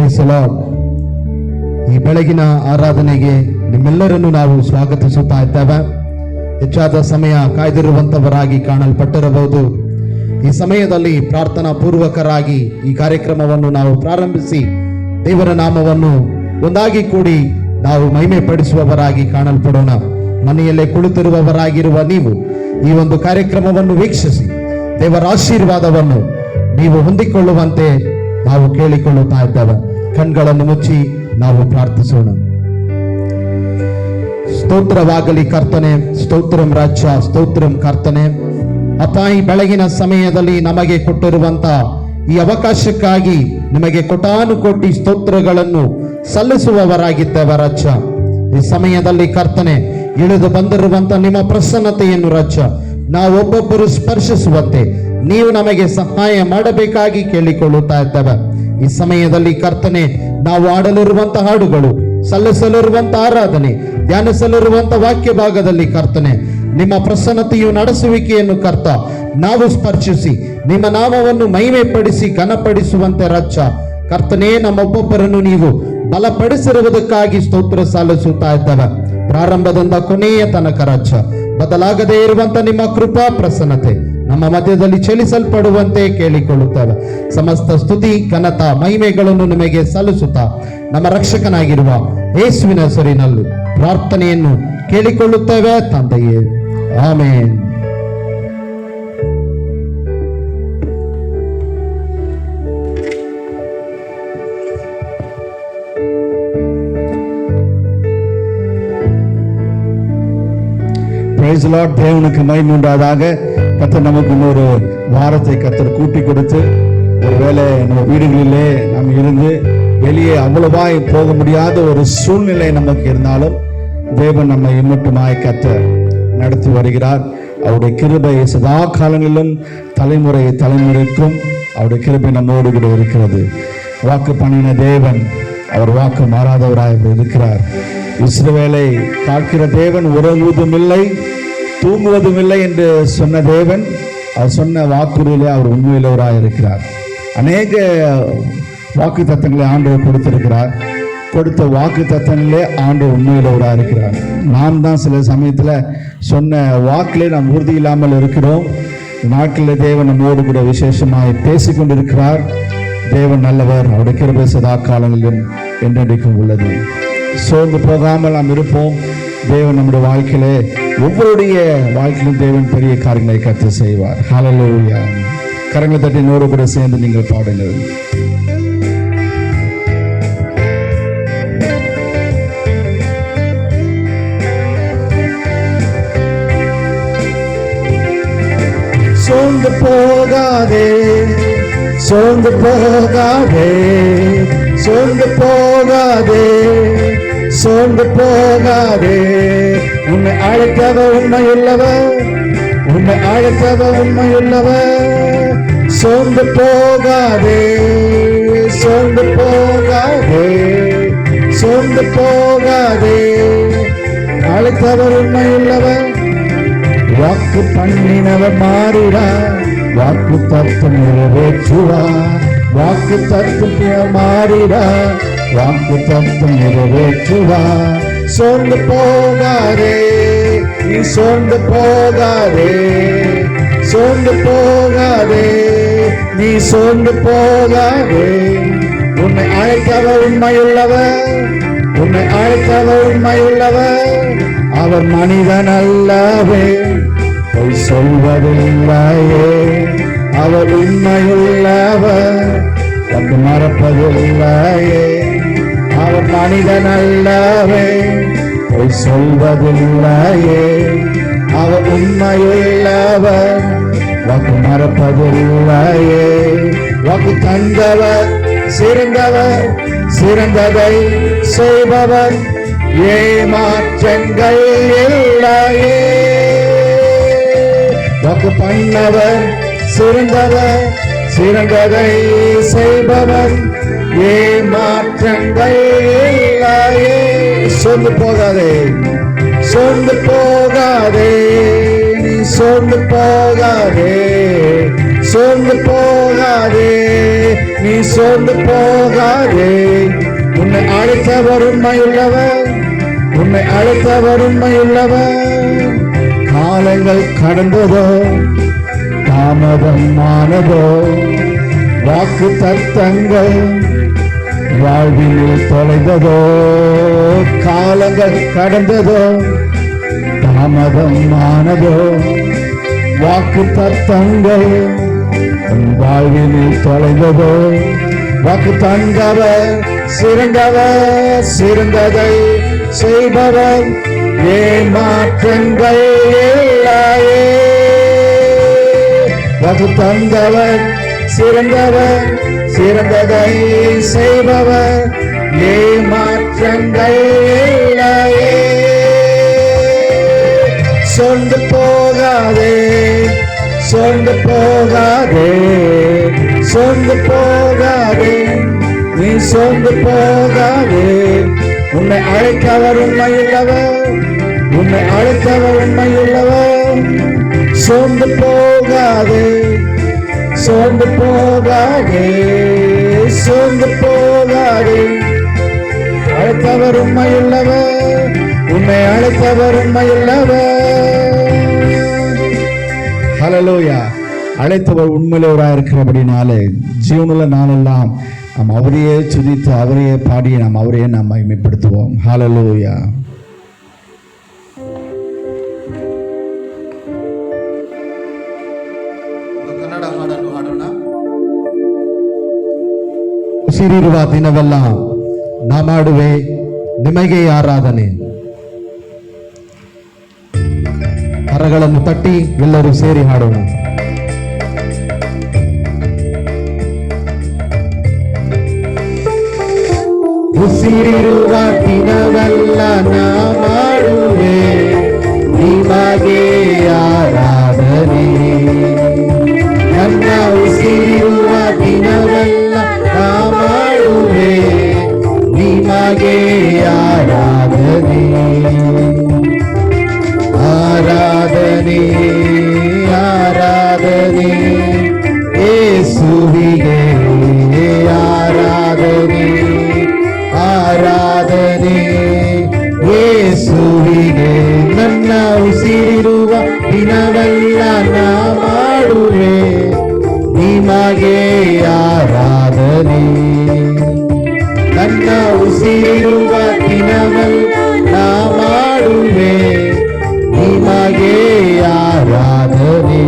Price the lord. ಈ ಬೆಳಗಿನ ಆರಾಧನೆಗೆ ನಿಮ್ಮೆಲ್ಲರನ್ನು ನಾವು ಸ್ವಾಗತಿಸುತ್ತಾ ಇದ್ದೇವೆ. ಹೆಚ್ಚಾದ ಸಮಯ ಕಾಯ್ದಿರುವಂತವರಾಗಿ ಕಾಣಲ್ಪಟ್ಟಿರಬಹುದು. ಈ ಸಮಯದಲ್ಲಿ ಪ್ರಾರ್ಥನಾ ಪೂರ್ವಕರಾಗಿ ಈ ಕಾರ್ಯಕ್ರಮವನ್ನು ನಾವು ಪ್ರಾರಂಭಿಸಿ ದೇವರ ನಾಮವನ್ನು ಒಂದಾಗಿ ಕೂಡಿ ನಾವು ಮಹಿಮೆ ಪಡಿಸುವವರಾಗಿ ಕಾಣಲ್ಪಡೋಣ. ಮನೆಯಲ್ಲೇ ಕುಳಿತಿರುವವರಾಗಿರುವ ನೀವು ಈ ಒಂದು ಕಾರ್ಯಕ್ರಮವನ್ನು ವೀಕ್ಷಿಸಿ ದೇವರ ಆಶೀರ್ವಾದವನ್ನು ನೀವು ಹೊಂದಿಕೊಳ್ಳುವಂತೆ ನಾವು ಕೇಳಿಕೊಳ್ಳುತ್ತಾ ಇದ್ದೇವೆ. ಕಣ್ಗಳನ್ನು ಮುಚ್ಚಿ ನಾವು ಪ್ರಾರ್ಥಿಸೋಣ. ಸ್ತೋತ್ರವಾಗಲಿ ಕರ್ತನೆ, ಸ್ತೋತ್ರಂ ರಾಜ್ಯ, ಸ್ತೋತ್ರಂ ಕರ್ತನೆ. ಅಪ್ಪ, ಈ ಬೆಳಗಿನ ಸಮಯದಲ್ಲಿ ನಮಗೆ ಕೊಟ್ಟಿರುವಂತ ಈ ಅವಕಾಶಕ್ಕಾಗಿ ನಿಮಗೆ ಕೋಟಾನುಕೋಟಿ ಸ್ತೋತ್ರಗಳನ್ನು ಸಲ್ಲಿಸುವವರಾಗಿದ್ದೇವೆ ರಾಜ್ಯ. ಈ ಸಮಯದಲ್ಲಿ ಕರ್ತನೆ, ಇಳಿದು ಬಂದಿರುವಂತ ನಿಮ್ಮ ಪ್ರಸನ್ನತೆಯನ್ನು ರಾಜ್ಯ ನಾವು ಒಬ್ಬೊಬ್ಬರು ಸ್ಪರ್ಶಿಸುವಂತೆ ನೀವು ನಮಗೆ ಸಹಾಯ ಮಾಡಬೇಕಾಗಿ ಕೇಳಿಕೊಳ್ಳುತ್ತಾ ಇದ್ದೇವೆ. ಈ ಸಮಯದಲ್ಲಿ ಕರ್ತನೆ, ನಾವು ಆಡಲಿರುವಂತಹ ಹಾಡುಗಳು, ಸಲ್ಲಿಸಲಿರುವಂತಹ ಆರಾಧನೆ, ಧ್ಯಾನಿಸಲಿರುವಂತಹ ವಾಕ್ಯ ಭಾಗದಲ್ಲಿ ಕರ್ತನೆ, ನಿಮ್ಮ ಪ್ರಸನ್ನತೆಯು ನಡೆಸುವಿಕೆಯನ್ನು ಕರ್ತ ನಾವು ಸ್ಪರ್ಶಿಸಿ ನಿಮ್ಮ ನಾಮವನ್ನು ಮಹಿಮೆ ಪಡಿಸಿ ಘನಪಡಿಸುವಂತೆ ರಾಜ್ಯ ಕರ್ತನೇ, ನಮ್ಮೊಬ್ಬೊಬ್ಬರನ್ನು ನೀವು ಬಲಪಡಿಸಿರುವುದಕ್ಕಾಗಿ ಸ್ತೋತ್ರ ಸಲ್ಲಿಸುತ್ತಾ ಇದ್ದೇವೆ. ಪ್ರಾರಂಭದಿಂದ ಕೊನೆಯ ತನಕ ರಾಜ್ಯ ಬದಲಾಗದೇ ಇರುವಂತ ನಿಮ್ಮ ಕೃಪಾ ಪ್ರಸನ್ನತೆ ನಮ್ಮ ಮಧ್ಯದಲ್ಲಿ ಚಲಿಸಲ್ಪಡುವಂತೆ ಕೇಳಿಕೊಳ್ಳುತ್ತೇವೆ. ಸಮಸ್ತ ಸ್ತುತಿ ಘನತ ಮಹಿಮೆಗಳನ್ನು ನಿಮಗೆ ಸಲ್ಲಿಸುತ್ತಾ ನಮ್ಮ ರಕ್ಷಕನಾಗಿರುವ ಯೇಸುವಿನ ಹೆಸರಿನಲ್ಲಿ ಪ್ರಾರ್ಥನೆಯನ್ನು ಕೇಳಿಕೊಳ್ಳುತ್ತೇವೆ ತಂದೆಯೇ, ಆಮೆನ್. Praise the Lord. தேவனுக்கு மகிமை உண்டாதாக. கர்த்தர் நமக்கு இன்னொரு வாரத்தை கர்த்தர் கூட்டி கொடுத்து, ஒருவேளை நம்ம வீடுகளிலே நாம் இருந்து வெளியே அவ்வளவாய் போக முடியாத ஒரு சூழ்நிலை நமக்கு இருந்தாலும் தேவன் நம்மை இம்மட்டுமாய் கர்த்தர் நடத்தி வருகிறார். அவருடைய கிருபை சதா காலங்களிலும் தலைமுறை தலைமுறைக்கும் அவருடைய கிருபை நம்மோடு கூட இருக்கிறது. வாக்கு பண்ணின தேவன் அவர் வாக்கு மாறாதவராய் இருக்கிறார். இஸ்ரவேலை காக்கிற தேவன் உறங்குவதும் இல்லை தூங்குவதும் இல்லை என்று சொன்ன தேவன், அவர் சொன்ன வாக்குறுதியிலே அவர் உண்மையுள்ளவராக இருக்கிறார். அநேக வாக்கு தத்தங்களை ஆண்டவர் கொடுத்திருக்கிறார். கொடுத்த வாக்கு தத்தங்களே ஆண்டவர் உண்மையுள்ளவராக இருக்கிறார். நாம் தான் சில சமயத்தில் சொன்ன வாக்கிலே நாம் உறுதி இல்லாமல் இருக்கிறோம். நாட்களில் தேவன் நம்மோடு கூட விசேஷமாய் பேசிக்கொண்டிருக்கிறார். தேவன் நல்லவர், அவருடைய கிருபை சதா காலங்களிலும் என்றென்றைக்கும் உள்ளது. சோர்ந்து போகாமல் நாம் இருப்போம். தேவன் நம்முடைய வாழ்க்கையிலே ஒவ்வொருடைய வாழ்க்கையிலும் தேவன் பெரிய காரியங்களை கர்த்தர் செய்வார். ஹல்லேலூயா. கரங்களை தட்டி நோடு கூட சேர்ந்து நீங்கள் பாடுங்கள். சோர்ந்து போகாதே, சோர்ந்து போகாதே, சோர்ந்து போகாதே, சோர்ந்து போகாதே. உன்னை அழைத்தவர் உண்மையுள்ளவர், உன்னை அழைத்தவர் உண்மையுள்ளவர். சோர்ந்து போகாதே, சோர்ந்து போகாதே, சோர்ந்து போகாதே. அழைத்தவர் உண்மையுள்ளவர். வாக்கு பண்ணினவர் மாறிடா, வாக்கு தத்துவம் நிறைவேற்றுவா. வாக்கு தத்துவம் மாறிடா, வாக்கு தத்துவம் நிறைவேற்றுவா. சோர்ந்து போகாதே, நீ சோர்ந்து போகாதே, சோர்ந்து போகாதே, நீ சோர்ந்து போகாதே. உன்னை அழைத்தவர் உண்மையுள்ளவர், உன்னை அழைத்தவர் உண்மையுள்ளவர். அவர் மனிதன் அல்லவே, பொய் சொல்வதில்லையே. அவர் உண்மையுள்ளவர், வந்து மறப்பதில்லையே. அவர் மனிதன் அல்லவே, பொய் சொல்வதில்லையே. அவர் உண்மையுள்ளவர், வாக்கு மறப்பதில்லையே. வாக்கு தந்தவர் சிறந்தவர், சிறந்ததை செய்பவர், ஏமாற்றங்கள் இல்லையே. வாக்கு பண்ணவர் சிறந்தவர், சிறந்ததை செய்பவர், ஏமாற்றங்கள் இல்லையே. சோர்ந்து போகாதே, சோர்ந்து போகாதே, நீ சோர்ந்து போகாதே, சோர்ந்து போகாதே, நீ சோர்ந்து போகாதே. உன்னை அழைத்தவர் உண்மையுள்ளவர், உன்னை அழைத்தவர் உண்மையுள்ளவர். காலங்கள் கடந்ததோ, தாமதம் ஆனதோ, வாக்கு தத்தங்கள் வாழ்வில் தொலைந்ததோ. காலங்கள் கடந்ததோ, தாமதம் ஆனதோ, வாக்கு தத்தங்கள் வாழ்வில் தொலைந்ததோ. வாக்கு தந்தவர் சிறந்தவர், சிறந்ததை செய்பவர், ஏமாற்றங்கள் இல்லையே. வாக்கு தந்தவர் சிறந்தவர், சிறந்ததை செய்பவர், ஏமாற்றங்கள் இல்லையே. சொந்து போகாதே, சொந்து போகாதே, சொந்து போகாதே, நீ சொந்து போகாதே. உன்னை அழைத்தவர் உண்மையுள்ளவர், உன்னை அழைத்தவர் உண்மையுள்ளவர். சொந்து போகாதே, சொந்து போகாதே, சொந்து போகாதே. அழைத்தவர் உண்மையுள்ளவர், உன்னை அழைத்தவர் உண்மையுள்ளவர். ஹல்லேலூயா. அழைத்தவர் உண்மையுள்ளவராக இருக்கிறபடினாலே ஜீவனுள்ள நாளெல்லாம் நாம் அவரையே துதித்து அவரையே பாடி நாம் அவரையே நாம் மகிமைப்படுத்துவோம். ஹல்லேலூயா. ಕನ್ನಡ ಹಾಡನ್ನು ಹಾಡೋಣ. ಉಸಿರಿರುವ ದಿನವೆಲ್ಲ ನಾ ಮಾಡುವೆ ನಿಮಗೆ ಆರಾಧನೆ. ಕರಗಳನ್ನು ತಟ್ಟಿ ಎಲ್ಲರೂ ಸೇರಿ ಹಾಡೋಣ. ಉಸಿರಿರುವ ದಿನವೆಲ್ಲ ನಾ ಮಾಡುವೆ ನಿಮಗೆ ಆರಾಧನೆ. ನನ್ನ ಉಸಿರಿರುವ ದಿನವೆಲ್ಲ ನಾ ಮಾಡುವೆ ನಿಮಗೆ ಆರಾಧನೆ. ಆರಾಧನೆ ಆರಾಧನೆ ಯೇಸುವಿಗೆ ಆರಾಧನೆ. ಆರಾಧನೆ ಯೇಸುವಿಗೆ. ನನ್ನ ಉಸಿರಿರುವ ದಿನವೆಲ್ಲ ನಾ ಮಾಡುವೆ ನಿಮಗೆ ಆರಾಧನೆ. ನನ್ನ ಉಸಿರಿರುವ ದಿನವೆಲ್ಲ ನಾ ಮಾಡುವೆ ನಿಮಗೆ ಆರಾಧನೆ.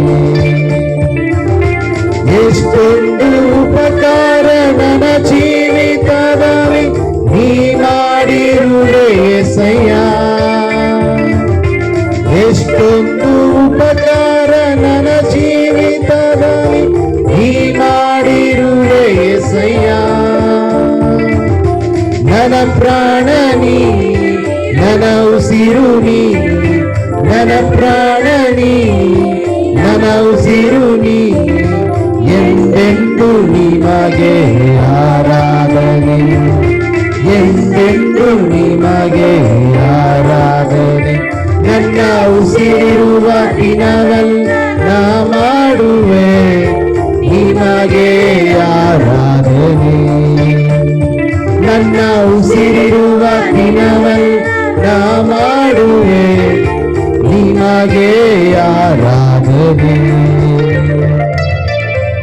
ಎಷ್ಟೊಂದು ಉಪಕಾರ ನನ್ನ ಜೀವಿತದಲ್ಲಿ ನೀ ಮಾಡಿರುವೆ యేసయ్య. ಎಷ್ಟೊಂದು ಉಪಕಾರ ನನ್ನ ಜೀವಿತದಲ್ಲಿ ನೀ ಮಾಡಿರುವೆ యేసయ్య. ನನ್ನ ಪ್ರಾಣ ನೀ, ನನ್ನ ಉಸಿರು ನೀ, ನನ್ನ ಪ್ರಾಣ ನೀ, ನನ್ನ ಉಸಿರು ನೀ. ಎಂದೆಂದು ನಿಮಗೆ ಆರಾಧನೆ, ಎಂದೆಂದು ನಿಮಗೆ ಆರಾಧನೆ. ನನ್ನ ಉಸಿರಿರುವ ದಿನವೆಲ್ಲ ನಾ ಮಾಡುವೆ ನಿಮಗೆ ಆರಾಧನೆ. ನನ್ನ ಉಸಿರಿರುವ ದಿನವೆಲ್ಲ ನಾ ಮಾಡುವೆ ನಿಮಗೆ ಆರಾಧನೆ.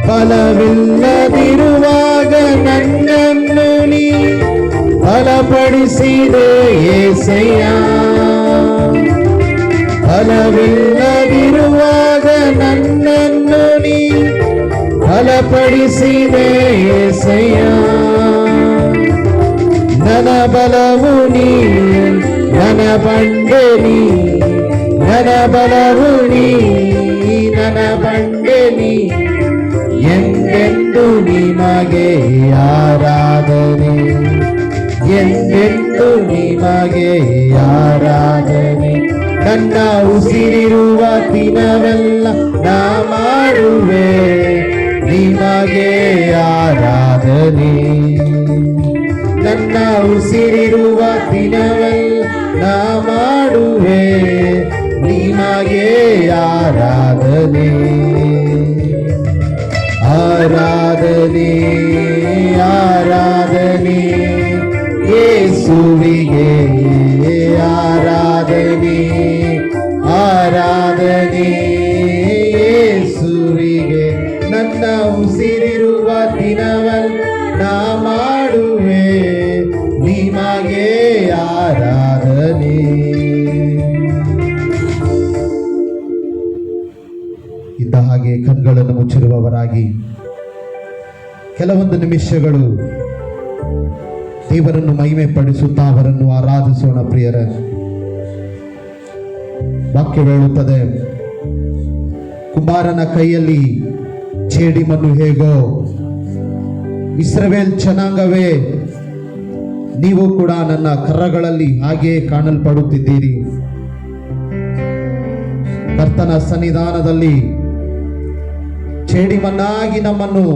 ಫಲವಿಲ್ಲದಿರುವಾಗ ನನ್ನನ್ನು ನೀ ಫಲಪಡಿಸಿದೆ యేసయ్య. ಫಲವಿಲ್ಲದಿರುವಾಗ ನನ್ನನ್ನು ನೀ ಫಲಪಡಿಸಿದೆ యేసయ్య. ನನ್ನ ಬಲವು ನೀ, ನನ್ನ ಬಂಡೆ ನೀ, ನನ್ನ ಬಲವು ನೀ, ನನ್ನ ಬಂಡೆ ನೀ. ಎಂದೆಂದು ನಿಮಗೆ ಆರಾಧನೆ, ಎಂದೆಂದು ನಿಮಗೆ ಆರಾಧನೆ. ನನ್ನ ಉಸಿರಿರುವ ದಿನವೆಲ್ಲ ನಾ ಮಾಡುವೆ ನಿಮಗೆ ಆರಾಧನೆ. ನನ್ನ ಉಸಿರಿರುವ ದಿನವೆಲ್ಲ ನಾ ಮಾಡುವೆ ನಿಮಗೆ ಆರಾಧನೆ. ಆರಾಧನೆ ಆರಾಧನೆ ಯೇಸುವಿಗೆ ಆರಾಧನೆ ಆರಾಧನೆ ಯೇಸುವಿಗೆ ನನ್ನ ಉಸಿರಿರುವ ದಿನವಲ್ಲ ನಾ ಮಾಡುವೆ ನಿಮಗೆ ಆರಾಧನೆ. ಇದ್ದ ಹಾಗೆ ಕಣ್ಗಳನ್ನು ಮುಚ್ಚಿರುವವರಾಗಿ ಕೆಲವೊಂದು ನಿಮಿಷಗಳು ದೇವರನ್ನು ಮಹಿಮೆ ಪಡಿಸುತ್ತಾ ಅವರನ್ನು ಆರಾಧಿಸೋಣ ಪ್ರಿಯರ. ವಾಕ್ಯ ಹೇಳುತ್ತದೆ, ಕುಮಾರನ ಕೈಯಲ್ಲಿ ಚೇಡಿಮಣ್ಣು ಹೇಗೋ, ಇಸ್ರಾಯೇಲ್ ಜನಾಂಗವೇ ನೀವು ಕೂಡ ನನ್ನ ಕರಗಳಲ್ಲಿ ಹಾಗೆ ಕಾಣಲ್ಪಡುತ್ತಿದ್ದೀರಿ. ಕರ್ತನ ಸನ್ನಿಧಾನದಲ್ಲಿ ಚೇಡಿಮಣ್ಣಾಗಿ ನಮ್ಮನ್ನು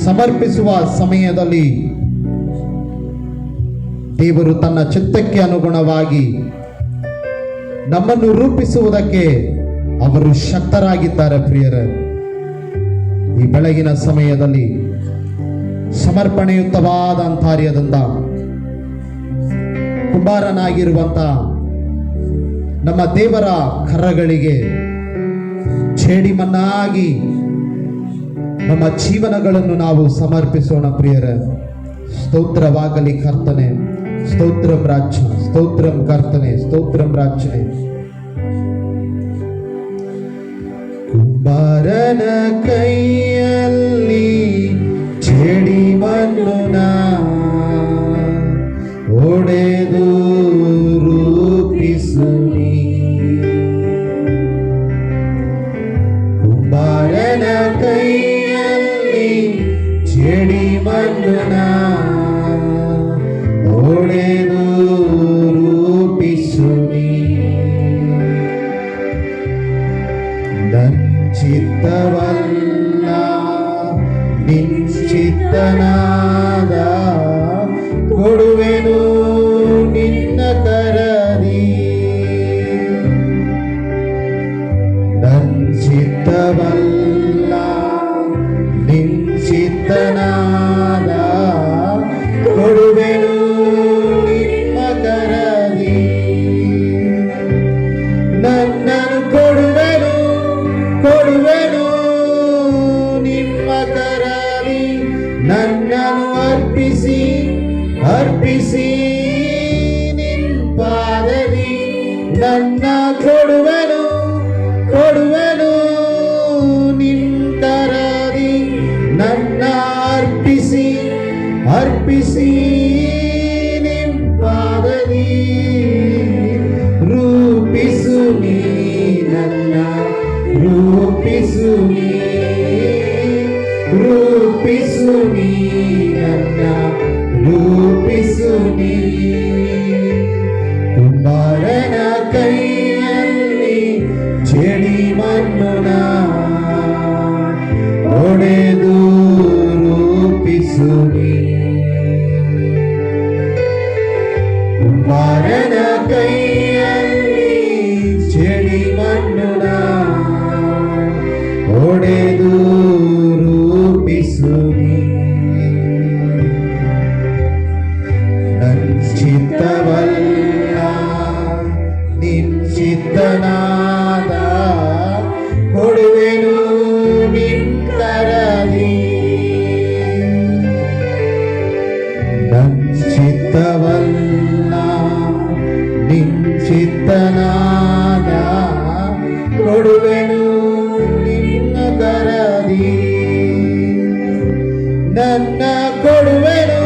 ಸಮರ್ಪಿಸುವ ಸಮಯದಲ್ಲಿ ದೇವರು ತನ್ನ ಚಿತ್ತಕ್ಕೆ ಅನುಗುಣವಾಗಿ ನಮ್ಮನ್ನು ರೂಪಿಸುವುದಕ್ಕೆ ಅವರು ಶಕ್ತರಾಗಿದ್ದಾರೆ ಪ್ರಿಯರ. ಈ ಬೆಳಗಿನ ಸಮಯದಲ್ಲಿ ಸಮರ್ಪಣೆಯುಕ್ತವಾದ ಅಂತರ್ಯದಿಂದ ಕುಂಬಾರನಾಗಿರುವಂತ ನಮ್ಮ ದೇವರ ಕರಗಳಿಗೆ ಚೇಡಿಮಣ್ಣಾಗಿ ನಮ್ಮ ಜೀವನಗಳನ್ನು ನಾವು ಸಮರ್ಪಿಸೋಣ ಪ್ರಿಯರ. ಸ್ತೋತ್ರವಾಗಲಿ ಕರ್ತನೆ, ಸ್ತೋತ್ರಂ ರಾಜ್ಯ, ಸ್ತೋತ್ರಂ ಕರ್ತನೆ, ಸ್ತೋತ್ರಂ ರಾಜ್ಯನೇ. ಕುಂಬಾರನ ಕೈಯಲ್ಲಿ ಚೇಡಿಮಣ್ಣು ಒಡೆದು ರೂಪಿಸು ನೀ. ಕುಂಬಾರನ ಕೈಯಲ್ಲಿ ಚೇಡಿಮಣ್ಣು ಒಡೆದು ರೂಪಿಸು ನೀ. ಚಿತ್ತವಲ್ಲ ನಿಶ್ಚಿತ್ತನಾದ ಕೊಡುವೆನು ನಿನ್ನ ಕರದಿ. ಚಿತ್ತವಲ್ಲ ನಿಶ್ಚಿತ್ತನಾದ ಕೊಡುವೆನು ನಿಮ್ಮ ಕರದಿ. ನನ್ನನ್ನು ಕೊಡುವೆನು ಕೊಡುವೆನು ನಿಮ್ಮ ಕರಲಿ. ನನ್ನನ್ನು ಅರ್ಪಿಸಿ ಅರ್ಪಿಸಿ ನಿಂಪಾದಲಿ. ನನ್ನ ಕೊಡುವೆನು ಕೊಡುವೆನು ನಿನ್ನ ಕರಲಿ. ನನ್ನ ಅರ್ಪಿಸಿ ಅರ್ಪಿಸಿ ನಿಂಪಾದಲಿ. ರೂಪಿಸು ನೀ ನನ್ನ ರೂಪಿಸು ನೀ ರೂಪಿಸು ನೀ ನನ್ನ ರೂಪಿಸು ನೀ. ಕುಂಬಾರನ ಕೈಯಲ್ಲಿ ಚೇಡಿಮಣ್ಣು ಒಡೆದು ರೂಪಿಸು ನೀ. ಕುಂಬಾರನ ಕೈಯಲ್ಲಿ ಚೇಡಿಮಣ್ಣು ಒಡೆದು ರೂಪಿಸು ನೀ. ಚಿತ್ತವಲ್ಲ ನಿಶ್ಚಿತ್ತನಾದ ಕೊಡುವೆನು ನಿನ್ನ ಕರದಿ. ಚಿತ್ತವಲ್ಲ ನಿಶ್ಚಿತ್ತನಾದ ಕೊಡುವೆನು ನಿನ್ನ ಕರದಿ. ನನ್ನ ಕೊಡುವೆನು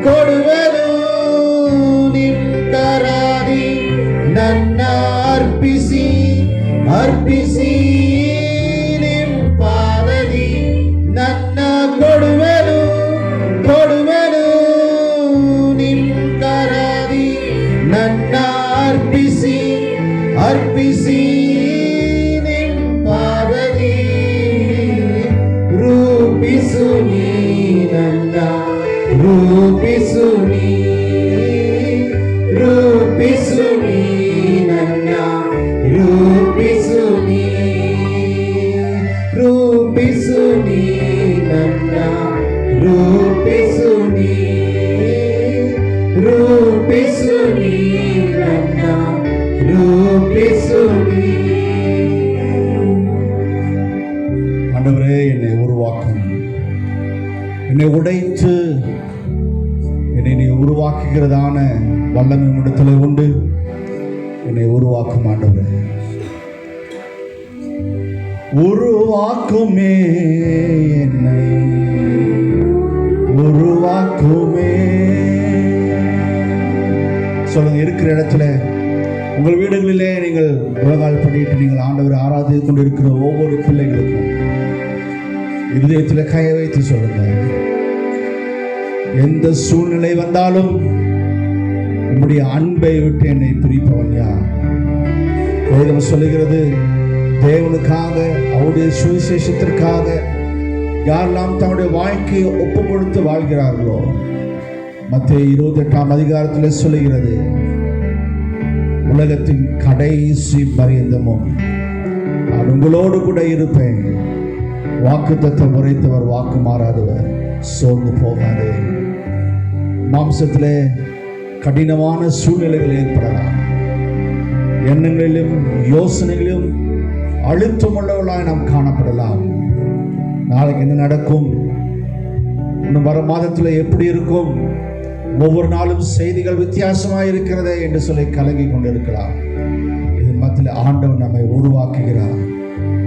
ಕೊಡುವೆನು ನಿನ್ನ ಕರದಿ. ನನ್ನ ಅರ್ಪಿಸಿ ಅರ್ಪಿಸಿ ನಿಂಪಾದಲಿ. ನನ್ನ ಕೊಡುವೆನು ಕೊಡುವೆನು ನಿನ್ನ ಕರದಿ. ನನ್ನ ಅರ್ಪಿಸಿ ಅರ್ಪಿಸಿ ನಿಂಪಾದಲಿ. ರೂಪಿಸು ನೀ ನನ್ನ ರೂಪಿಸು ನೀ ರೂಪಿಸು ನೀ ನನ್ನ ರೂಪಿಸು ನೀ ರೂಪಿಸು ರೂಪಿಸುನಿ ನನ್ನ ರೂಪಿಸುನಿ ರೂಪಿಸುನಿ ನನ್ನ ರೂಪಿಸುನಿ. ஆண்டவரே, என்னை உருவாக்கும், என்னை உடைத்து என்னை நீ உருவாக்குகிறதான வல்லமை இடத்துல உண்டு. என்னை உருவாக்கும் ஆண்டவரே, உருவாக்குமே, என்னை உருவாக்குமே. சொல்லுங்க, இருக்கிற இடத்துல உங்கள் வீடுகளிலே நீங்கள் உலகால் பண்ணிட்டு நீங்கள் ஆண்டவரை ஆராதித்து கொண்டிருக்கிற ஒவ்வொரு பிள்ளைகளுக்கும் இருதயத்தில் கையை வைத்து சொல்லுங்க, எந்த சூழ்நிலை வந்தாலும் உம்முடைய அன்பை விட்டு என்னை பிரிப்பவன் யார்? வேதம் சொல்லுகிறது, தேவனுக்காக அவருடைய சுவிசேஷத்திற்காக யாரெல்லாம் தன்னுடைய வாழ்க்கையை ஒப்பு கொடுத்து வாழ்கிறார்களோ, மத்தேயு 28ஆம் அதிகாரத்தில் சொல்லுகிறது, உலகத்தின் கடைசி பரியந்தமும் நான் உங்களோடு கூட இருப்பேன். வாக்குத்தத்தம் உரைத்தவர், வாக்கு மாறாதவர், சோர்ந்து போகாதே. மாம்சத்திலே கடினமான சூழ்நிலைகள் ஏற்படலாம், எண்ணங்களிலும் யோசனைகளிலும் அழுத்தமுள்ளவர்களாய் நாம் காணப்படலாம். நாளைக்கு என்ன நடக்கும், இன்னும் வர மாதத்தில் எப்படி இருக்கும், ஒவ்வொரு நாளும் செய்திகள் வித்தியாசமாக இருக்கிறதே என்று சொல்லி கலங்கி கொண்டிருக்கலாம். இதன் மத்தியில் ஆண்டவர் நம்மை உருவாக்குகிறார்,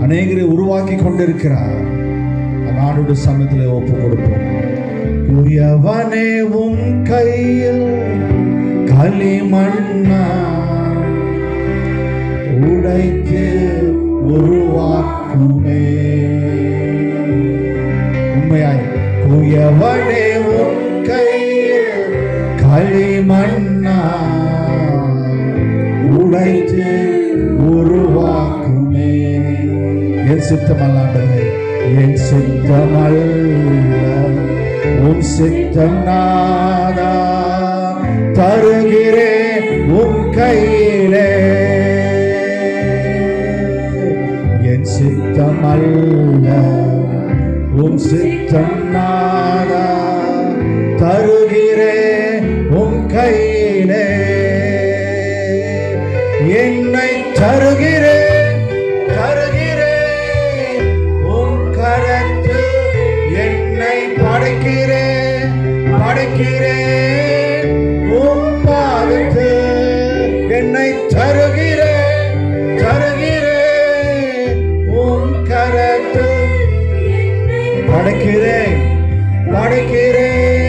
அநேகரை உருவாக்கி கொண்டிருக்கிறார். ஆண்டவருடைய சமயத்தில் ஒப்பு கொடுப்போம். உயவனே உம் கையில் களிமண்ணா உடைத்து உருவாக்குமே. உண்மையாய் உயவனே உம் கையில் களிமண்ணா உடைத்து உருவாக்குமே. என் சித்தமல்ல ஆண்டவரே, என் சித்தமல்ல உம் சித்தம் நாதா, தருகிறேன் உம் கையிலே. என் சித்தமல்ல உம் சித்தம் நாதா, தருகிறேன் உம் கையிலே. என்னை தருகிறேன் தருகிறேன் உம் கரத்தில், என்னை படைக்கிறேன் படைக்கிறேன் உம் பாதத்தில். என்னை தருகிறேன் தருகிறேன் உம் கரத்தில், படைக்கிறேன் படைக்கிறேன்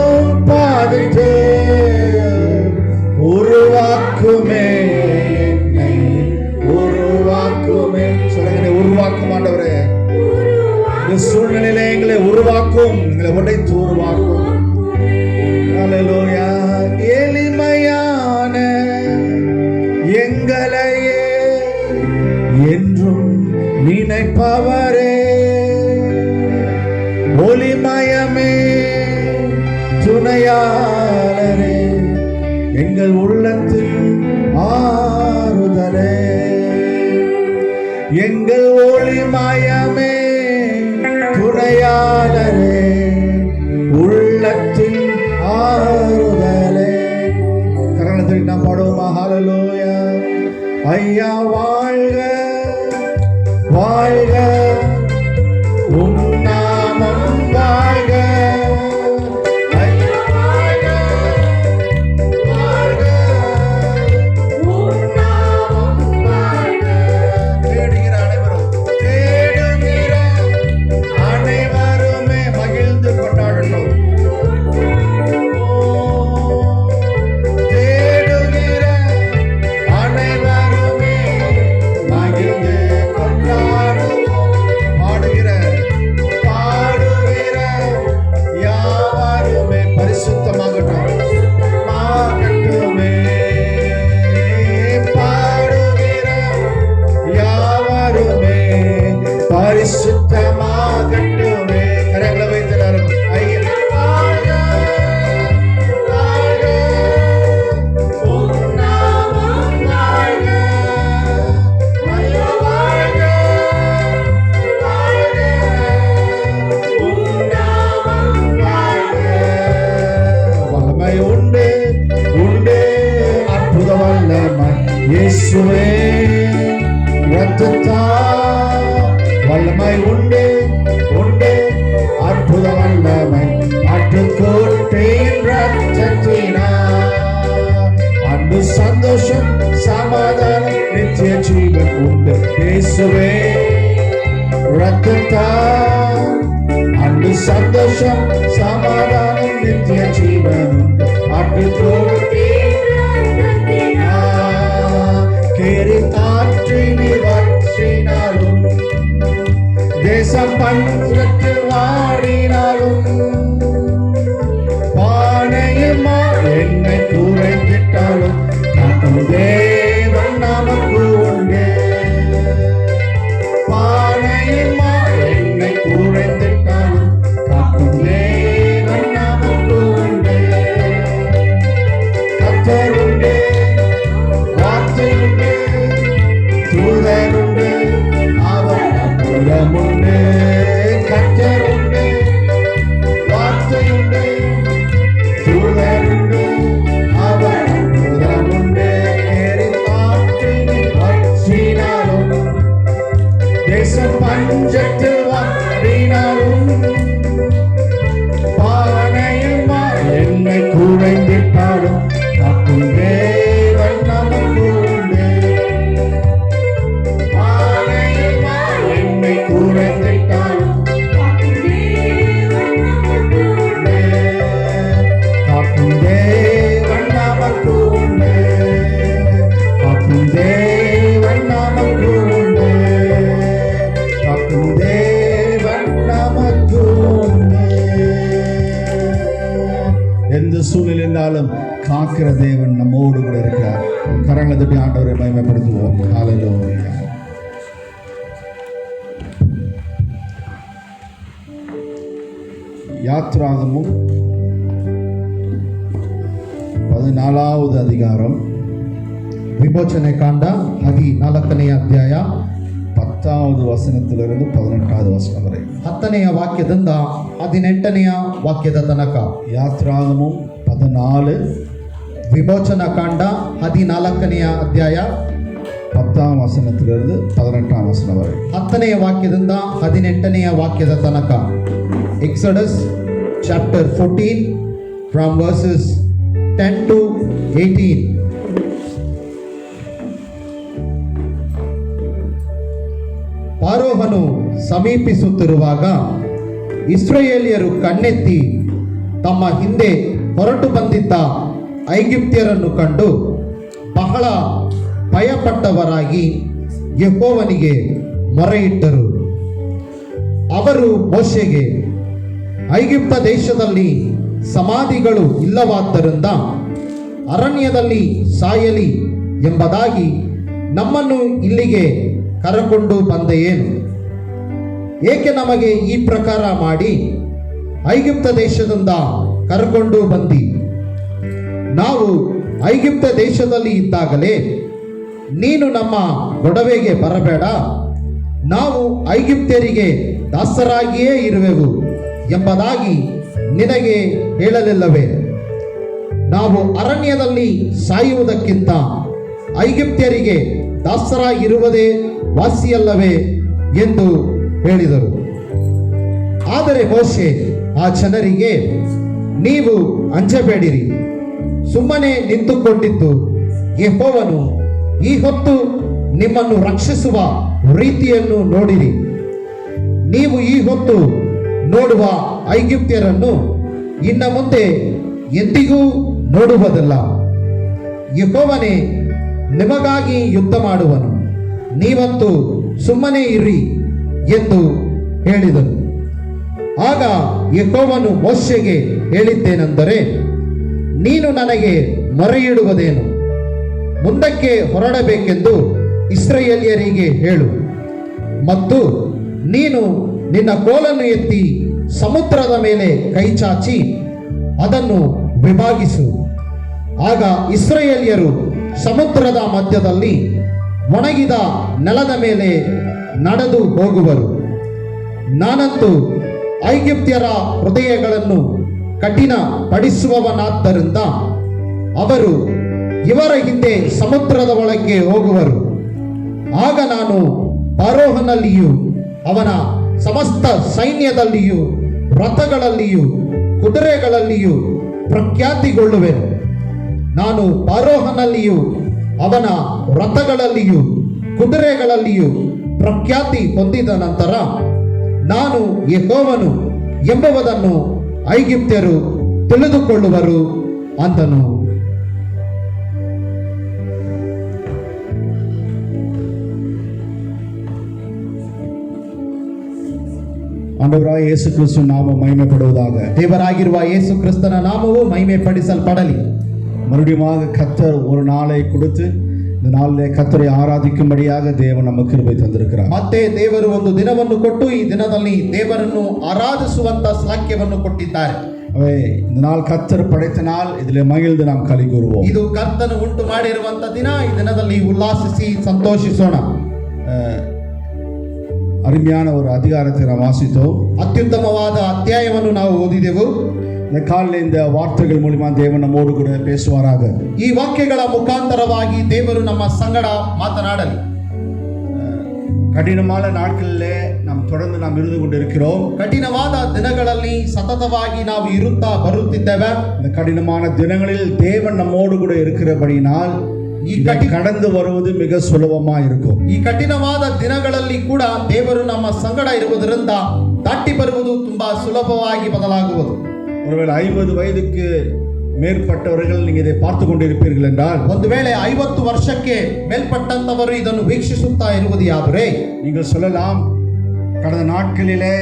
உம் பாதத்தில். உருவாக்குமே, என்னை உருவாக்குமே. சொல்லுங்க, உருவாக்கும் ஆண்டவரே. இந்த சூழ்நிலையில எங்களை உருவாக்கும், எங்களை உடைத்து உருவாக்கும். ஹல்லேலூயா. எளிமையான எங்களையே என்றும் நினைப்பவரே, ஒளிமயமே துணையாளரே, எங்கள் உள்ளத்தின் ஆறுதலே. எங்கள் ஒளிமயமே துணையாளரே, உள்ளத்தின் ஆறுதலே. கரணத்தை நாம் பாடுவோமா? ஹல்லேலூயா. ஐயா வாழ்க வாழ்க, உம் நாமம் வாழ்க. ஐயா வாழ்க வாழ்க, உம் நாமம் வாழ்க. தேடுகிற அனைவரும், தேடுகிற இயேசுவே இரத்தத்தால் வல்லமை உண்டு உண்டு அற்புத வல்லமை ஆட்டுக்கோட்டையின் இரத்தத்தினால் அன்பு சந்தோஷம் சமாதானம் நித்திய ஜீவன் உண்டு இயேசுவே இரத்தத்தால் அன்பு சந்தோஷம் சமாதானம் நித்திய ஜீவன் உண்டு ஆட்டுக்கோட்டையின் கேரி காற்றினி வற்றினாலும் தேசம் பஞ்சத்தில் வாடினாலும் பானையுமா என்னை குறைந்திட்டாலும் காக்கும் தேவன் நமக்கு உண்டு பானையுமா என்னை குறைந்திட்டாலும் காக்கும் தேவன் நமக்கு உண்டு கர்த்தர் உண்டு வார்த்தை உண்டு தூதர் உண்டு அவர் அற்புதமுண்டு கர்த்தர் உண்டு வார்த்தை உண்டு தூதர் உண்டு அவர் அற்புதமுண்டு கேரி காற்றினில் வற்றினாலும் தேசம் பஞ்சத்தில் வாடினாலும் பானையுமா என்னை குறைந்திட்டாலும் காக்கும் தேவன் நமக்கு உண்டு பானையுமா என்னை குறைந்திட்டாலும் காக்கும் தேவன் நமக்கு உண்டு காக்கும் தேவன் நமக்கு உண்டு காக்கும் தேவன் நமக்கு உண்டு எந்த சூழ்நிலை இருந்தாலும் காக்கிற தேவன் நம்மோடு கூட இருக்கிறார் கரங்களை தட்டி ஆண்டவரை மகிமைப்படுத்துவோம் ஹல்லேலூயா யாத்ராகமும் 14வது அதிகாரம் ವಿಮೋಚನೆ ಕಾಂಡ 14ನೇ ಅಧ್ಯಾಯ 10வது ವಚನத்திலிருந்து 18வது வசனம் வரை 10ನೆಯ ವಾಕ್ಯದಿಂದ 18ನೆಯ ವಾಕ್ಯದ ತನಕ யாத்ராகமும் 14 ವಿಮೋಚನ ಕಾಂಡ 14ನೆಯ ಅಧ್ಯಾಯ 10ஆம் வசனத்திலிருந்து 18ஆம் வசனம் வரை 10ನೆಯ ವಾಕ್ಯದಿಂದ 18ನೆಯ ವಾಕ್ಯದ ತನಕ Exodus chapter 14 from versus 10 to 18. ಫಾರೋಹನು ಸಮೀಪಿಸುತ್ತಿರುವಾಗ ಇಸ್ರಾಯೇಲ್ಯರು ಕಣ್ಣೆತ್ತಿ ತಮ್ಮ ಹಿಂದೆ ಹೊರಟು ಬಂದಿದ್ದ ಐಗುಪ್ತ್ಯರನ್ನು ಕಂಡು ಬಹಳ ಭಯಪಟ್ಟವರಾಗಿ ಯೆಹೋವನಿಗೆ ಮೊರೆಯಿಟ್ಟರು. ಅವರು ಮೋಶೆಗೆ, ಐಗುಪ್ತ ದೇಶದಲ್ಲಿ ಸಮಾಧಿಗಳು ಇಲ್ಲವಾದ್ದರಿಂದ ಅರಣ್ಯದಲ್ಲಿ ಸಾಯಲಿ ಎಂಬುದಾಗಿ ನಮ್ಮನ್ನು ಇಲ್ಲಿಗೆ ಕರೆಕೊಂಡು ಬಂದೆಯೇನು? ಏಕೆ ನಮಗೆ ಈ ಪ್ರಕಾರ ಮಾಡಿ ಐಗುಪ್ತ ದೇಶದಿಂದ ಕರೆಕೊಂಡು ಬಂದಿ? ನಾವು ಐಗುಪ್ತ ದೇಶದಲ್ಲಿ ಇದ್ದಾಗಲೇ ನೀನು ನಮ್ಮ ಗೊಡವೆಗೆ ಬರಬೇಡ, ನಾವು ಐಗುಪ್ತ್ಯರಿಗೆ ದಾಸರಾಗಿಯೇ ಇರುವೆವು ಎಂಬುದಾಗಿ ನಿನಗೆ ಹೇಳಲಿಲ್ಲವೇ? ನಾವು ಅರಣ್ಯದಲ್ಲಿ ಸಾಯುವುದಕ್ಕಿಂತ ಐಗುಪ್ತ್ಯರಿಗೆ ದಾಸರಾಗಿರುವುದೇ ವಾಸಿಯಲ್ಲವೇ ಎಂದು ಹೇಳಿದರು. ಆದರೆ ಮೋಶೆ ಆ ಜನರಿಗೆ, ನೀವು ಅಂಜಬೇಡಿರಿ, ಸುಮ್ಮನೆ ನಿಂತುಕೊಂಡಿದ್ದು ಯೆಹೋವನು ಈ ಹೊತ್ತು ನಿಮ್ಮನ್ನು ರಕ್ಷಿಸುವ ರೀತಿಯನ್ನು ನೋಡಿರಿ. ನೀವು ಈ ಹೊತ್ತು ನೋಡುವ ಐಗುಪ್ತ್ಯರನ್ನು ಇನ್ನು ಮುಂದೆ ಎಂದಿಗೂ ನೋಡುವುದಿಲ್ಲ. ಯೆಹೋವನೇ ನಿಮಗಾಗಿ ಯುದ್ಧ ಮಾಡುವನು, ನೀವಂತೂ ಸುಮ್ಮನೆ ಇರಿ ಎಂದು ಹೇಳಿದನು. ಆಗ ಯೆಹೋವನು ಮೋಶೆಗೆ ಹೇಳಿದ್ದೇನೆಂದರೆ, ನೀನು ನನಗೆ ಮೊರೆಯಿಡುವುದೇನು? ಮುಂದಕ್ಕೆ ಹೊರಡಬೇಕೆಂದು ಇಸ್ರಾಯೇಲ್ಯರಿಗೆ ಹೇಳು, ಮತ್ತು ನೀನು ನಿನ್ನ ಕೋಲನ್ನು ಎತ್ತಿ ಸಮುದ್ರದ ಮೇಲೆ ಕೈಚಾಚಿ ಅದನ್ನು ವಿಭಾಗಿಸು. ಆಗ ಇಸ್ರಾಯೇಲ್ಯರು ಸಮುದ್ರದ ಮಧ್ಯದಲ್ಲಿ ಒಣಗಿದ ನೆಲದ ಮೇಲೆ ನಡೆದು ಹೋಗುವರು. ನಾನಂತೂ ಐಗುಪ್ತ್ಯರ ಹೃದಯಗಳನ್ನು ಕಠಿಣ ಪಡಿಸುವವನಾದ್ದರಿಂದ ಅವರು ಇವರ ಹಿಂದೆ ಸಮುದ್ರದ ಒಳಗೆ ಹೋಗುವರು. ಆಗ ನಾನು ಫರೋಹನಲ್ಲಿಯೂ ಅವನ ಸಮಸ್ತ ಸೈನ್ಯದಲ್ಲಿಯೂ ರಥಗಳಲ್ಲಿಯೂ ಕುದುರೆಗಳಲ್ಲಿಯೂ ಪ್ರಖ್ಯಾತಿಗೊಳ್ಳುವೆನು. ನಾನು ಫರೋಹನಲ್ಲಿಯೂ ಅವನ ರಥಗಳಲ್ಲಿಯೂ ಕುದುರೆಗಳಲ್ಲಿಯೂ ಪ್ರಖ್ಯಾತಿ ಹೊಂದಿದ ನಂತರ ನಾನು ಯೆಹೋವನು ಎಂಬುದನ್ನು ಐಗುಪ್ತ್ಯರು ತಿಳಿದುಕೊಳ್ಳುವರು ಅಂದನು. ஆண்டவராய் இயேசு கிறிஸ்து நாமம் மகிமைப்படுவதாக. தேவராகிರುವ ಯೇಸು ಕ್ರಿಸ್ತನ ನಾಮವು ಮಹಿಮೆ ಪಡಿಸಲ್ಪಡಲಿ. மறுபடியும் கர்த்தர் ஒரு நாளை கொடுத்து இந்த நாளிலே கர்த்தரை ஆராதிக்கும்படியாக தேவன் நமக்கு கிருபை தந்திருக்கிறார். ಮತ್ತೆ ದೇವರು ಒಂದು ದಿನವನ್ನು ಕೊಟ್ಟು ಈ ದಿನದಲ್ಲಿ ದೇವರನ್ನು ಆರಾಧಿಸುವಂತ ಶ್ಲಾಘ್ಯವನ್ನು ಕೊಟ್ಟಿದ್ದಾರೆ. இந்த நாள் கர்த்தர் படைத்த நாள், இதிலே மகிழ்ந்து நாம் களி கூறுவோம். ಇದು ಕರ್ತನು ಉಂಟು ಮಾಡಿರುವಂತ ದಿನ, ಈ ದಿನದಲ್ಲಿ ಉಲ್ಲಾಸಿಸಿ ಸಂತೋಷಿಸೋಣ. அருமையான ஒரு அதிகாரத்தை நாம் வாசித்தோம். ಅತ್ಯುತ್ತಮವಾದ ಅಧ್ಯಾಯವನ್ನು ನಾವು ಓದಿದೆವು. இந்த காலையில் இந்த வார்த்தைகள் மூலமா தேவன் நம்மோடு கூட பேசுவாராக. ಈ ವಾಕ್ಯಗಳ ಮುಖಾಂತರವಾಗಿ ದೇವರು ನಮ್ಮ ಸಂಗಡ ಮಾತನಾಡಲಿ. கடினமான நாட்களிலே நாம் தொடர்ந்து இருந்து கொண்டிருக்கிறோம். ಕಠಿಣವಾದ ದಿನಗಳಲ್ಲಿ ಸತತವಾಗಿ ನಾವು ಇರುತ್ತಾ ಬರುತ್ತಿದ್ದೇವೆ. இந்த கடினமான தினங்களில் தேவன் நம்மோடு கூட இருக்கிறபடினால் கடந்து வருவது மிக சுலபமா இருக்கும். ಈ ಕಠಿಣವಾದ ದಿನಗಳಲ್ಲಿ ಕೂಡ ದೇವರು ನಮ್ಮ ಸಂಗಡ ಇರುವುದರಿಂದ ದಾಟಿ ಬರುವುದು ತುಂಬಾ ಸುಲಭವಾಗಿ ಬದಲಾಗುವುದು. ஒருவேளை 50 வயதுக்கு மேற்பட்டவர்கள் நீங்க இதை பார்த்து கொண்டிருப்பீர்கள் என்றால், ಒಂದು ವೇಳೆ 50 ವರ್ಷಕ್ಕೆ ಮೇಲ್ಪಟ್ಟಂತವರು ಇದನ್ನು ವೀಕ್ಷಿಸುತ್ತಾ ಇರುವುದಾದರೆ நீங்கள் சொல்லலாம், கடந்த நாட்களிலே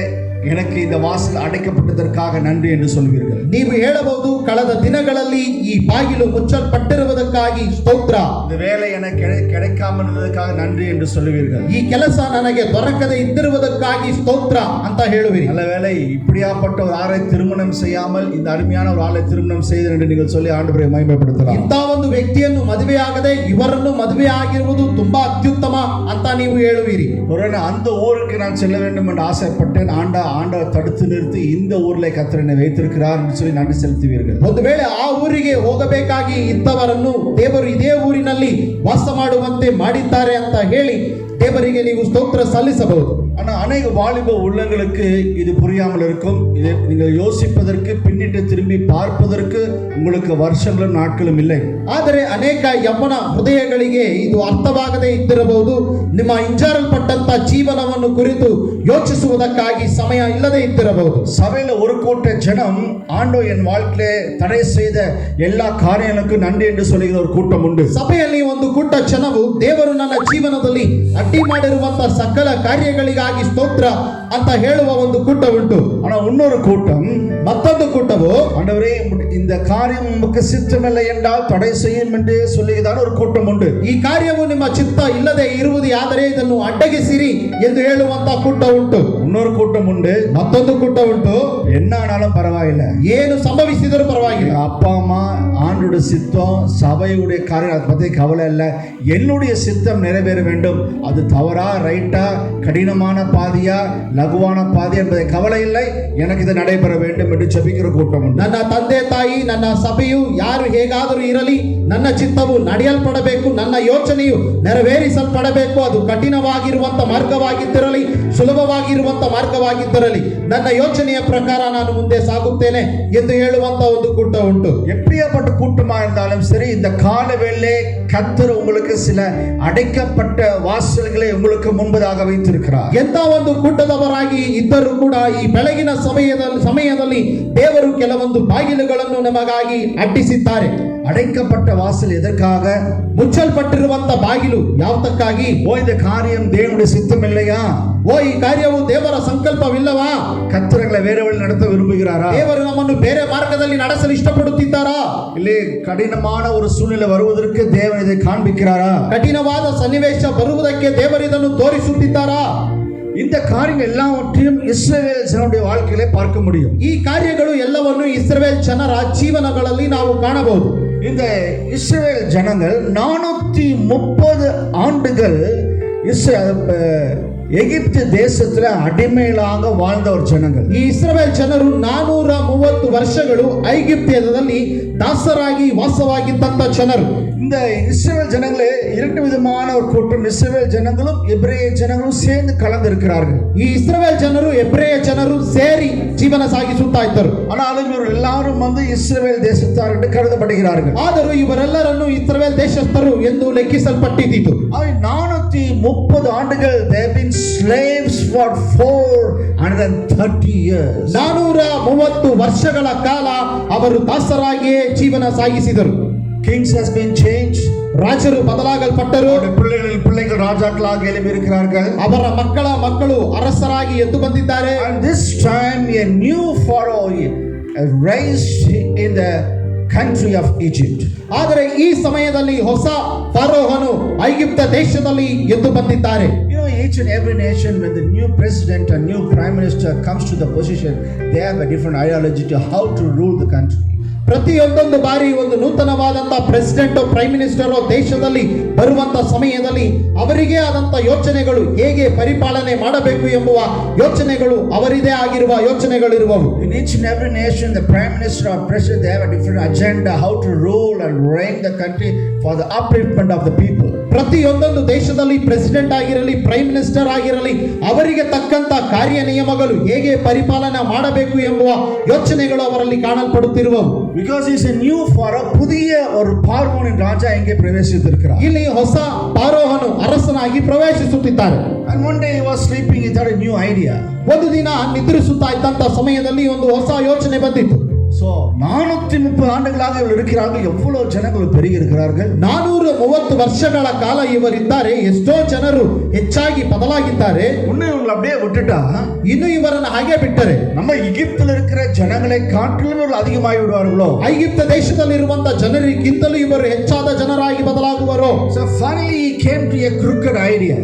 எனக்கு இந்த வாசல் அடைக்கப்பட்டதற்காக நன்றி என்று சொல்வீர்கள். ನೀವು ಹೇಳಬಹುದು, ಕಳೆದ ದಿನಗಳಲ್ಲಿ ಈ ಬಾಗಿಲು ಮುಚ್ಚಲ್ಪಟ್ಟಿರುವುದಕ್ಕಾಗಿ ಸ್ತೋತ್ರ. இந்த வேலை எனக்கு கிடைக்காமல் இருந்ததற்காக நன்றி என்று சொல்வீர்கள். ಈ ಕೆಲಸ ನನಗೆ ದೊರಕದೆ ಇದ್ದಿರುವುದಕ್ಕಾಗಿ ಸ್ತೋತ್ರ ಅಂತ ಹೇಳುವಿರಿ. நல்ல வேளை இப்படியாப்பட்ட ஒரு ஆளை திருமணம் செய்யாமல் இந்த அருமையான ஒரு ஆளை திருமணம் செய்தேன் என்று நீங்கள் சொல்லி ஆண்டவரை மகிமைப்படுத்தலாம். ಇಂಥ ಒಂದು ವ್ಯಕ್ತಿಯನ್ನು ಮದುವೆಯಾಗದೆ ಇವರನ್ನು ಮದುವೆ ಆಗಿರುವುದು ತುಂಬಾ ಅತ್ಯುತ್ತಮ ಅಂತ ನೀವು ಹೇಳುವಿರಿ. ஒருவேளை அந்த ஊருக்கு நான் செல்ல வேண்டும் என்று ஆசைப்பட்டேன், ஆண்டவர் தடுத்து நிறுத்தி இந்த ஊரிலே கர்த்தர் என்னை வைத்திருக்கிறார் என்று சொல்லி நன்றி செலுத்துவீர்கள். ಒಂದು ವೇಳೆ ಆ ಊರಿಗೆ ಹೋಗಬೇಕಾಗಿ ಇದ್ದವರನ್ನು ದೇವರು ಇದೇ ಊರಿನಲ್ಲಿ ವಾಸ ಮಾಡುವಂತೆ ಮಾಡಿದ್ದಾರೆ ಅಂತ ಹೇಳಿ தேவರಿಗೆ ನೀವು ಸ್ತೋತ್ರ ಸಲ್ಲಿಸಬಹುದು. ஆனால் அநேக வாலிப உள்ளங்களுக்கு இது புரியாமல் இருக்கும். இதை நீங்கள் யோசிப்பதற்கு, பின்னிட்டு திரும்பி பார்ப்பதற்கு உங்களுக்கு வருஷங்களும் நாட்களும் இல்லை. ಆದರೆ ಅನೇಕ ಯೌವನ ಹೃದಯಗಳಿಗೆ ಇದು ಅರ್ಥವಾಗದೇ ಇದ್ದಿರಬಹುದು. ನಿಮ್ಮ ಹಿಂಜಾರಲ್ಪಟ್ಟಂತ ಜೀವನವನ್ನು ಕುರಿತು ಯೋಚಿಸುವುದಕ್ಕಾಗಿ ಸಮಯ ಇಲ್ಲದೆ ಇದ್ದಿರಬಹುದು. சபையில் ஒரு கூட்ட ஜனம் ஆண்டவர் என் வாழ்க்கையிலே தடை செய்த எல்லா காரியங்களுக்கும் நன்றி என்று சொல்லுகிற ஒரு கூட்டம் உண்டு. ಸಭೆಯಲ್ಲಿ ಒಂದು ಕೂಟ ಜನವು ದೇವರು ನನ್ನ ಜೀವನದಲ್ಲಿ ಅಡ್ಡಿ ಮಾಡಿರುವಂತಹ ಸಕಲ ಕಾರ್ಯಗಳಿಗಾಗಿ ಸ್ತೋತ್ರ ಅಂತ ಹೇಳುವ ಒಂದು ಕೂಟ ಉಂಟು. ஆனால் இன்னொரு கூட்டம், ಮತ್ತೊಂದು ಕೂಟವು ஆண்டவரே இந்த காரியம் உமக்கு சித்தமில்லை என்றால் தடை செய்யும் என்று சொல்லுகிறார் ஒரு கூட்டம் உண்டு. ಈ ಕಾರ್ಯವು ನಿಮ್ಮ ಚಿತ್ತ ಇಲ್ಲದೆ ಇರುವುದು ಆದರೆ ಇದನ್ನು ಅಡ್ಡಗಿಸಿರಿ ಎಂದು ಹೇಳುವಂತಹ ಕೂಟ ಉಂಟು. இன்னொரு கூட்டம் உண்டு, ಮತ್ತೊಂದು ಕೂಟ ಉಂಟು, என்ன ஆனாலும் பரவாயில்லை, ಏನು ಸಂಭವಿಸಿದರೂ ಪರವಾಗಿಲ್ಲ, அப்பா அம்மா ஆண்டோட சித்தம் சபையுடைய காரியம் அதை பற்றி கவலை இல்லை, என்னுடைய சித்தம் நிறைவேற வேண்டும், அது தவறா ரைட்டா கடினமான பாதியா லகுவான பாதி என்பதை கவலை இல்லை, எனக்கு இது நடைபெற வேண்டும் என்று ஜெபிக்கிற கூட்டம் உண்டு. ನನ್ನ ತಂದೆ ತಾಯಿ, ನನ್ನ ಸಭೆಯು ಯಾರು ಹೇಗಾದರೂ ಇರಲಿ, ನನ್ನ ಚಿತ್ತವು ನಡೆಯಲ್ಪಡಬೇಕು, ನನ್ನ ಯೋಚನೆಯು ನೆರವೇರಿಸಲ್ಪಡಬೇಕು, ಅದು ಕಠಿಣವಾಗಿರುವಂತ ಮಾರ್ಗವಾಗಿದ್ದಿರಲಿ ಸುಲಭವಾಗಿರುವಂತ ಮಾರ್ಗವಾಗಿದ್ದಿರಲಿ ನನ್ನ ಯೋಚನೆಯ ಪ್ರಕಾರ ನಾನು ಮುಂದೆ ಸಾಗುತ್ತೇನೆ ಎಂದು ಹೇಳುವಂತ ಒಂದು ಕೂಟ ಉಂಟು. எப்படியாப்பட்ட கூட்டமா இருந்தாலும் சரி, இந்த கால வேளையிலே கர்த்தர் உங்களுக்கு சில அடைக்கப்பட்ட வாசல்களை உங்களுக்கு முன்பதாக வைத்திருக்கிறார். ಎಂತ ಒಂದು ಕೂಟದವರಾಗಿ ಇದ್ದರೂ ಕೂಡ ಈ ಬೆಳಗಿನ ಸಮಯದಲ್ಲಿ ದೇವರು ಕೆಲವೊಂದು ಬಾಗಿಲುಗಳನ್ನು ನಮಗಾಗಿ ಅಡ್ಡಿಸಿದ್ದಾರೆ. அடைக்கப்பட்ட வாசல் எதற்காக? ಮುಚ್ಚಲ್ಪಟ್ಟಿರುವಂತ ಬಾಗಿಲು ಯಾವದಕ್ಕಾಗಿ? இந்த காரியம் தேவனுடைய சித்தம் இல்லையா? ಈ ಕಾರ್ಯವು ದೇವರ ಸಂಕಲ್ಪವಿಲ್ಲವಾ? கர்த்தர்களை வேற வழி நடத்த விரும்புகிறாரா? ದೇವರು ನಮ್ಮನ್ನು ಬೇರೆ ಮಾರ್ಗದಲ್ಲಿ ನಡೆಸಲು ಇಷ್ಟಪಡುತ್ತಿದ್ದಾರಾ? இல்லை கடினமான ஒரு சூழ்நிலை வருவதற்கு தேவன் இதை காண்பிக்கிறாரா? ಕಠಿಣವಾದ ಸನ್ನಿವೇಶ ಬರುವುದಕ್ಕೆ ದೇವರು ಇದನ್ನು ತೋರಿಸುತ್ತಿದ್ದಾರಾ? இந்த காரியங்கள் எல்லாவற்றையும் இஸ்ரவேல் ஜனங்களுடைய வாழ்க்கையிலே பார்க்க முடியும். ಈ ಕಾರ್ಯಗಳು ಎಲ್ಲವನ್ನು ಇಸ್ರಾಯೇಲ್ ಜನರ ಜೀವನಗಳಲ್ಲಿ ನಾವು ಕಾಣಬಹುದು. இந்த இஸ்ரவேல் ஜனங்கள் 430 ஆண்டுகள் எகிப்து தேசத்துல அடிமைகளாக வாழ்ந்த ஒரு ஜனங்கள். ಈ ಇಸ್ರಾಯೇಲ್ ಜನರು 430 ವರ್ಷಗಳು ಐಗುಪ್ತ್ಯದಲ್ಲಿ ದಾಸರಾಗಿ ವಾಸವಾಗಿದ್ದಂತ ಜನರು. இந்த இஸ்ரவேல் ஜனங்களே இரண்டு விதமான ஒரு கூட்டம். இஸ்ரவேல் ஜனங்களும் எபிரேய ஜனங்களும் சேர்ந்து கலந்து இருக்கிறார்கள். ಈ ಇಸ್ರಾಯೇಲ್ ಜನರು ಎಬ್ರೆಯ ಜನರು ಸೇರಿ ಜೀವನ ಸಾಗಿಸುತ್ತಾ ಇದ್ದರು. ஆனாலும் இவர் எல்லாரும் இஸ்ரவேல் தேசத்தார் என்று கருதப்படுகிறார்கள். ಆದರೂ ಇವರೆಲ್ಲರನ್ನು ಇಸ್ರಾಯೇಲ್ ದೇಶಸ್ಥರು ಎಂದು ಲೆಕ್ಕಿಸಲ್ಪಟ್ಟಿತು. 430 ஆண்டுகள் they have been slaves for 430 years. 430 ವರ್ಷಗಳ ಕಾಲ ಅವರು ದಾಸರಾಗಿಯೇ ಜೀವನ ಸಾಗಿಸಿದರು. Kings has been changed. ರಾಜರು ಬದಲಾಗಲ್ಪಟ್ಟರು. பிள்ளைகள் ராஜாக்களாக எழும்பி இருக்கிறார்கள். ಅವರ ಮಕ್ಕಳು ಅರಸರಾಗಿ ಎದ್ದು ಬಂದಿದ್ದಾರೆ. And this time a new pharaoh raised in the country of Egypt. ಆದರೆ ಈ ಸಮಯದಲ್ಲಿ ಹೊಸ ಫರೋಹನು ಐಗುಪ್ತ ದೇಶದಲ್ಲಿ ಎದ್ದು ಬಂದಿದ್ದಾರೆ. You know, each and every nation, when the new president or new prime minister comes to the position, they have a different ideology to how to rule the country. ಪ್ರತಿಯೊಂದೊಂದು ಬಾರಿ ಒಂದು ನೂತನವಾದಂತಹ ಪ್ರೆಸಿಡೆಂಟ್ ಪ್ರೈಮ್ ಮಿನಿಸ್ಟರ್ ದೇಶದಲ್ಲಿ ಬರುವಂತ ಸಮಯದಲ್ಲಿ ಅವರಿಗೆ ಆದಂತ ಯೋಚನೆಗಳು ಹೇಗೆ ಪರಿಪಾಲನೆ ಮಾಡಬೇಕು ಎಂಬುವ ಯೋಚನೆಗಳು ಅವರಿದೇ ಆಗಿರುವ ಯೋಚನೆಗಳಿರುವವು. In each and every nation, the prime minister or president, they have a different agenda how to rule and reign the country for the upliftment of the people. ಪ್ರತಿಯೊಂದೊಂದು ದೇಶದಲ್ಲಿ ಪ್ರೆಸಿಡೆಂಟ್ ಆಗಿರಲಿ ಪ್ರೈಮ್ ಮಿನಿಸ್ಟರ್ ಆಗಿರಲಿ ಅವರಿಗೆ ತಕ್ಕಂತ ಕಾರ್ಯ ನಿಯಮಗಳು ಹೇಗೆ ಪರಿಪಾಲನೆ ಮಾಡಬೇಕು ಎಂಬುವ ಯೋಚನೆಗಳು ಅವರಲ್ಲಿ ಕಾಣಲ್ಪಡುತ್ತಿರುವವು. Because he is a new pharaoh, புதிய ஒரு பார்வோனின் ராஜா இங்கே பிரவேசித்திருக்கிறார். ಇಲ್ಲಿ ಹೊಸ ಫಾರೋಹನು ಅರಸನಾಗಿ ಪ್ರವೇಶಿಸುತ್ತಿದ್ದಾರೆ. And one day he was sleeping, he thought a new idea. ಒಂದು ದಿನ ನಿದ್ರಿಸುತ್ತಾ ಇದ್ದಂತ ಸಮಯದಲ್ಲಿ ಒಂದು ಹೊಸ ಯೋಚನೆ ಬಂದಿತ್ತು. So 430 ஆண்டுகளாக இவர்கள் இருக்கிறார்கள். எவ்வளவு ஜனங்கள் பெருகி இருக்கிறார்கள். 430 ವರ್ಷಗಳ ಕಾಲ ಇವರಿದ್ದಾರೆ. ಎಷ್ಟೋ ಜನರು ಹೆಚ್ಚಾಗಿ ಬದಲಾಗಿದ್ದಾರೆ. இன்னும் இவங்களை அப்படியே விட்டுட்டா ಇನ್ನು ಇವರನ್ನು ಹಾಗೆ ಬಿಟ್ಟರೆ நம்ம எகிப்தில் இருக்கிற ஜனங்களை காட்டிலும் இவர்கள் அதிகமாகி விடுவார்களோ. ಐಗುಪ್ತ ದೇಶದಲ್ಲಿರುವಂತ ಜನರಿಗಿಂತಲೂ ಇವರು ಹೆಚ್ಚಾದ ಜನರಾಗಿ ಬದಲಾಗುವರು. So finally he came to a crooked idea.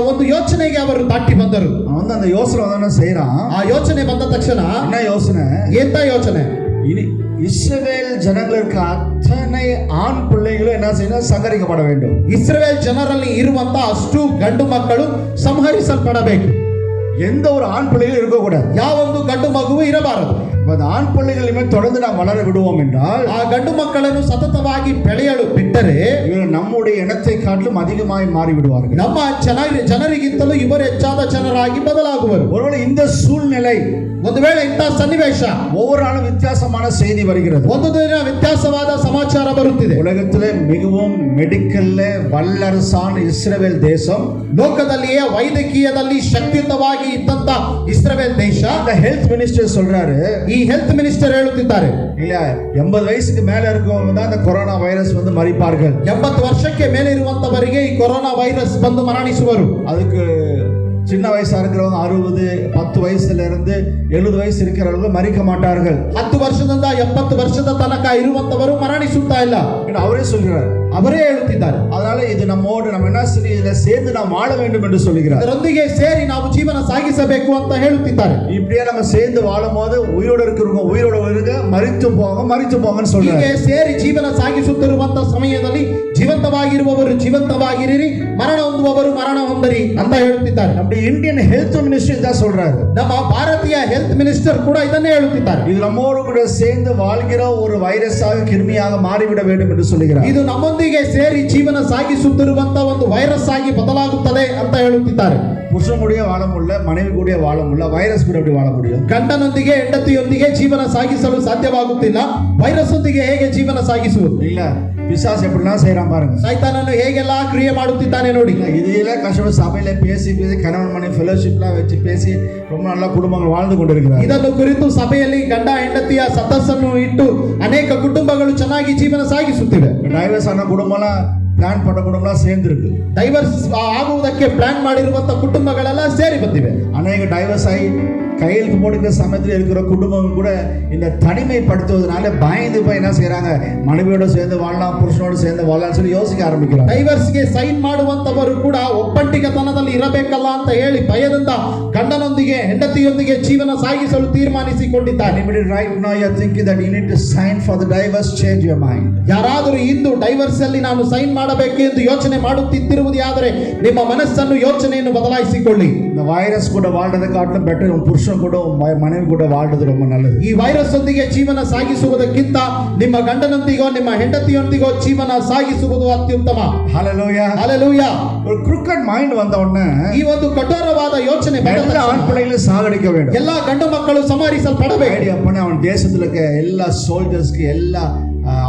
ಒಂದು ಯೋಚನೆಗೆ ಅವರು ದಾಟಿ ಬಂದರು. அந்த யோசனை செய்யறான். ಆ ಯೋಚನೆ ಬಂದ ತಕ್ಷಣ என்ன யோசனை? ಎಂತ ಯೋಚನೆ? இனி இஸ்ரவேல் ஜனங்களுக்கு அத்தனை ஆண் பிள்ளைகளும் என்ன செய்யணும்? சங்கரிக்கப்பட வேண்டும். ಇಸ್ರಾಯೇಲ್ ಜನರಲ್ಲಿ ಇರುವಂತ ಅಷ್ಟು ಗಂಡು ಮಕ್ಕಳು ಸಂಹರಿಸಲ್ಪಡಬೇಕು. எந்த ஒரு ஆண் பிள்ளைகளும் இருக்கக்கூடாது. ಯಾವೊಂದು ಗಂಡು ಮಗುವು ಇರಬಾರದು. அந்த ஆண் பிள்ளைகள் தொடர்ந்து நாம் வளர விடுவோம் என்றால் ಆ ಗಂಡು ಮಕ್ಕಳನ್ನು ಸತತವಾಗಿ ಬೆಳೆಯಲು ಬಿಟ್ಟರೆ இவர்கள் நம்முடைய இனத்தை காட்டிலும் அதிகமாய் மாறி விடுவார்கள். ನಮ್ಮ ಜನರಿಗಿಂತಲೂ ಇವರು ಹೆಚ್ಚಾದ ಜನರಾಗಿ ಬದಲಾಗುವರು. ஒருவேளை இந்த சூழ்நிலை, ಒಂದು ವೇಳೆ ಇಂಥ ಸನ್ನಿವೇಶ, ஒவ்வொரு நாளும் வித்தியாசமான செய்தி வருகிறது. ಒಂದು ದಿನ ವ್ಯತ್ಯಾಸವಾದ ಸಮಾಚಾರ ಬರುತ್ತಿದೆ. உலகத்திலே மிகவும் மெடிக்கல்ல வல்லரசான இஸ்ரவேல் தேசம், ಲೋಕದಲ್ಲಿಯೇ ವೈದ್ಯಕೀಯದಲ್ಲಿ ಶಕ್ತಿಯುತವಾಗಿ ಇದ್ದಂತ ಇಸ್ರಾಯೇಲ್ ದೇಶ. அந்த ஹெல்த் மினிஸ்டர் சொல்றாரு, ಈ ಹೆಲ್ತ್ ಮಿನಿಸ್ಟರ್ ಹೇಳುತ್ತಿದ್ದಾರೆ, இல்ல 80 வயசுக்கு மேல இருக்கவங்க தான் அந்த கொரோனா வைரஸ் வந்து மரிப்பார்கள். 80 ವರ್ಷಕ್ಕೆ ಮೇಲೆ ಇರುವಂತವರಿಗೆ ಈ ಕೊರೋನಾ ವೈರಸ್ ಬಂದು ಮರಣಿಸುವರು. அதுக்கு சின்ன வயசா இருக்கிறவங்க 60, 10 வயசுல இருந்து 70 வயசு இருக்கிறவங்க மரிக்க மாட்டார்கள். 10 ವರ್ಷದಿಂದ 70 ವರ್ಷದ ತನಕ ಇರುವಂತವರು ಮರಣಿಸುತ್ತಾ ಇಲ್ಲ. அவரே சொல்கிறார், ಅವರೇ ಹೇಳುತ್ತಿದ್ದಾರೆ. அதனால இது நம்மோடு நம்ம என்ன சரி இதில சேர்ந்து நாம் வாழ வேண்டும் என்று சொல்கிறார். ಅದರೊಂದಿಗೆ ಸೇರಿ ನಾವು ಜೀವನ ಸಾಗಿಸಬೇಕು ಅಂತ ಹೇಳುತ್ತಿದ್ದಾರೆ. இப்படியே நம்ம சேர்ந்து வாழும்போது உயிரோடு இருக்கிறவங்க உயிரோடு இருங்க, மரித்து போங்கன்னு சொல்றாரு. ಹೀಗೆ ಸೇರಿ ಜೀವನ ಸಾಗಿಸುತ್ತಿರುವಂತ ಸಮಯದಲ್ಲಿ ಜೀವಂತವಾಗಿರುವವರು ಜೀವಂತವಾಗಿರಿ, ಮರಣ ಹೊಂದುವವರು ಮರಣ ಹೊಂದರಿ ಅಂತ ಹೇಳುತ್ತಿದ್ದಾರೆ. ನಮ್ಮ ಇಂಡಿಯನ್ ಹೆಲ್ತ್ ಮಿನಿಸ್ಟರ್ ಇದ சொல்றாரு. ನಮ್ಮ ಭಾರತೀಯ ಹೆಲ್ತ್ ಮಿನಿಸ್ಟರ್ ಕೂಡ ಇದನ್ನೇ ಹೇಳುತ್ತಿದ್ದಾರೆ. இது நம்மோடு கூட சேர்ந்து வாழ்கிற ஒரு வைரஸாக கிருமியாக மாறிவிட வேண்டும் என்று சொல்கிறார். ಇದು ನಮ್ಮೊಂದಿಗೆ ಸೇರಿ ಜೀವನ ಸಾಗಿಸುತ್ತಿರುವಂತ ಒಂದು ವೈರಸ್ ಆಗಿ ಬದಲಾಗುತ್ತದೆ ಅಂತ ಹೇಳುತ್ತಿದ್ದಾರೆ. புருஷன் கூடிய வாழ முடியல, மனைவி கூடிய வாழ முடியல, வைரஸ் கூட எப்படி வாழ முடியும்? ಗಂಡನೊಂದಿಗೆ ಹೆಂಡತಿಯೊಂದಿಗೆ ಜೀವನ ಸಾಗಿಸಲು ಸಾಧ್ಯವಾಗುತ್ತಿಲ್ಲ, ವೈರಸ್ ಒಂದಿಗೆ ಹೇಗೆ ಜೀವನ ಸಾಗಿಸುವುದು? இல்ல பிசாசு எப்படிலாம் செய்யறான் பாருங்க. ಸೈತಾನನು ಹೇಗೆಲ್ಲ ಕ್ರಿಯೆ ಮಾಡುತ್ತಿದ್ದಾನೆ ನೋಡಿ. இதெல்லாம் கஷ்டப்பட்டு சபையில பேசி கணவன் மனைவி ஃபெலோஷிப்லாம் வச்சு பேசி ரொம்ப நல்ல குடும்பங்கள் வாழ்ந்து கொண்டிருக்கிறார்கள். ಇದನ್ನು ಕುರಿತು ಸಭೆಯಲ್ಲಿ ಗಂಡ ಹೆಂಡತಿಯ ಸದಸ್ಯರನ್ನು ಇಟ್ಟು ಅನೇಕ ಕುಟುಂಬಗಳು ಚೆನ್ನಾಗಿ ಜೀವನ ಸಾಗಿಸುತ್ತಿವೆ. ಡೈವರ್ಸ್ ಆದ ಕುಟುಂಬலாம் ಪ್ಲಾನ್ பண்ண குடும்பலாம் சேர்ந்து இருக்கு. ಡೈವರ್ಸ್ ಆಗುವುದಕ್ಕೆ ಪ್ಲಾನ್ ಮಾಡಿರುವಂತ ಕುಟುಂಬಗಳೆಲ್ಲ ಸೇರಿ ಬಂದಿವೆ. ಅನೇಕ ಡೈವರ್ಸ್ ಆಗಿ கையெழுத்து போடுகிற சமயத்தில் இருக்கிற குடும்பங்கள் கூட இந்த தனிமைப்படுத்துவதனால பயந்து போய் என்ன செய்யறாங்க, மனைவியோட சேர்ந்து வாழலாம், புருஷனோடு சேர்ந்து வாழலாம் சொல்லி யோசிக்க ஆரம்பிக்கிறாங்க. ಡೈವರ್ಸ್ಗೆ ಸೈನ್ ಮಾಡುವಂತವರು ಕೂಡ ಒಬ್ಬಂಟಿಗತನದಲ್ಲಿ ಇರಬೇಕಲ್ಲ ಅಂತ ಹೇಳಿ ಭಯದಿಂದ ಗಂಡನೊಂದಿಗೆ ಹೆಂಡತಿಯೊಂದಿಗೆ ಜೀವನ ಸಾಗಿಸಲು ತೀರ್ಮಾನಿಸಿಕೊಂಡಿದ್ದಾರೆ. Right now you are thinking that you need to sign for the divorce, change your mind. ಯಾರಾದರೂ ಇಂದು ಡೈವರ್ಸ್ ಅಲ್ಲಿ ನಾನು ಸೈನ್ ಮಾಡಬೇಕು ಎಂದು ಯೋಚನೆ ಮಾಡುತ್ತಿರುವುದಾದರೆ ನಿಮ್ಮ ಮನಸ್ಸನ್ನು ಯೋಚನೆಯನ್ನು ಬದಲಾಯಿಸಿಕೊಳ್ಳಿ. இந்த வைரஸ் கூட வாழ்றதை காட்டிலும் பெட்டர் உன் புருஷன் புருஷன் கூட மனைவி கூட வாழ்றது ரொம்ப நல்லது. ಈ ವೈರಸ್ ಒಂದಿಗೆ ಜೀವನ ಸಾಗಿಸುವುದಕ್ಕಿಂತ ನಿಮ್ಮ ಗಂಡನೊಂದಿಗೋ ನಿಮ್ಮ ಹೆಂಡತಿಯೊಂದಿಗೋ ಜೀವನ ಸಾಗಿಸುವುದು ಅತ್ಯುತ್ತಮ. ஹalleluya. ಹಲ್ಲೆಲೂಯಾ. ஒரு crooked mind வந்த உடனே ಈ ಒಂದು ಕಠೋರವಾದ ಯೋಚನೆ எல்லா ஆண் பிள்ளைகளையும் சாகடிக்க வேண்டும். ಎಲ್ಲಾ ಗಂಡು ಮಕ್ಕಳು ಸಂಹರಿಸಲ್ಪಡಬೇಕು. ஐடியா பண்ண அவன் தேசத்துல இருக்க எல்லா சோல்ஜர்ஸ்க்கு எல்லா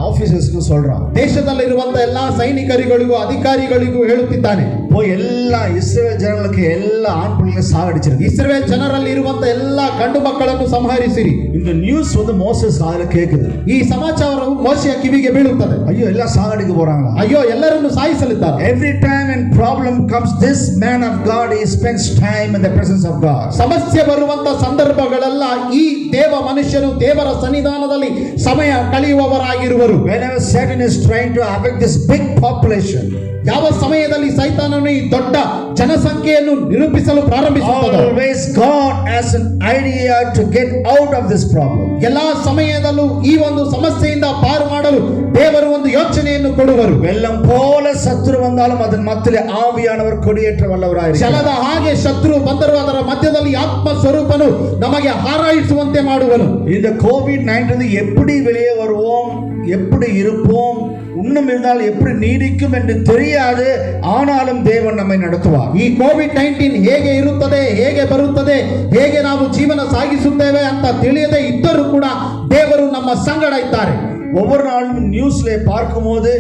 ಆಫೀಸರ್ಸ್ಗೂ சொல்றான். ದೇಶದಲ್ಲಿರುವಂತ ಎಲ್ಲಾ ಸೈನಿಕರಿಗಳಿಗೂ ಅಧಿಕಾರಿಗಳಿಗೂ ಹೇಳುತ್ತಿದ್ದಾನೆ, போய் எல்லா இஸ்ரவேல் ஜனங்களுக்கு எல்லா ஆண் பிள்ளைகளை சாகடிச்சிருங்க. ಇಸ್ರೇಲ್ ಜನರಲ್ಲಿ ಇರುವಂತ ಎಲ್ಲಾ ಗಂಡು ಮಕ್ಕಳನ್ನು ಸಂಹರಿಸಿರಿ. இந்த நியூஸ் வந்து மோசஸ் காதுல கேக்குது. ಈ ಸಮಾಚಾರವು ಮೋಶೆಯ ಕಿವಿಗೆ ಬೀಳುತ್ತದೆ. ஐயோ எல்லாம் சாகடிக்க போறாங்களா? ಅಯ್ಯೋ ಎಲ್ಲರನ್ನು ಸಾಯಿಸಲಿದ್ದಾರೆ. Every time when problem comes, this man of God he spends time in the presence of God. ಸಮಸ್ಯೆ ಬರುವಂತ ಸಂದರ್ಭಗಳೆಲ್ಲ ಈ ದೇವ ಮನುಷ್ಯನು ದೇವರ ಸನ್ನಿಧಾನದಲ್ಲಿ ಸಮಯ ಕಳೆಯುವವರಾಗಿರುವರು. Whenever Satan is trying to affect this big population, ಯಾವ ಸಮಯದಲ್ಲಿ ಸೈತಾನನು ಈ ದೊಡ್ಡ ಜನಸಂಖ್ಯೆಯನ್ನು ನಿರೂಪಿಸಲು ಪ್ರಾರಂಭಿಸುತ್ತಾನೆ, always God has an idea to get out of this problem. ಎಲ್ಲಾ ಸಮಯದಲ್ಲೂ ಈ ಒಂದು ಸಮಸ್ಯೆಯಿಂದ ಪಾರು ಮಾಡಲು ದೇವರು ಒಂದು ಯೋಚನೆಯನ್ನು ಕೊಡುವರು. வெள்ளம் போல சத்துரு வந்தாலும் அதன் மத்தியிலே ஆவியானவர் கொடியேற்ற வல்லவராயிருக்கிறார். ಜಲದ ಹಾಗೆ ಶತ್ರು ಬಂದರೂ ಅದರ ಮಧ್ಯದಲ್ಲಿ ಆತ್ಮ ಸ್ವರೂಪನು ನಮಗೆ ಹಾರಾಯಿಸುವಂತೆ ಮಾಡುವನು. இந்த கோவிட்-19 எப்படி வெளியே வருவோம், எப்படி இருப்போம், இன்னும் இருந்தால் எப்படி நீடிக்கும் என்று தெரியாது. ஆனாலும் தேவன் நம்மை நடத்துவார். ಈ ಕೋವಿಡ್-19 ಹೇಗೆ ಇರುತ್ತದೆ, ಹೇಗೆ ಬರುತ್ತದೆ, ಹೇಗೆ ನಾವು ಜೀವನ ಸಾಗಿಸುತ್ತೇವೆ ಅಂತ ತಿಳಿಯದೆ ಇದ್ದರೂ ಕೂಡ ದೇವರು ನಮ್ಮ ಸಂಗಡ ಇದ್ದಾರೆ. ஒவ்வொரு நாளும் நியூஸ்ல பார்க்கும்போது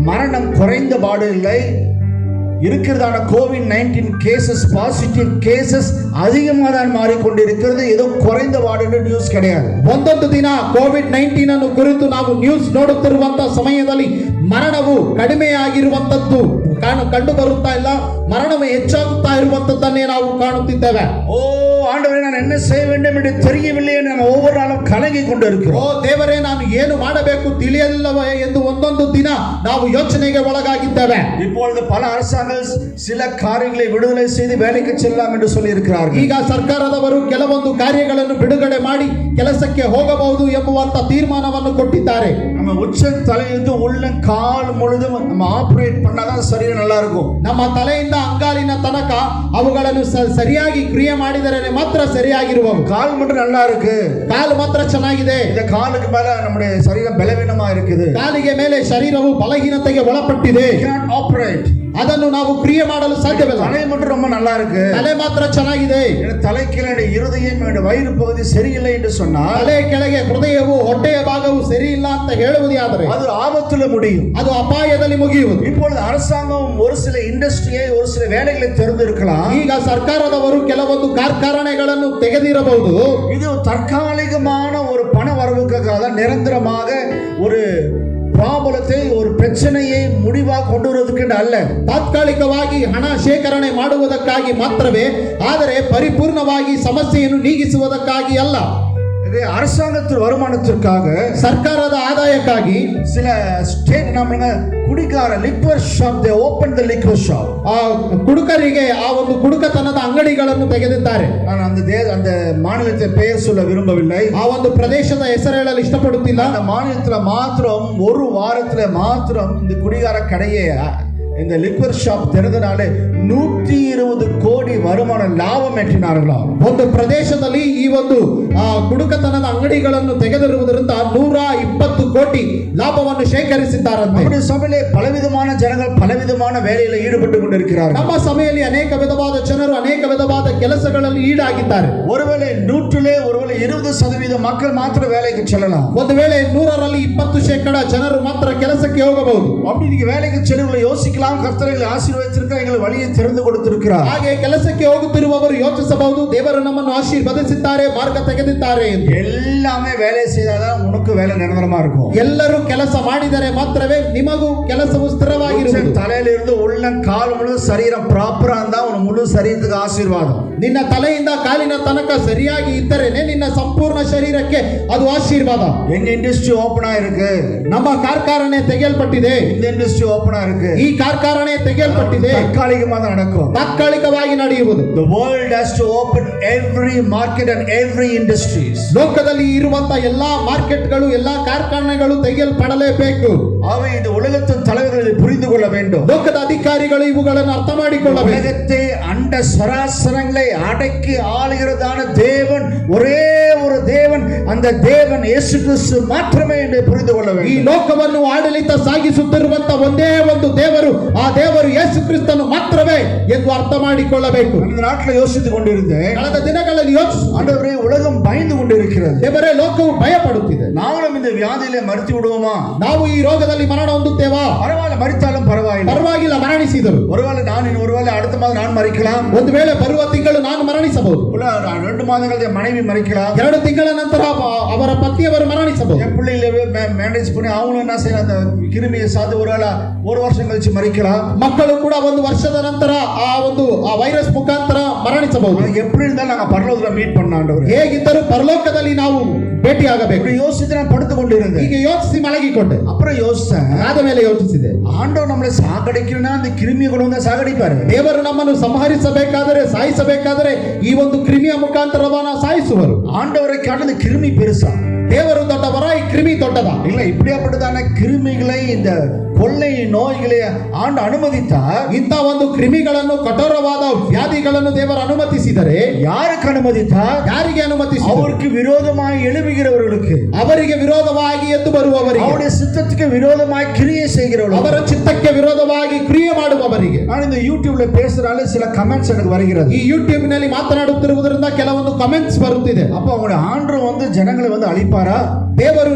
மரணம் குறைந்த பாடு இல்லை, இருக்கிறதான கோவிட்-19 கேசஸ் பாசிட்டிவ் கேசஸ் அதிகமாக தான் மாறிக்கொண்டிருக்கிறது. ஏதோ குறைந்த பாடு நியூஸ் கிடையாது. ಒಂದೊಂದು ದಿನ ಕೋವಿಡ್-19 ಅನ್ನು ಕುರಿತು ನಾವು ನ್ಯೂಸ್ ನೋಡುತ್ತಿರುವಂತಹ ಸಮಯದಲ್ಲಿ ಮರಣವು ಕಡಿಮೆಯಾಗಿರುವಂತದ್ದು ಕಂಡು ಬರುತ್ತಾ ಇಲ್ಲ, ಮರಣವು ಹೆಚ್ಚಾಗುತ್ತಾ ಇರುವಂತದ್ದನ್ನೇ ನಾವು ಕಾಣುತ್ತಿದ್ದೇವೆ. ஓ ஆண்டவரே, நான் என்ன செய்ய வேண்டும் என்று தெரியவில்லை என்று நாம் ஒவ்வொரு நாளும் கலங்கி கொண்டிருக்கிறோம். ಓ ದೇವರೇ, ನಾನು ಏನು ಮಾಡಬೇಕು ತಿಳಿಯಲಿಲ್ಲವೇ ಎಂದು ಒಂದೊಂದು ದಿನ ನಾವು ಯೋಚನೆಗೆ ಒಳಗಾಗಿದ್ದೇವೆ. இப்பொழுது பல அரசாங்கங்கள் சில காரியங்களை விடுதலை செய்து வேலைக்கு செல்லலாம் என்று சொல்லி இருக்கிறார்கள். ಈಗ ಸರ್ಕಾರದವರು ಕೆಲವೊಂದು ಕಾರ್ಯಗಳನ್ನು ಬಿಡುಗಡೆ ಮಾಡಿ ಕೆಲಸಕ್ಕೆ ಹೋಗಬಹುದು ಎಂಬುವಂತ ತೀರ್ಮಾನವನ್ನು ಕೊಟ್ಟಿದ್ದಾರೆ. நம்ம உச்ச தலையிலிருந்து உள்ள கால் முழுதும் நம்ம ஆபரேட் பண்ணாதான் சரீரம் நல்லா இருக்கும். ನಮ್ಮ ತಲೆಯಿಂದ ಅಂಗಾಲಿನ ತನಕ ಅವುಗಳನ್ನು ಸರಿಯಾಗಿ ಕ್ರಿಯೆ ಮಾಡಿದರೆ ಮಾತ್ರ ಸರಿಯಾಗಿರುವವು. கால் மட்டும் நல்லா இருக்கு, ಕಾಲು ಮಾತ್ರ ಚೆನ್ನಾಗಿದೆ, இந்த காலுக்கு மேல நம்முடைய சரீரம் பலவீனமா இருக்குது, ಕಾಲಿಗೆ ಮೇಲೆ ಶರೀರವು ಬಲಹೀನತೆಗೆ ಒಳಪಟ್ಟಿದೆ, ஆபரேட் ಅದನ್ನು ನಾವು ಕ್ರಿಯೆ ಮಾಡಲು ಸಾಧ್ಯವಿಲ್ಲ. தலை மட்டும் ரொம்ப நல்லா இருக்கு, ತಲೆ ಮಾತ್ರ ಚೆನ್ನಾಗಿದೆ, தலைக்கு இருதயம் வயிறு பகுதி சரியில்லை என்று சொன்னால், ತಲೆ ಕೆಳಗೆ ಹೃದಯವು ಹೊಟ್ಟೆಯ ಭಾಗವು ಸರಿ ಇಲ್ಲ ಅಂತ ಹೇಳುವುದೇ ಆದರೆ அது ஆபத்துல முடியும், ಅದು ಅಪಾಯದಲ್ಲಿ ಮುಗಿಯುವುದು. இப்பொழுது அரசாங்கம் ஒரு சில இண்டஸ்ட்ரியை ஒரு சில வேலைகளை திறந்திருக்கலாம். ಈಗ ಸರ್ಕಾರದವರು ಕೆಲವೊಂದು ಕಾರ್ಖಾನೆಗಳನ್ನು ತೆಗೆದಿರಬಹುದು. இது தற்காலிகமான ஒரு பண வரவுக்காக நிரந்தரமாக ஒரு ಪ್ರಾಬ್ಲತೆ ஒரு பிரச்சனையை முடிவாக கொண்டு வருவதற்கு அல்ல, ತಾತ್ಕಾಲಿಕವಾಗಿ ಹಣ ಶೇಖರಣೆ ಮಾಡುವುದಕ್ಕಾಗಿ ಮಾತ್ರವೇ, ಆದರೆ ಪರಿಪೂರ್ಣವಾಗಿ ಸಮಸ್ಯೆಯನ್ನು ನೀಗಿಸುವುದಕ್ಕಾಗಿ ಅಲ್ಲ. அரசாங்கத்தின் வருமானத்திற்காக, ಸರ್ಕಾರದ ಆದಾಯಕ್ಕಾಗಿ சில ஸ்டேட் நம்ம குடிகார liquor shop, they opened the liquor shop. ಆ ಕುಡುಕರಿಗೆ ಆ ಒಂದು ಕುಡುಕತನದ ಅಂಗಡಿಗಳನ್ನು ತೆಗೆದಿದ್ದಾರೆ. நான் அந்த மாநிலத்தை பெயர் சொல்ல விரும்பவில்லை, ಆ ಒಂದು ಪ್ರದೇಶದ ಹೆಸರು ಹೇಳಲು ಇಷ್ಟಪಡುತ್ತಿಲ್ಲ. அந்த மாநிலத்துல மாத்திரம் ஒரு வாரத்துல மாத்திரம் இந்த குடிகார கடையை இந்த லிக்வர் ஷாப் திறந்தனாலே 120 கோடி வருமான ಲಾಭம் ஈட்டினார்களாம். ಒಂದು ಪ್ರದೇಶದಲ್ಲಿ ಈ ಒಂದು ಕುಡುಕತನದ ಅಂಗಡಿಗಳನ್ನು ತೆಗೆದಿರುವುದರಿಂದ 120 ಕೋಟಿ ಲಾಭವನ್ನು ಶೇಖರಿಸಿದ್ದಾರಂತೆ. நம்முடைய சபையிலே பலவிதமான ஜனங்கள் பலவிதமான வேலையில ஈடுபட்டு கொண்டிருக்கிறார்கள். ನಮ್ಮ ಸಭೆಯಲ್ಲಿ ಅನೇಕ ವಿಧವಾದ ಜನರು ಅನೇಕ ವಿಧವಾದ ಕೆಲಸಗಳಲ್ಲಿ ಈಡಾಗಿದ್ದಾರೆ. ஒருவேளை 100லே ஒருவேளை 20% மக்கள் ಮಾತ್ರ வேலைக்கு செல்லலாம். ಒಂದು ವೇಳೆ 100ರಲ್ಲಿ 20% ಜನರು ಮಾತ್ರ ಕೆಲಸಕ್ಕೆ ಹೋಗಬಹುದು. அப்படி நீங்க வேலைக்கு செல்லுவதை யோசிக்கலாம், கர்த்தரை ஆசீர்வதித்திருக்கிறார், எங்களுக்கு வழியை திறந்து கொடுத்திருக்கிறார். ಹಾಗೆ ಕೆಲಸಕ್ಕೆ ಹೋಗುತ್ತಿರುವವರು ಯೋಚಿಸಬಹುದು, ದೇವರು ನಮ್ಮನ್ನು ಆಶೀರ್ವದಿಸಿದ್ದಾರೆ, ಮಾರ್ಗ ತೆಗೆದಿದ್ದಾರೆ ಎಂದು. எல்லாமே வேலை செய்தாதான் உனக்கு வேலை நிரந்தரமா இருக்கும். ಎಲ್ಲರೂ ಕೆಲಸ ಮಾಡಿದರೆ ಮಾತ್ರವೇ ನಿಮಗೂ ಕೆಲಸವು ಸ್ಥಿರವಾಗಿರುವುದು. தலையிலிருந்து உள்ள கால் முழு சரீரம் ப்ராப்பரா இருந்தா உன் முழு சரீரத்துக்கு ஆசீர்வாதம். ನಿನ್ನ ತಲೆಯಿಂದ ಕಾಲಿನ ತನಕ ಸರಿಯಾಗಿ ಇದ್ದರೇನೆ ನಿನ್ನ ಸಂಪೂರ್ಣ ಶರೀರಕ್ಕೆ ಅದು ಆಶೀರ್ವಾದ. எங்க இண்டஸ்ட்ரி ஓபனா இருக்கு, ನಮ್ಮ ಕಾರ್ಖಾನೆ ತೆಗೆಯಲ್ಪಟ್ಟಿದೆ, இந்த இண்டஸ்ட்ரி ಓಪನ್ இருக்கு, ಈ ಕಾರ್ಖಾನೆ ತೆಗೆಯಲ್ಪಟ್ಟಿದೆ, தற்காலிகமாக நடக்கும், ತಾತ್ಕಾಲಿಕವಾಗಿ ನಡೆಯುವುದು. The world has to open every market and every industries. ಲೋಕದಲ್ಲಿ ಇರುವಂತ ಎಲ್ಲಾ ಮಾರ್ಕೆಟ್ಗಳು ಎಲ್ಲಾ ಕಾರ್ಖಾನೆಗಳು ತೆಗೆಯಲ್ಪಡಲೇಬೇಕು. ஆகவே இந்த உலகத்தின் தலைவர்கள் இதை புரிந்து கொள்ள வேண்டும். ಲೋಕದ ಅಧಿಕಾರಿಗಳು ಇವುಗಳನ್ನು ಅರ್ಥ ಮಾಡಿಕೊಳ್ಳಬೇಕು. உலகத்தை அண்ட சராசரங்களை அடக்கி ஆளுகிறதான தேவன் ஒரே ஒரு தேவன், அந்த தேவன் இயேசு கிறிஸ்து மாத்திரமே என்று புரிந்து கொள்ள ಈ வேண்டும். ಲೋಕವನ್ನು ಆಡಳಿತ ಸಾಗಿಸುತ್ತಿರುವಂತ ಒಂದೇ ಒಂದು ದೇವರು, ಆ ದೇವರು ಯೇಸು ಕ್ರಿಸ್ತನು ಮಾತ್ರವೇ ಎಂದು ಅರ್ಥ ಮಾಡಿಕೊಳ್ಳಬೇಕು. இந்த நாட்டில் யோசித்துக் கொண்டிருந்தேன், ಕಳೆದ ದಿನಗಳಲ್ಲಿ ಯೋಚಿಸು, ஆண்டவரே உலகம் பயந்து கொண்டிருக்கிறது, ದೇವರೇ ಲೋಕವು ಭಯ ಪಡುತ್ತಿದೆ. நாங்களும் இந்த வியாதியிலே மறித்து விடுவோமா? ನಾವು ಈ ರೋಗದಲ್ಲಿ ಮರಣ ಹೊಂದುತ್ತೇವಾ? பரவாயில்ல, மறித்தாலும் பரவாயில்லை, ಪರವಾಗಿಲ್ಲ, ಮರಣಿಸಿದರು. ஒருவேளை ஒருவேளை அடுத்த மாதம் நான் மறிக்கலாம், ಒಂದು ವೇಳೆ ಬರುವ ತಿಂಗಳು ನಾನು ಮರಣಿಸಬಹುದು. 2 மாதங்கள் என் மனைவி மறிக்கலாம், 2 ತಿಂಗಳ ನಂತರ ಅವರ ಪತಿಯವರು ಮರಣಿಸಬಹುದು. என் பிள்ளைகளை மேனேஜ் பண்ணி அவங்களும் என்ன செய்யலாம், அந்த கிருமியை சாது ஒருவேளை 1 வருஷம் கழிச்சு மறிக்கலாம். ಮಕ್ಕಳು ಕೂಡ 1 ವರ್ಷದ ನಂತರ ಆ ವೈರಸ್ ಮುಖಾಂತರ ಮರಣಿಸಬಹುದು. எப்படி இருந்தாலும் நாங்க பரலோகத்துல மீட் பண்ண ஆண்டவரே, ಹೇಗಿದ್ದರೂ ಪರಲೋಕದಲ್ಲಿ ನಾವು ಭೇಟಿಯಾಗಬೇಕು. யோசித்து நான் படுத்து கொண்டிருந்தேன். ಹೀಗೆ ಯೋಚಿಸಿ ಮಲಗಿಕೊಂಡೆ. அப்புறம் யோசிச்சேன், ಆದ ಮೇಲೆ ಯೋಚಿಸಿದೆ, ஆண்டவர் நம்மளை சாகடிக்கணும்னா அந்த கிருமியை கொண்டு வந்து சாகடிப்பாரு. ದೇವರು ನಮ್ಮನ್ನು ಸಂಹರಿಸಬೇಕಾದರೆ, ಸಾಯಿಸಬೇಕಾದರೆ ಈ ಒಂದು ಕ್ರಿಮಿಯ ಮುಖಾಂತರವನ್ನ ಸಾಯಿಸುವರು. ஆண்டவரை காட்டிலும் கிருமி பெருசா? ದೇವರು ದೊಡ್ಡವರ, ಈ ಕ್ರಿಮಿ ದೊಡ್ಡದ? இல்ல, இப்படியாப்பட்டதான கிருமிகளை, இந்த கொள்ளை நோய்களை ஆண்டு ಅನುಮதித்தா, ಇಂಥ ಒಂದು ಕ್ರಿಮಿಗಳನ್ನು, ಕಠೋರವಾದ ವ್ಯಾಧಿಗಳನ್ನು ದೇವರು ಅನುಮತಿಸಿದರೆ யாருக்கு ಅನುಮதித்தா? ಯಾರಿಗೆ ಅನುಮತಿಸಿದರು? அவருக்கு விரோதமாய் எழும்புகிறவர்களுக்கு, ಅವರಿಗೆ ವಿರೋಧವಾಗಿ ಎದ್ದು ಬರುವವರಿಗೆ, அவருடைய சித்தத்துக்கு விரோதமாய் கிரியை செய்கிறவர்களுக்கு, ಅವರ ಚಿತ್ತಕ್ಕೆ ವಿರೋಧವಾಗಿ ಕ್ರಿಯೆ ಮಾಡುವವರಿಗೆ. நான் இந்த யூடியூப்ல பேசுறால சில கமெண்ட்ஸ் எனக்கு வருகிறது. ಈ ಯೂಟ್ಯೂಬ್ ನಲ್ಲಿ ಮಾತನಾಡುತ್ತಿರುವುದರಿಂದ ಕೆಲವೊಂದು ಕಮೆಂಟ್ಸ್ ಬರುತ್ತಿದೆ. அப்ப அவங்களுடைய ஆண்டவர் வந்து ஜனங்களை வந்து அழிப்பாரா? ದೇವರು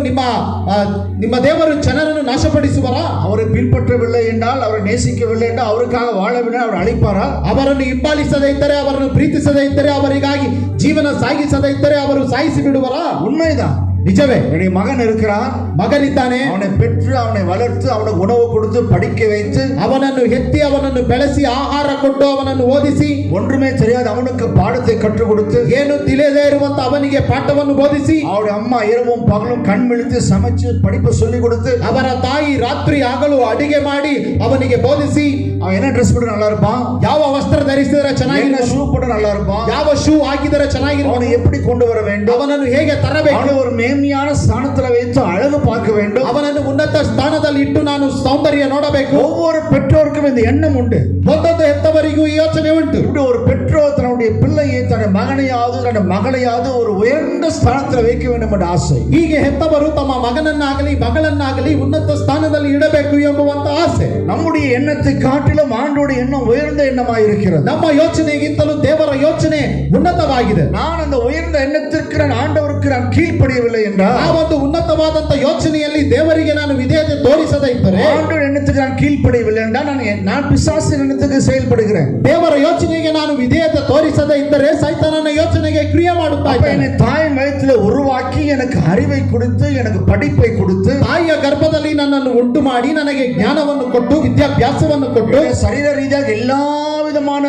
ನಿಮ್ಮ ದೇವರು ಜನರನ್ನು ನಾಶಪಡಿಸುವರಾ? அவரை பின்பற்றவில்லை என்றால், அவரை நேசிக்கவில்லை என்றால், அவருக்காக வாழவில்லை, அவர் அழிப்பாரா? ಅವರನ್ನು ಹಿಂಬಾಲಿಸದೇ ಇದ್ದರೆ, ಅವರನ್ನು ಪ್ರೀತಿಸದೇ ಇದ್ದರೆ, ಅವರಿಗಾಗಿ ಜೀವನ ಸಾಗಿಸದೇ ಇದ್ದರೆ ಅವರು ಸಾಯಿಸಿ ಬಿಡುವರಾ? உண்மைதான், ನಿಜವೇ. என்னுடைய மகன் இருக்கிறான், ಮಗನಿದ್ದಾನೆ, அவனை பெற்று, அவனை வளர்த்து, அவனுக்கு உணவு கொடுத்து, படிக்க வைத்து, ಅವನನ್ನು ಎತ್ತಿ, ಅವನನ್ನು ಬೆಳೆಸಿ, ಆಹಾರ ಕೊಟ್ಟು, ಅವನನ್ನು ಓದಿಸಿ, ஒன்றுமே தெரியாது அவனுக்கு பாடத்தை கற்றுக் கொடுத்து, ಏನು ತಿಳಿಯದೇ ಇರುವಂತ ಅವನಿಗೆ ಪಾಠವನ್ನು ಬೋಧಿಸಿ, அவருடைய அம்மா இரவும் பகலும் கண் விழித்து சமைச்சு படிப்பை சொல்லி கொடுத்து, ಅವರ ತಾಯಿ ರಾತ್ರಿ ಹಗಲು ಅಡಿಗೆ ಮಾಡಿ ಅವನಿಗೆ ಬೋಧಿಸಿ, அவன் என்ன ட்ரெஸ் போட்டு நல்லா இருப்பான், ಯಾವ ವಸ್ತ್ರ ಧರಿಸಿದರೆ என்ன ಚೆನ್ನಾಗಿರುವುದು, ஷூ போட்டு நல்லா இருப்பான், ಯಾವ ಶೂ ಹಾಕಿದರೆ ಚೆನ್ನಾಗಿರುವುದು, அவனை எப்படி கொண்டு வர வேண்டும், ಅವನನ್ನು ಹೇಗೆ ತರಬೇಕು, அவனை ஒரு மேன்மையான ஸ்தானத்துல வைத்து அழகு பார்க்க வேண்டும், ಅವನನ್ನು ಉನ್ನತ ಸ್ಥಾನದಲ್ಲಿ ಇಟ್ಟು ನಾನು ಸೌಂದರ್ಯ ನೋಡಬೇಕು. ஒவ்வொரு பெற்றோருக்கும் இந்த எண்ணம் உண்டு. ಒಂದೊಂದು ಹೆತ್ತವರಿಗೂ ಈ ಯೋಚನೆ ಉಂಟು. இப்படி ஒரு பெற்றோர் தன்னுடைய பிள்ளையை, தன்னுடைய மகனையாவது தன்னுடைய மகளையாவது ஒரு உயர்ந்த ஸ்தானத்தில் வைக்க வேண்டும் என்ற ஆசை. ಹೀಗೆ ಹೆತ್ತವರು ತಮ್ಮ ಮಗನನ್ನಾಗಲಿ ಮಗಳನ್ನಾಗಲಿ ಉನ್ನತ ಸ್ಥಾನದಲ್ಲಿ ಇಡಬೇಕು ಎಂಬುವಂತ ಆಸೆ. நம்முடைய எண்ணத்தை காட்டிலும் ஆண்டோடைய எண்ணம் உயர்ந்த எண்ணமாக இருக்கிறது. ನಮ್ಮ ಯೋಚನೆಗಿಂತಲೂ ದೇವರ ಯೋಚನೆ ಉನ್ನತವಾಗಿದೆ. நான் அந்த உயர்ந்த எண்ணத்திற்கு நான் ஆண்டவருக்கு நான் கீழ்ப்படியவில்லை என்றால், ಆ ಒಂದು ಉನ್ನತವಾದಂತ ಯೋಚನೆಯಲ್ಲಿ ದೇವರಿಗೆ ನಾನು ವಿಧೇಯತೆ ತೋರಿಸದೇ ಇದ್ದರೆ, ஆண்டோட எண்ணத்துக்கு நான் கீழ்ப்படியவில்லை என்றால் நான் பிசாசின் எண்ணத்துக்கு செயல்படுகிறேன். ದೇವರ ಯೋಚನೆಗೆ ನಾನು ವಿಧೇಯತೆ ತೋರಿಸದೇ ಇದ್ದರೆ ಸೈತಾನನ ಯೋಚನೆಗೆ ಕ್ರಿಯೆ ಮಾಡುತ್ತಾ அப்ப ಇದ್ದೇನೆ. என்னை தாய் வயிற்றில உருவாக்கி எனக்கு அறிவை கொடுத்து, எனக்கு படிப்பை கொடுத்து, ತಾಯಿಯ ಗರ್ಭದಲ್ಲಿ ನನ್ನನ್ನು ಉಂಟು ಮಾಡಿ ನನಗೆ ಜ್ಞಾನವನ್ನು ಕೊಟ್ಟು ವಿದ್ಯಾಭ್ಯಾಸವನ್ನು ಕೊಟ್ಟು சரீர ரீதியாக எல்லா விதமான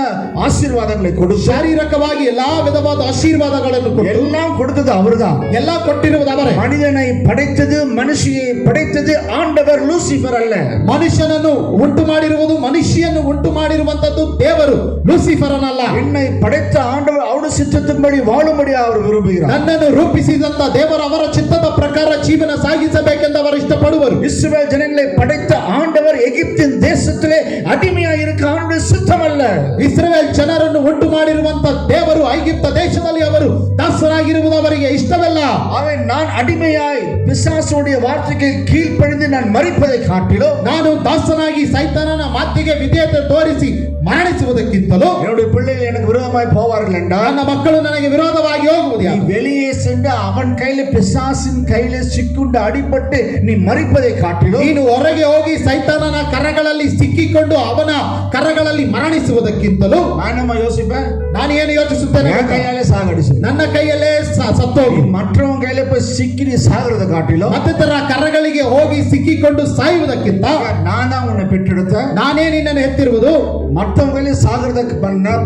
ஆசீர்வாதங்களை கொடுத்து, ಶಾರೀರಿಕವಾಗಿ ಎಲ್ಲಾ ವಿಧವಾದ ಆಶೀರ್ವಾದಗಳನ್ನು ಕೊಟ್ಟು எல்லாம் கொடுத்தது அவர்தான். ಎಲ್ಲ ಕೊಟ್ಟಿರುವುದು ಅವರೇ. மனிதனை படைத்தது, மனுஷியை படைத்தது ஆண்டவர், லூசிபர் அல்ல. ಮನುಷ್ಯನನ್ನು ಉಂಟು ಮಾಡಿರುವುದು, ಮನುಷ್ಯನನ್ನು ಉಂಟು ಮಾಡಿರುವಂತದ್ದು ದೇವರು, ಲೂಸಿಫರನಲ್ಲ. என்னை படைத்த ஆண்டவர் அவருடைய சித்தத்தின்படி வாழும்படி அவர் விரும்புகிறார். ನನ್ನನ್ನು ರೂಪಿಸಿದಂತ ದೇವರು ಅವರ ಚಿತ್ತದ ಪ್ರಕಾರ ಜೀವನ ಸಾಗಿಸಬೇಕೆಂದು ಅವರು ಇಷ್ಟಪಡುವರು. இஸ்ரவேல் ஜனங்களை படைத்த ஆண்டவர் எகிப்தின் தேசத்திலே அடிமையாக இருக்க அவருடைய சித்தம் அல்ல. ಇಸ್ರೇಲ್ ಜನರನ್ನು ಉಂಟು ಮಾಡಿರುವಂತ ದೇವರು ಐಗಿಪ್ತ ದೇಶದಲ್ಲಿ ಅವರು ದಾಸರಾಗಿರುವುದು ಅವರಿಗೆ ಇಷ್ಟವಲ್ಲ. அவன் நான் அடிமையாய் பிசாசுடைய வார்த்தைக்கு கீழ்ப்படிந்து நான் மரிப்பதை காட்டிலும், ನಾನು ದಾಸನಾಗಿ ಸೈತಾನನ ಮಾತಿಗೆ ವಿಧೇಯತೆ ತೋರಿಸಿ ಮರಣಿಸುವುದಕ್ಕಿಂತಲೂ, என்னுடைய பிள்ளைகள் எனக்கு விரோதமாய் போவார்கள் என்றால், ನನ್ನ ಮಕ್ಕಳು ನನಗೆ ವಿರೋಧವಾಗಿ ಹೋಗುವುದು நீ ಯಾರು? வெளியே சென்று அவன் கையில, பிசாசின் கையில சிக்குண்டு அடிபட்டு நீ மரிப்பதை காட்டிலும், ನೀನು ಹೊರಗೆ ಹೋಗಿ ಸೈತಾನನ ಕರಗಳಲ್ಲಿ ಸಿಕ್ಕಿಕೊಂಡು ಅವನ ಕರಗಳಲ್ಲಿ ಮರಣಿಸುವುದಕ್ಕಿಂತಲೂ நான் யோசிப்பேன், ನಾನು ಏನು ಯೋಚಿಸುತ್ತೇನೆ? என் கையாலே சாகடிச்சு, ನನ್ನ ಕೈಯಲ್ಲೇ ಸತ್ತೋಗಿ மற்றவன் கையில போய் சிக்கி நீ சாகிறத காட்டிலும், ಮತ್ತಿತರ ಕರಗಳಿಗೆ ಹೋಗಿ ಸಿಕ್ಕಿಕೊಂಡು ಸಾಯುವುದಕ್ಕಿಂತ நான் தான் உன்னை பெற்றெடுத்தேன், ನಾನೇ ನಿನ್ನನ್ನು ಹೆತ್ತಿರುವುದು, மற்றவங்க கையில சாகிறத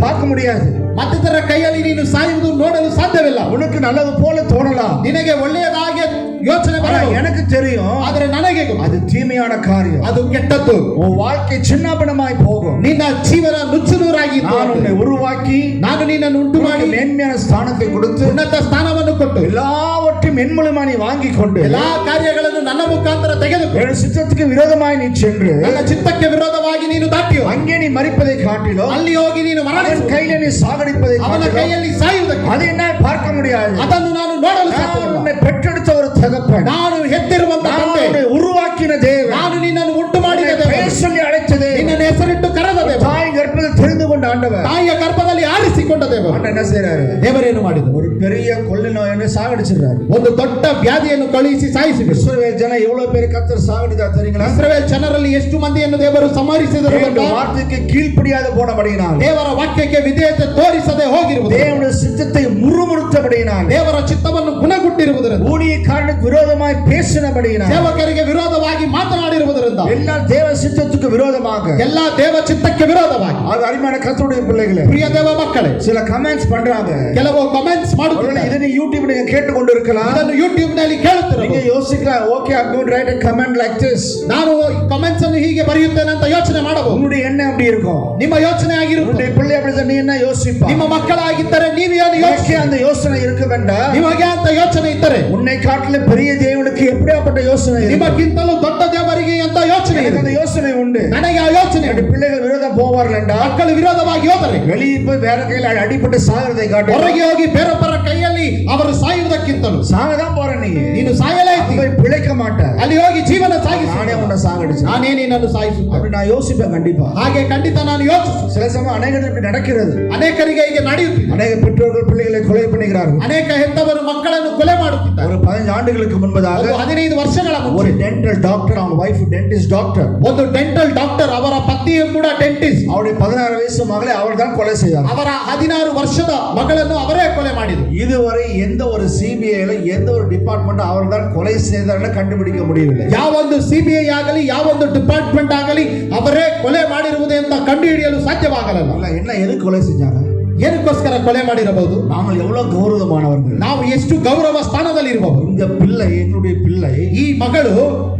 பார்க்க முடியாது, ಮತ್ತಿತರ ಕೈಯಲ್ಲಿ ನೀನು ಸಾಯುವುದು ನೋಡಲು ಸಾಧ್ಯವಿಲ್ಲ. உனக்கு நல்லது போல தோணலாம், ನಿನಗೆ ಒಳ್ಳೆಯದಾಗಿ ಯೋಚನೆ ஆனா ಬರಬಹುದು. எனக்கு தெரியும் ಆದರೆ ನನಗೆ ಗೊತ್ತು, அது தீமையான காரியம். ಅದು ಕೆಟ್ಟದ್ದು. உன் வாழ்க்கை சின்னபின்னமாய் போகும். ನಿನ್ನ ಜೀವನ ನುಚ್ಚುನೂರಾಗಿ நான் உன்னை உருவாக்கி, ನಾನು ನಿನ್ನನ್ನು ಉಂಟು ಮಾಡಿ மேன்மையான ஸ்தானத்தை கொடுத்து, ಉನ್ನತ ಸ್ಥಾನವನ್ನು ಕೊಟ್ಟು எல்லாவற்றையும் என் மூலமா நீ வாங்கிக் கொண்டு ಎಲ್ಲಾ ಕಾರ್ಯಗಳನ್ನು ನನ್ನ ಮುಖಾಂತರ ತೆಗೆದುಕೊ. என் சித்தத்துக்கு விரோதமாய் நீ சென்று ನನ್ನ ಚಿತ್ತಕ್ಕೆ ವಿರೋಧವಾಗಿ ನೀನು ದಾಟಿಯೋ. அங்கே நீ மரிப்பதை காட்டிலும் ಅಲ್ಲಿ ಹೋಗಿ ನೀನು அவன் ಮರಣಿಸು. கையில நீ சாகடிப்பதை ಅವನ காட்டிலும் ಕೈಯಲ್ಲಿ ಸಾಯುವುದಕ್ಕೆ அதை என்னால் பார்க்க முடியாது. ಅದನ್ನು ನಾನು ನೋಡಲು நான் ಸಾಧ್ಯವಿಲ್ಲ. உன்னை பெற்றெடுத்த ஒரு தகப்பன், ನಾನು ಹೆತ್ತಿರುವಂತ நான் ತಂದೆ, உன்னை உருவாக்கின தேவன், ನಾನು ನಿನ್ನನ್ನು ಉಂಟು ಮಾಡಿದ உன்னை ದೇವರು, பெயர் சொல்லி அழைத்த தேவன், ನಿನ್ನನ್ನು ಹೆಸರಿಟ್ಟು ಕರೆದ ದೇವರು, தாய் கர்ப்பத்தில் தெரிந்து கொண்ட ஆண்டவர். ತಾಯಿಯ ಗರ್ಭದಲ್ಲಿ ಆರಿಸಿಕೊಂಡ ದೇವರು. ஆண்டவர் என்ன செய்றாரு? ದೇವರೇನು ಮಾಡಿದರು? ஒரு பெரிய கொள்ளை நோயை சாகடிச்சிடுறாரு. ಒಂದು ದೊಡ್ಡ ವ್ಯಾಧಿಯನ್ನು ಕಳುಹಿಸಿ ಸಾಯಿಸಿದರು. இஸ்ரவேல் ஜன எவ்வளவு பேர் கர்த்தர் சாகடித்தா தெரியுங்களா? ಇಸ್ರಾಯೇಲ್ ಜನರಲ್ಲಿ ಎಷ್ಟು ಮಂದಿಯನ್ನು ದೇವರು ಸಂಹರಿಸಿದರು? தேவனுடைய வார்த்தைக்கு கீழ்ப்படியாத போனபடியினால், ದೇವರ ವಾಕ್ಯಕ್ಕೆ ವಿಧೇಯತೆ ತೋರಿಸದೆ ಹೋಗಿರುವುದು, தேவனுடைய சித்தத்தை முறுமுறுத்தபடியினால், ದೇವರ ಚಿತ್ತವನ್ನು ಗುಣಗುಟ್ಟಿರುವುದರಿಂದ, ஊழியக்காரனுக்கு விரோதமாய் பேசினபடியினால், ಸೇವಕರಿಗೆ ವಿರೋಧವಾಗಿ ಮಾತನಾಡಿರುವುದರಿಂದ, எல்லா தேவ சித்தத்துக்கு விரோதமாக, ಎಲ್ಲಾ ದೇವ ಚಿತ್ತಕ್ಕೆ ವಿರೋಧವಾಗಿ, அது அருமையான கர்த்தருடைய பிள்ளைகளே, ಪ್ರಿಯ ದೇವ ಮಕ್ಕಳೇ, சில கமெண்ட்ஸ் பண்றாங்க. ಕೆಲವು ಕಮೆಂಟ್ಸ್ ஒருவேளை ಮಾಡುತ್ತಾರೆ. இதனை யூடியூப்ல நீங்க கேட்டுக்கொண்டு இருக்கலாம். ಅದನ್ನು ಯೂಟ್ಯೂಬ್ ನಲ್ಲಿ நீங்க ಕೇಳುತ್ತಿರಬಹುದು. யோசிக்கலாம், okay I going right a comment like this. ನಾನು ಕಮೆಂಟ್ಸ್ ಅನ್ನು ಹೀಗೆ ಬರೆಯುತ್ತೇನೆ ಅಂತ ಯೋಚನೆ ಮಾಡಬಹುದು. உங்களுடைய எண்ணம் அப்படி இருக்கும். ನಿಮ್ಮ ಯೋಚನೆ ಆಗಿರುತ್ತೆ. உங்களுடைய பிள்ளை அப்படி நீ என்ன யோசிப்பா? ನಿಮ್ಮ ಮಕ್ಕಳಾಗಿದ್ದರೆ ನೀವು ಏನು உனக்கே ಯೋಚನೆ, அந்த யோசனை இருக்க வேண்டாம். ನಿಮಗೆ ಅಂತ ಯೋಚನೆ ಇದ್ದರೆ, உன்னை காட்டிலும் பெரிய தேவனுக்கு எப்படியாப்பட்ட யோசனை இருக்கு? ನಿಮಗಿಂತಲೂ ದೊಡ್ಡ ದೇವರಿಗೆ ಅಂತ ಯೋಚನೆ எனக்கு ಇದೆ. அந்த யோசனை உண்டு. ನನಗೆ ಆ ಯೋಚನೆ என்னுடைய ಉಂಟು. பிள்ளைகள் விரோதம் போவார்கள்டா, ಮಕ್ಕಳು ವಿರೋಧವಾಗಿ ಹೋದರೆ, வெளியே போய் வேற கையில அடிபட்டு சாகிறதை காட்டு. ಹೊರಗೆ ಹೋಗಿ ಬೇರೊಬ್ಬರ ಕೈಯಲ್ಲಿ ಅವರು ಸಾಯುವುದಕ್ಕಿಂತಲೂ சாகதான் போற நீ. ನೀನು ಸಾಯಲೇ ಇದ್ದೀ. போய் பிழைக்க மாட்ட. ಅಲ್ಲಿ ಹೋಗಿ ಜೀವನ ಸಾಗಿಸು. நானே உன்னை சாகடிச்சு. ನಾನೇ ನಿನ್ನನ್ನು ಸಾಯಿಸುತ್ತೇನೆ. அப்படி நான் யோசிப்பேன் கண்டிப்பா. ಹಾಗೆ ಖಂಡಿತ ನಾನು ಯೋಚಿಸು. சில சமயம் அநேகருக்கு இப்படி நடக்கிறது. ಅನೇಕರಿಗೆ ಹೀಗೆ ನಡೆಯುತ್ತಿದೆ. அநேக பெற்றோர்கள் பிள்ளைகளை கொலை பண்ணுகிறார்கள். ಅನೇಕ ಹೆತ್ತವರು ಮಕ್ಕಳನ್ನು ಕೊಲೆ ಮಾಡುತ್ತಿದ್ದಾರೆ. ஒரு 15 ஆண்டுகளுக்கு முன்பதாக 15 ವರ್ಷಗಳ ஒரு ಮುಂಚೆ டென்டல் டாக்டர், அவன் வைஃப் டென்டிஸ்ட் டாக்டர், ಒಂದು ಡೆಂಟಲ್ ಡಾಕ್ಟರ್, ಅವರ ಪತ್ನಿಯು ಕೂಡ ಡೆಂಟಿಸ್ಟ್, அவருடைய 16 வயசு மகளை அவர் தான் கொலை செய்தார். ಅವರ 16 ವರ್ಷದ ಮಗಳನ್ನು ಅವರೇ ಕೊಲೆ ಮಾಡಿದರು. இதுவரை எந்த ஒரு சிபிஐல எந்த ஒரு டிபார்ட்மெண்ட் அவர் தான் கொலை செய்தார்னு கண்டுபிடிக்க முடியவில்லை. ಯಾವೊಂದು ಸಿಬಿಐ ಆಗಲಿ ಯಾವೊಂದು ಡಿಪಾರ್ಟ್ಮೆಂಟ್ ಆಗಲಿ ಅವರೇ ಕೊಲೆ ಮಾಡಿರುವುದು ಅಂತ ಕಂಡುಹಿಡಿಯಲು ಸಾಧ್ಯವಾಗಲಿಲ್ಲ. இல்ல, என்ன எதுக்கு கொலை செஞ்சாங்க? ಏನಕ್ಕೋಸ್ಕರ ಕೊಲೆ ಮಾಡಿರಬಹುದು? நாங்கள் எவ்வளவு கௌரவமானவர்கள், ನಾವು ಎಷ್ಟು ಗೌರವ ಸ್ಥಾನದಲ್ಲಿ ಇರಬಹುದು. இந்த பிள்ளை, என்னுடைய பிள்ளை ಈ ಮಗಳು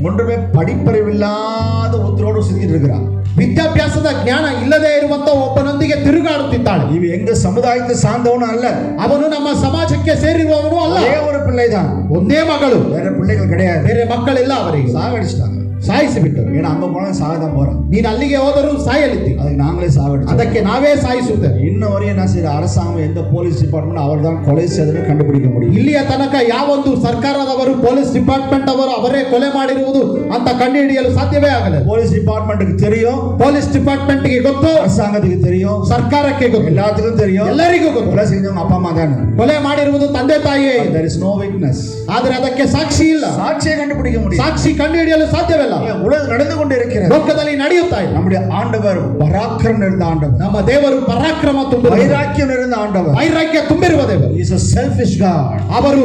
ஒன்றுமே படிப்பறிவில்லாத ஒருத்தரோடு சுத்திட்டு இருக்கிறான். ವಿದ್ಯಾಭ್ಯಾಸದ ಜ್ಞಾನ ಇಲ್ಲದೆ ಇರುವಂತ ಒಬ್ಬನೊಂದಿಗೆ ತಿರುಗಾಡುತ್ತಿದ್ದಾಳೆ. இவ எங்க சமுதாயத்தை சார்ந்தவனும் அல்ல, ಅವನು ನಮ್ಮ ಸಮಾಜಕ್ಕೆ ಸೇರಿರುವವನು ಅಲ್ಲ. ஒரே ஒரு பிள்ளைதான், ಒಂದೇ ಮಗಳು, வேற பிள்ளைகள் கிடையாது. ಬೇರೆ ಮಕ್ಕಳಿಲ್ಲ. ಅವರಿಗೆ சாகடிச்சிட்டாங்க. ಸಾಯಿಸಿಬಿಟ್ಟರು. ஏன்னா அங்க போனா சாகதான் போறான். ನೀನು ಅಲ್ಲಿಗೆ ಹೋದರೂ ಸಾಯಲಿದ್ದೀವಿ. அதுக்கு நாங்களே சாகடிச்சோம். ಅದಕ್ಕೆ ನಾವೇ ಸಾಯಿಸುತ್ತೇವೆ. இன்ன வரையும் என்ன செய்யற அரசாங்கம், எந்த போலீஸ் டிபார்ட்மெண்ட் அவர் தான் கொலை செய்ததுன்னு கண்டுபிடிக்க முடியும். ಇಲ್ಲಿಯ ತನಕ ಯಾವೊಂದು ಸರ್ಕಾರದವರು, ಪೊಲೀಸ್ ಡಿಪಾರ್ಟ್ಮೆಂಟ್ ಅವರು ಅವರೇ ಕೊಲೆ ಮಾಡಿರುವುದು ಅಂತ ಕಂಡುಹಿಡಿಯಲು ಸಾಧ್ಯವೇ ಆಗಲಿಲ್ಲ. போலீஸ் டிபார்ட்மெண்ட்டுக்கு தெரியும், ಪೊಲೀಸ್ ಡಿಪಾರ್ಟ್ಮೆಂಟ್ ಗೆ ಗೊತ್ತು, அரசாங்கத்துக்கு தெரியும், ಸರ್ಕಾರಕ್ಕೆ ಗೊತ್ತು, எல்லாத்துக்கும் தெரியும், ಎಲ್ಲರಿಗೂ ಗೊತ್ತು. கொலை செஞ்சவங்க அப்பா அம்மா தானே. ಕೊಲೆ ಮಾಡಿರುವುದು ತಂದೆ ತಾಯಿಯೇ. there is no witness. ಆದರೆ ಅದಕ್ಕೆ ಸಾಕ್ಷಿ ಇಲ್ಲ. சாட்சியை கண்டுபிடிக்க முடியும். ಸಾಕ್ಷಿ ಕಂಡುಹಿಡಿಯಲು ಸಾಧ್ಯವಿಲ್ಲ. உலகம் நடந்து கொண்டு இருக்கிறது. ಲೋಕದಲ್ಲಿ ನಡೆಯುತ್ತಾ ಇದೆ. நம்முடைய ஆண்டவர் பராக்கிரம் நிறைந்த ஆண்டவர், ನಮ್ಮ ದೇವರು ಪರಾಕ್ರಮ ತುಂಬಿರುವ, வைராக்கியம் நிறைந்த ஆண்டவர். ವೈರಾಗ್ಯ ತುಂಬಿರುವ ದೇವರು. He is a selfish God. ಅವರು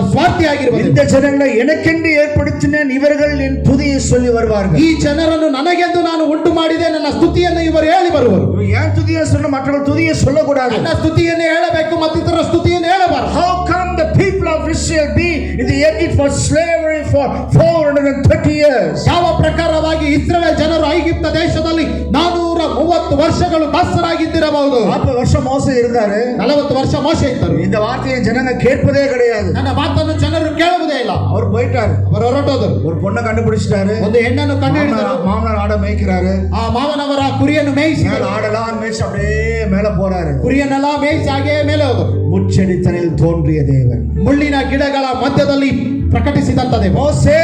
ಸ್ವಾರ್ಥಿಯಾಗಿರುವ இந்த ஜனங்களை எனக்கென்று ஏற்படுத்தினேன், இவர்கள் என் துதியை சொல்லி வருவார்கள். ಈ ಜನರನ್ನು ನನಗೆಂದು ನಾನು ಉಂಟು ಮಾಡಿದೆ, ನನ್ನ ಸ್ತುತಿಯನ್ನು ಇವರು ಹೇಳಿ ಬರುವರು. ஏன் துதியை சொல்ல, மற்றவர்கள் துதியை சொல்லக்கூடாது? ನನ್ನ ಸ್ತುತಿಯನ್ನು ಹೇಳಬೇಕು, ಮತ್ತಿತರ ಸ್ತುತಿಯನ್ನು ಹೇಳಬಾರದು. How come the people of Israel be in the Egypt for slavery for 430 years? ಯಾವ ಪ್ರಕಾರವಾಗಿ ಇಸ್ರಾಯೇಲ್ ಜನರು ಐಗಿಪ್ತ ದೇಶದಲ್ಲಿ 430 ವರ್ಷಗಳು ದಾಸರಾಗಿದ್ದಿರಬಹುದು. 40 வருஷம் மோசே இருந்தாரு, 40 ವರ್ಷ ಮೋಶೆ ಇದ್ದರು. இந்த வார்த்தையை ஜனங்க கேட்பதே கிடையாது. ನನ್ನ ಮಾತನ್ನು ಜನರು ಕೇಳುವುದೇ ಇಲ್ಲ. அவர் போயிட்டாரு, ಅವರು ಹೊರಟೋದರು. ஒரு பொண்ணை கண்டுபிடிச்சிட்டாரு, ಒಂದು ಹೆಣ್ಣನ್ನು ಕಂಡುಹಿಡಿದರು. மாமனார் ஆடை மேய்க்கிறாரு, ಆ ಮಾವನವರ ಕುರಿಯನ್ನು ಮೇಯಿಸಿ, மேல ஆடெல்லாம் மேய்ச்சி அப்படியே மேல போறாரு. ಕುರಿಯನ್ನೆಲ್ಲ ಮೇಯಿಸಿ ಹಾಗೆ ಮೇಲೆ ಹೋದರು. முச்செடித்தனில் தோன்றிய தேவன், ಮುಳ್ಳಿನ ಗಿಡಗಳ ಮಧ್ಯದಲ್ಲಿ ಪ್ರಕಟಿಸಿದಂತ ದೇವ. மோசே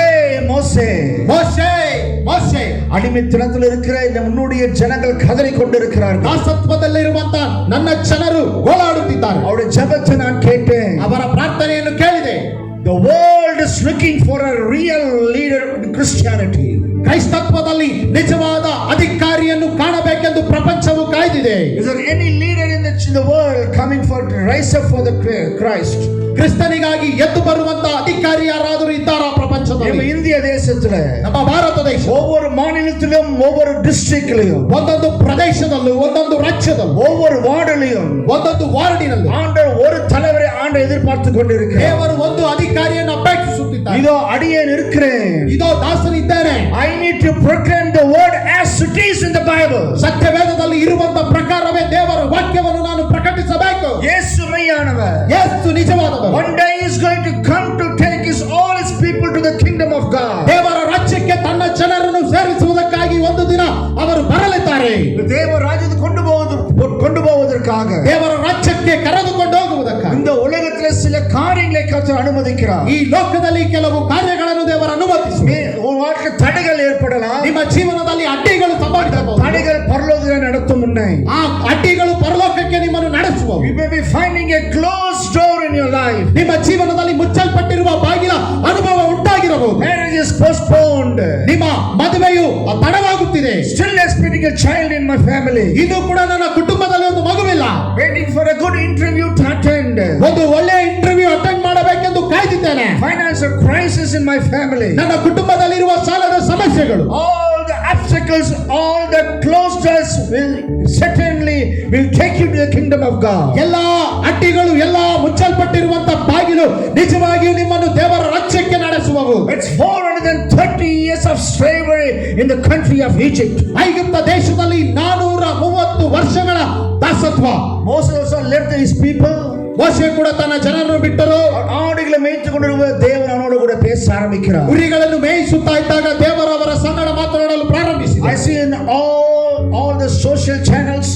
மோசே ಮೋಶೆ ಮೋಶೆ. அடிமைத்தனத்தில் இருக்கிற இந்த முன்னுடைய ஜனங்கள் கதறி கொண்டிருக்கிறார்கள். ದಾಸತ್ವದಲ್ಲಿರುವಂತ ನನ್ನ ಜನರು ಗೋಳಾಡುತ್ತಿದ್ದಾರೆ. அவருடைய ஜெபத்தை நான் கேட்டேன். ಅವರ ಪ್ರಾರ್ಥನೆಯನ್ನು ಕೇಳಿದೆ. The world is looking for a real leader in Christianity. ಕ್ರೈಸ್ತತ್ವದಲ್ಲಿ ನಿಜವಾದ ಅಧಿಕಾರಿಯನ್ನು ಕಾಣಬೇಕೆಂದು ಪ್ರಪಂಚವು ಕಾಯ್ದಿದೆ. Is there any leader in the world coming for to rise up for the Christ? ಕ್ರಿಸ್ತನಿಗಾಗಿ ಎದ್ದು ಬರುವಂತ ಅಧಿಕಾರಿ ಯಾರಾದರೂ ಇದ್ದಾರಾ நம்ம ಪ್ರಪಂಚದಲ್ಲಿ? இந்திய தேசத்துல ನಮ್ಮ ಭಾರತ ದೇಶ ஒவ்வொரு மாநிலத்திலும், ஒவ்வொரு டிஸ்ட்ரிக்ட்லயும், ಒಂದೊಂದು ಪ್ರದೇಶದಲ್ಲೂ, ಒಂದೊಂದು ರಾಜ್ಯದಲ್ಲೂ, ஒவ்வொரு வார்டிலையும் ಒಂದೊಂದು ವಾರ್ಡಿನಲ್ಲಿ ஆண்டவர் ஒரு தலைவரை எதிர்பார்த்து கொண்டிருக்கிறார். ದೇವರು ಒಂದು ಅಧಿಕಾರಿಯನ್ನು ಅಪೇಕ್ಷಿಸುತ್ತಿದ್ದಾರೆ. இதோ அடியேன் இருக்கிறேன். ಇದೋ ದಾಸನಿದ್ದೇನೆ. I need to proclaim the word as it is in the Bible. ಸತ್ಯವೇದದಲ್ಲಿ ಇರುವಂತ ಪ್ರಕಾರವೇ ದೇವರ ವಾಕ್ಯವನ್ನು ನಾನು ಪ್ರಕಟಿಸಬೇಕು. ಯೇಸು ಮೆಯ್ಯಾನவர். ಯೇಸು ನಿಜವಾದವರು. One day he is going to come to take brings all his people to the kingdom of God. ದೇವರ ರಾಜ್ಯಕ್ಕೆ ತನ್ನ ಜನರನ್ನು ಸೇರಿಸುವುದಕ್ಕಾಗಿ ಒಂದು ದಿನ ಅವರು ಬರಲಿದ್ದಾರೆ. ದೇವ ರಾಜ್ಯದ கொண்டு போவதற்காக ದೇವರ ರಾಜ್ಯಕ್ಕೆ ಕರೆದುಕೊಂಡು ಹೋಗುವುದಕ್ಕಾಗಿ இந்த உலகத்திலே சில காரியங்களை கர்த்தர் அனுமதிக்கிறார். ಈ ಲೋಕದಲ್ಲಿ ಕೆಲವು ಕಾರ್ಯಗಳನ್ನು ದೇವರು ಅನುಮತಿಸುತ್ತಾರೆ. உன் வாழ்க்கை தடைகள் ஏற்படலாம். ನಿಮ್ಮ ಜೀವನದಲ್ಲಿ ಅಡ್ಡಿಗಳು ಸಂಭವಿಸಬಹುದು. தடைகள் பரலோகத்தை நடத்தும் முன்னே ಆ ಅಡ್ಡಿಗಳು ಪರಲೋಕಕ್ಕೆ ನಿಮ್ಮನ್ನು ನಡೆಸುವವು. you may be finding a closed door in your life. ನಿಮ್ಮ ಜೀವನದಲ್ಲಿ ಮುಚ್ಚಲ್ಪಟ್ಟಿರುವ ಬಾಗಿಲ ಅನುಭವ ಉಂಟಾಗಿರಬಹುದು. Marriage is postponed. ನಿಮ್ಮ ಮದುವೆಯು ತಡವಾಗುತ್ತಿದೆ. Still expecting a child in my family. ಇದು ಕೂಡ ನನ್ನ ಕುಟುಂಬದಲ್ಲಿ ಒಂದು ಮಗುವಿಲ್ಲ. Waiting for a good interview to attend. ಒಂದು ಒಳ್ಳೆಯ ಇಂಟರ್ವ್ಯೂ ಅಟೆಂಡ್ ಮಾಡಬೇಕೆಂದು ಕಾಯ್ದಿದ್ದೇನೆ. Financial crisis in my family. ನನ್ನ ಕುಟುಂಬದಲ್ಲಿರುವ ಸಾಲದ ಸಮಸ್ಯೆಗಳು, all the obstacles, all the closed doors will certainly take you to the kingdom of God. ಎಲ್ಲಾ ಅಡ್ಡಿಗಳು, ಎಲ್ಲಾ ಮುಚ್ಚಲ್ಪಟ್ಟಿರುವಂತ ಬಾಗಿಲು ನಿಜವಾಗಿಯೂ ನಿಮ್ಮನ್ನು ದೇವರ ರಾಜ್ಯಕ್ಕೆ ನಡೆಸುವವು. It's 430 years of slavery in the country of Egypt. ಐಗುಪ್ತ ದೇಶದಲ್ಲಿ 430 ವರ್ಷಗಳ ದಾಸತ್ವ. Moses also left his people. ಮೋಶೆ ಕೂಡ ತನ್ನ ಜನರನ್ನು ಬಿಟ್ಟರು. ಆಡುகளை ಮೇಯಿಸಿಕೊಂಡಿರುವ ದೇವರು ಅವನೋಡು ಕೂಡ பேச ಆರಂಭಿಸಿದರು. ಕುರಿಗಳನ್ನು ಮೇಯಿಸುತ್ತಾ ಇದ್ದಾಗ ದೇವರು ಅವರ ಸಂಗಡ ಮಾತನಾಡಲು ಪ್ರಾರಂಭಿಸಿದರು. I see in all the social channels,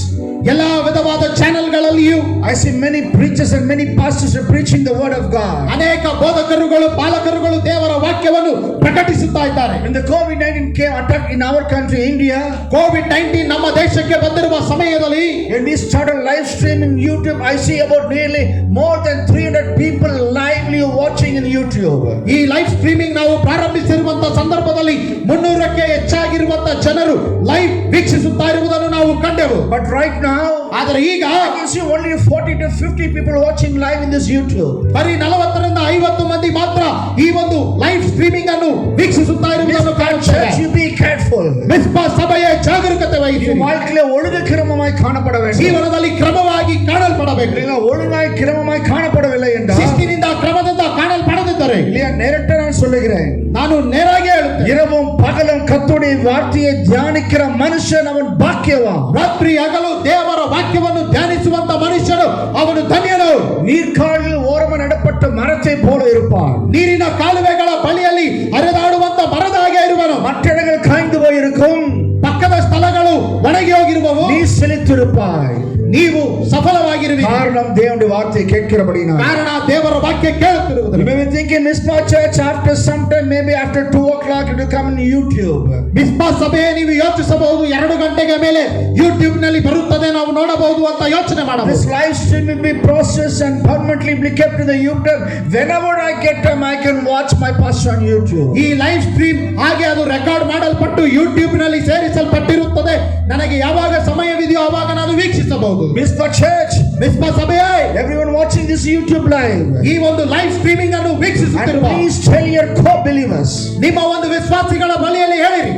ಎಲ್ಲಾ ವಿಧವಾದ ಚಾನೆಲ್ಗಳಲ್ಲಿಯೂ I see many preachers and many pastors are preaching the word of God. ಅನೇಕ ಬೋಧಕರುಗಳು, ಪಾಲಕರುಗಳು ದೇವರ ವಾಕ್ಯವನ್ನು ಪ್ರಕಟಿಸುತ್ತಾ ಇದ್ದಾರೆ. When the COVID-19 came attack in our country, India, COVID-19 ನಮ್ಮ ದೇಶಕ್ಕೆ ಬಂದಿರುವ ಸಮಯದಲ್ಲಿ when we started live streaming YouTube, I see about nearly more than 300 people lively watching in YouTube. ಈ live streaming ನಾವು ಪ್ರಾರಂಭಿಸಿರುವಂತ ಸಂದರ್ಭದಲ್ಲಿ 300ಕ್ಕೆ ಹೆಚ್ಚಾಗಿರುವಂತ ಜನರು ಲೈವ್ ವೀಕ್ಷಿಸುತ್ತಾ ಇರುವುದನ್ನು ನಾವು ಕಂಡೆವು. But right now, ಆದರೆ ಈಗ I can see only 40 to 50 people watching live in this YouTube. ಬರೀ 40 ರಿಂದ 50 ಮಂದಿ ಮಾತ್ರ ಈ ಒಂದು ಲೈವ್ ಸ್ಟ್ರೀಮಿಂಗ್ ಅನ್ನು ವೀಕ್ಷಿಸುತ್ತಾ ಇರುವುದನ್ನು ಕಾಣುತ್ತೇವೆ. Church, you be careful. ಮಿಸ್ಪಾ ಸಭೆಯ ಜಾಗರೂಕತೆ ವಹಿಸಿ. வாழ்க்கையில ஒழுங்கு கிரமமாய் காணப்பட வேண்டும். ಜೀವನದಲ್ಲಿ ಕ್ರಮವಾಗಿ ಕಾಣಲ್ಪಡಬೇಕು. இல்ல ஒழுங்காய் கிரமமாய் காணப்படவில்லை என்றால், ಶಿಸ್ತಿನಿಂದ ಕ್ರಮದಿಂದ ಕಾಣಲ್ಪಡದಿದ್ದರೆ, இல்லையா, நேரட்டா நான் சொல்லுகிறேன், ನಾನು ನೇರಾಗಿ ಹೇಳುತ್ತೇನೆ, இரவும் பகலும் கர்த்தருடைய வார்த்தையை தியானிக்கிற மனுஷன் அவன் பாக்கியவான். ರಾತ್ರಿ ಹಗಲು ದೇವರ ವಾಕ್ಯವನ್ನು ಧ್ಯಾನಿಸುವಂತ ಮನುಷ್ಯನು ಅವನು ಧನ್ಯನು. நீர்க்காலில் ஓரமாக நடப்பட்ட மரத்தை போல இருப்பான். ನೀರಿನ ಕಾಲುವೆಗಳ ಬಳಿಯಲ್ಲಿ ಹರಿದಾಡುವಂತ ಮರದ ಹಾಗೆ ಇರುವನು. மற்ற இடங்கள் காய்ந்து போயிருக்கும், ಪಕ್ಕದ ಸ್ಥಳಗಳು ಒಣಗಿ ಹೋಗಿರುವವು, நீ செழித்திருப்பாய். ನೀವು ಸಫಲವಾಗಿರುವಿರಿ. காரணம் தேவனுடைய வார்த்தையை கேட்கிறபடினா. ಕಾರಣ ದೇವರ ವಾಕ್ಯ ಕೇಳುತ್ತಿರುವುದು. You may be thinking Mishpa Church after some time, maybe after 2 o'clock it will come in YouTube. ಮಿಸ್ಪಾ ಸಭೆ ನೀವು ಯೋಚಿಸಬಹುದು, 2 ಗಂಟೆಗೆ ಮೇಲೆ ಯೂಟ್ಯೂಬ್ ನಲ್ಲಿ ಬರುತ್ತದೆ, ನಾವು ನೋಡಬಹುದು ಅಂತ ಯೋಚನೆ This ಮಾಡಬಹುದು. live stream will be processed and permanently be kept in the YouTube. Whenever I get time, I can watch my pastor on YouTube. ಈ ಲೈವ್ ಸ್ಟ್ರೀಮ್ ಹಾಗೆ ಅದು ರೆಕಾರ್ಡ್ ಮಾಡಲ್ಪಟ್ಟು ಯೂಟ್ಯೂಬ್ ನಲ್ಲಿ ಸೇರಿಸಲ್ಪಟ್ಟಿರುತ್ತದೆ. ನನಗೆ ಯಾವಾಗ ಸಮಯವಿದೆಯೋ ಆವಾಗ ನಾನು ವೀಕ್ಷಿಸಬಹುದು. Mishpa Church, ಮಿಸ್ಪಾ ಸಭೆಯೇ, everyone watching this YouTube live, ಈ ಒಂದು ಲೈವ್ ಸ್ಟ್ರೀಮಿಂಗ್ ಅನ್ನು and ವೀಕ್ಷಿಸುತ್ತಿರುವ please tell your co-believers, ನಿಮ್ಮ ಒಂದು ವಿಶ್ವಾಸಿಗಳ ಬಳಿಯಲ್ಲಿ ಹೇಳಿರಿ,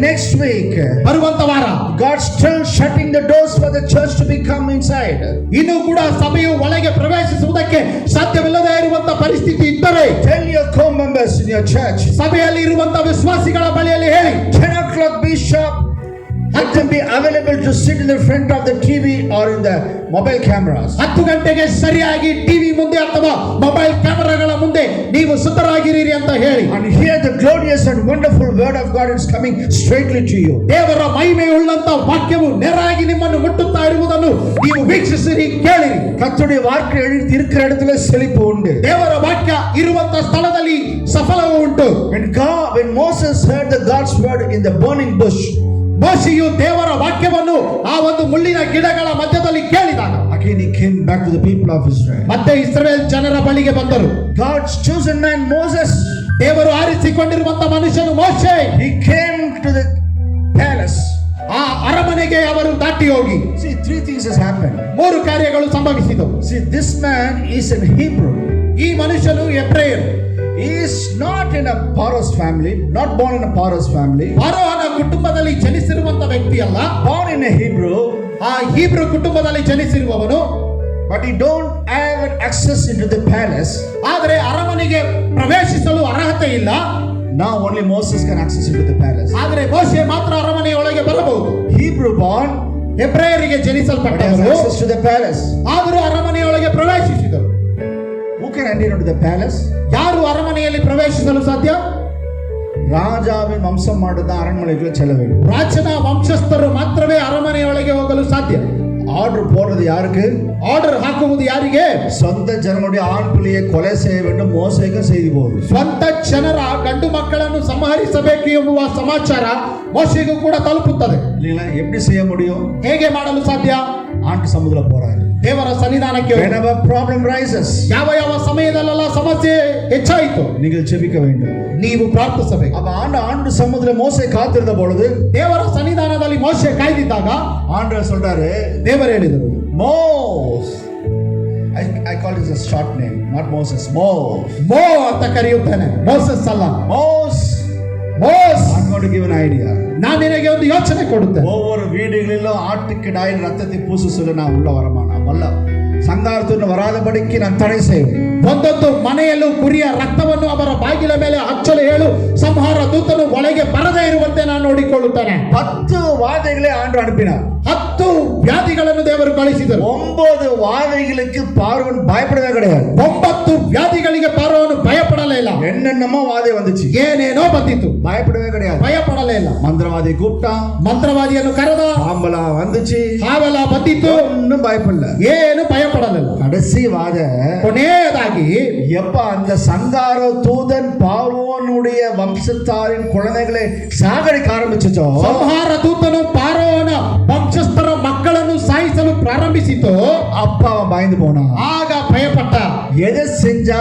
next week ಬರುವಂತ ವಾರ God's still shutting the doors for the church to become inside. ಇನ್ನೂ ಕೂಡ ಸಭೆಯು ಒಳಗೆ ಪ್ರವೇಶಿಸುವುದಕ್ಕೆ ಸಾಧ್ಯವಿಲ್ಲದೆ ಇರುವಂತ ಪರಿಸ್ಥಿತಿ ಇದ್ದರೆ Tell your co-members in your church, ಸಭೆಯಲ್ಲಿ ಇರುವಂತ ವಿಶ್ವಾಸಿಗಳ ಬಳಿಯಲ್ಲಿ ಹೇಳಿ, 10 o'clock be sharp. Let them be available to sit in the front of the TV or in the mobile cameras. 10 ಗಂಟೆಗೆ ಸರಿಯಾಗಿ ಟಿವಿ ಮುಂದೆ ಅಥವಾ ಮೊಬೈಲ್ ಕ್ಯಾಮೆರಾಗಳ ಮುಂದೆ ನೀವು ಸಿದ್ಧರಾಗಿರಿ ಅಂತ ಹೇಳಿ, And hear the glorious and wonderful word of God is coming straightly to you. ದೇವರ ಮಹಿಮೆಯುಳ್ಳಂತ ವಾಕ್ಯವು ನೇರಾಗಿ ನಿಮ್ಮನ್ನು ಮುಟ್ಟುತ್ತಾ ಇರುವುದನ್ನು ನೀವು ವೀಕ್ಷಿಸಿರಿ, ಕೇಳಿರಿ. கர்த்தருடைய வார்த்தை எழுதி இருக்கிற இடத்துல செழிப்பு உண்டு. ದೇವರ ವಾಕ್ಯ ಇರುವಂತ ಸ್ಥಳದಲ್ಲಿ ಸಫಲವೂ ಉಂಟು. When Moses heard the God's word in the burning bush, ಮೋಶೆಯು ದೇವರ ವಾಕ್ಯವನ್ನು ಆ ಒಂದು ಮುಳ್ಳಿನ ಗಿಡಗಳ ಮಧ್ಯದಲ್ಲಿ ಕೇಳಿದಾಗ again he came back to the people of Israel. ಮತ್ತೆ ಇಸ್ರಾಯೇಲ್ ಜನರ ಬಳಿಗೆ ಬಂದರು. God's chosen man Moses, ದೇವರು ಆರಿಸಿಕೊಂಡಿರುವಂತ ಮನುಷ್ಯನು ಮೋಶೆ, he came to the palace. ಆ ಅರಮನೆಗೆ ಅವರು ದಾಟಿ ಹೋಗಿ, See, 3 things has happened. 3 ಕಾರ್ಯಗಳು ಸಂಭವಿಸಿದವು. See, this man is in Hebrew. ಈ ಮನುಷ್ಯನು ಎಬ್ರಾಯನು. He is not in a Pharaoh's family, not born in a Pharaoh's family. ಫರೋಹನ ಕುಟುಂಬದಲ್ಲಿ ಜನಿಸಿರುವಂತ ವ್ಯಕ್ತಿ ಅಲ್ಲ, Born in a Hebrew, ಆ ಹೀಬ್ರೂ ಕುಟುಂಬದಲ್ಲಿ ಜನಿಸಿರುವವನು. but he don't have access into the palace. ಆದರೆ ಅರಮನೆಗೆ ಪ್ರವೇಶಿಸಲು ಅರ್ಹತೆ ಇಲ್ಲ. Now only Moses can access into the palace. ಆದರೆ ಮೋಶೆ ಮಾತ್ರ ಅರಮನೆಯ ಒಳಗೆ ಬರಬಹುದು. Hebrew born, ಎಬ್ರಾಯರಿಗೆ but has ಜನಿಸಲ್ಪಟ್ಟವರು access to the palace. ಆದರೂ ಅರಮನೆಯೊಳಗೆ ಪ್ರವೇಶಿಸಿದರು. Who can enter into the palace? ಯಾರು ಅರಮನೆಯಲ್ಲಿ ಪ್ರವೇಶಿಸಲು ಸಾಧ್ಯ? ராஜாவின் வம்சம் மட்டும்தான் அரண்மனைக்குள்ள செல்ல வேண்டும். ರಾಜನ ವಂಶಸ್ಥರು ಮಾತ್ರವೇ ಅರಮನೆಯೊಳಗೆ ಹೋಗಲು ಸಾಧ್ಯ. ஆர்டர் போடுறது யாருக்கு? ಆರ್ಡರ್ ಹಾಕುವುದು ಯಾರಿಗೆ? சொந்த ஜனங்களுடைய ஆண் பிள்ளையை கொலை செய்ய வேண்டும் மோசேக்கும் செய்தி போகுது. ಸ್ವಂತ ಜನರ ಗಂಡು ಮಕ್ಕಳನ್ನು ಸಂಹರಿಸಬೇಕು ಎಂಬುವ ಸಮಾಚಾರ ಮೋಶೆಗೂ ಕೂಡ ತಲುಪುತ್ತದೆ. இல்லைங்களா? எப்படி செய்ய முடியும்? ಹೇಗೆ ಮಾಡಲು ಸಾಧ್ಯ? ஆண்டு சமுதிரம் போறாரு. ದೇವರ ಸನ್ನಿಧಾನಕ್ಕೆ Whenever problem rises, ಯಾವ ಯಾವ ಸಮಯದಲ್ಲೆಲ್ಲ ಸಮಸ್ಯೆ ಹೆಚ್ಚಾಯಿತು நீங்கள் ஜெபிக்க வேண்டும். ನೀವು ಪ್ರಾರ್ಥಿಸಬೇಕು. அப்ப ஆண்டு சமுதிரம் மோசே காத்திருந்த பொழுது ದೇವರ ಸನ್ನಿಧಾನದಲ್ಲಿ ಮೋಶೆ ಕಾಯ್ದಿದ್ದಾಗ ஆண்டவர் சொல்றாரு, ದೇವರು ಹೇಳಿದರು, மோஸ், I call it a short name, not Moses, Mose. ಮೋ ಅಂತ ಕರೆಯುತ್ತೇನೆ, ಮೋಸಸ್ ಅಲ್ಲ. Mose, ಮೋಸ್, I'm going to give an idea. ನಾನು ನಿನಗೆ ಒಂದು ಯೋಚನೆ ಕೊಡುತ್ತೇನೆ. ஒவ்வொரு வீடுகளிலும் ஆட்டுக்கிடாயின் ரத்தத்தை பூச சொல்ல நான் உள்ள வரமானா வல்ல சங்காரத்துன்னு வராதபடிக்கு நான் தடை செய்வேன். ಒಂದೊಂದು ಮನೆಯಲ್ಲೂ ಕುರಿಯ ರಕ್ತವನ್ನು ಅವರ ಬಾಗಿಲ ಮೇಲೆ ಹಚ್ಚಲು ಹೇಳು, ಸಂಹಾರ ದೂತನು ಒಳಗೆ ಬರದೇ ಇರುವಂತೆ ನಾನು ನೋಡಿಕೊಳ್ಳುತ್ತೇನೆ. 10 வாதைகளை ஆண்டு அனுப்பினார். 10 ವ್ಯಾಧಿಗಳನ್ನು ದೇವರು ಕಳಿಸಿದರು. 9 வாதைகளுக்கு பார்வன் பயப்படவே கிடையாது. 9 ವ್ಯಾಧಿಗಳಿಗೆ ಪಾರೋನು ಭಯಪಡಲೇ ಇಲ್ಲ. என்னென்னமோ வாதை வந்துச்சு, ಏನೇನೋ ಬಂದಿತ್ತು, பயப்படவே கிடையாது. ಭಯಪಡಲೇ ಇಲ್ಲ. மந்திரவாதி கூப்பிட்டான், ಮಂತ್ರವಾದಿಯನ್ನು ಕರೆದ, பாம்பலா வந்துச்சு, ಹಾವೆಲ್ಲ ಬಂದಿತ್ತು, ஒன்னும் பயப்படல. ಏನು ಭಯಪಡಲಿಲ್ಲ. கடைசி வாதை ಕೊನೆಯದಾಗಿ எப்ப அந்த சங்கார தூதன் பார்வோனுடைய வம்சத்தாரின் குழந்தைகளை சாகடிக்க ஆரம்பிச்சோ, ಸಂಹಾರ ದೂತನು ಪಾರೋನ ವಂಶಸ್ಥರ ಮಕ್ಕಳನ್ನು ಸಾಯಿಸಲು ಪ್ರಾರಂಭಿಸಿತು, அப்ப அவன் பயந்து போனான். ಆಗ ಭಯಪಟ್ಟ. எதை செஞ்சா